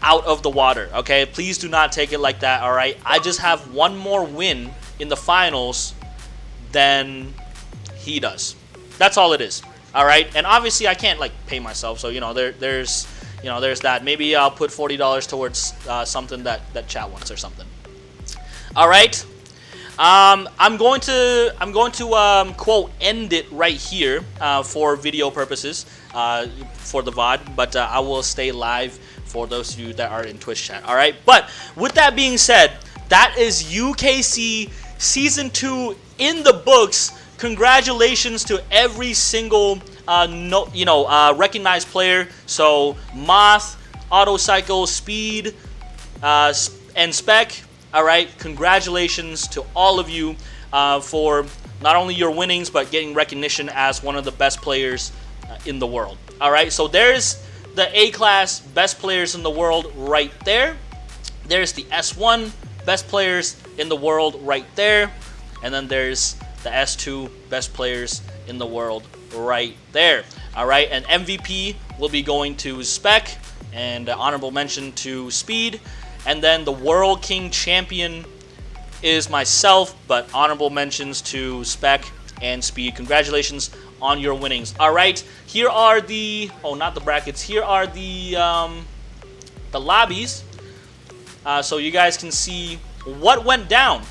out of the water. Okay, please do not take it like that. All right, I just have one more win in the finals than he does. That's all it is. All right, and obviously I can't like pay myself, so you know there's that. Maybe I'll put $40 towards something that chat wants or something. All right. I'm going to quote end it right here for video purposes for the VOD, but I will stay live for those of you that are in Twitch chat. All right, but with that being said, that is UKC Season 2 in the books. Congratulations to every single recognized player. So Moth, Autocycle, Speed, and Spec. All right, congratulations to all of you for not only your winnings, but getting recognition as one of the best players in the world. All right, so there's the A-class best players in the world right there. There's the S1 best players in the world right there. And then there's the S2 best players in the world right there. All right, and MVP will be going to Spec, and honorable mention to Speed. And then the World King Champion is myself, but honorable mentions to Spec and Speed. Congratulations on your winnings. All right, here are the, oh, not the brackets. Here are the lobbies, so you guys can see what went down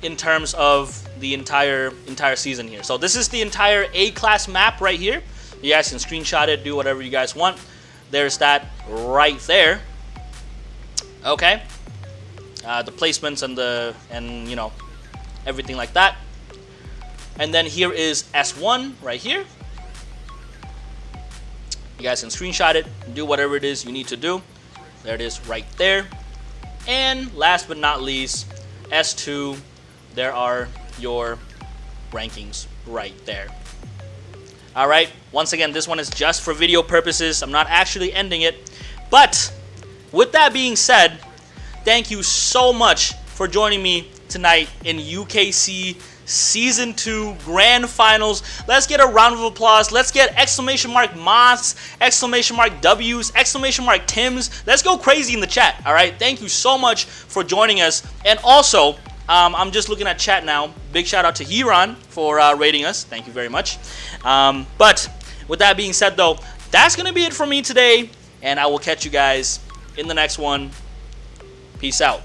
in terms of the entire season here. So this is the entire A-class map right here. You guys can screenshot it, do whatever you guys want. There's that right there. Okay, the placements and you know, everything like that. And then here is S1 right here. You guys can screenshot it and do whatever it is you need to do. There it is right there. And last but not least, S2, there are your rankings right there. All right, once again, this one is just for video purposes. I'm not actually ending it. But with that being said, thank you so much for joining me tonight in UKC Season 2 Grand Finals. Let's get a round of applause. Let's get exclamation mark Moths, exclamation mark W's, exclamation mark Tims. Let's go crazy in the chat, all right? Thank you so much for joining us. And also, I'm just looking at chat now. Big shout out to Hiran for rating us. Thank you very much. But with that being said, though, that's going to be it for me today. And I will catch you guys in the next one. Peace out.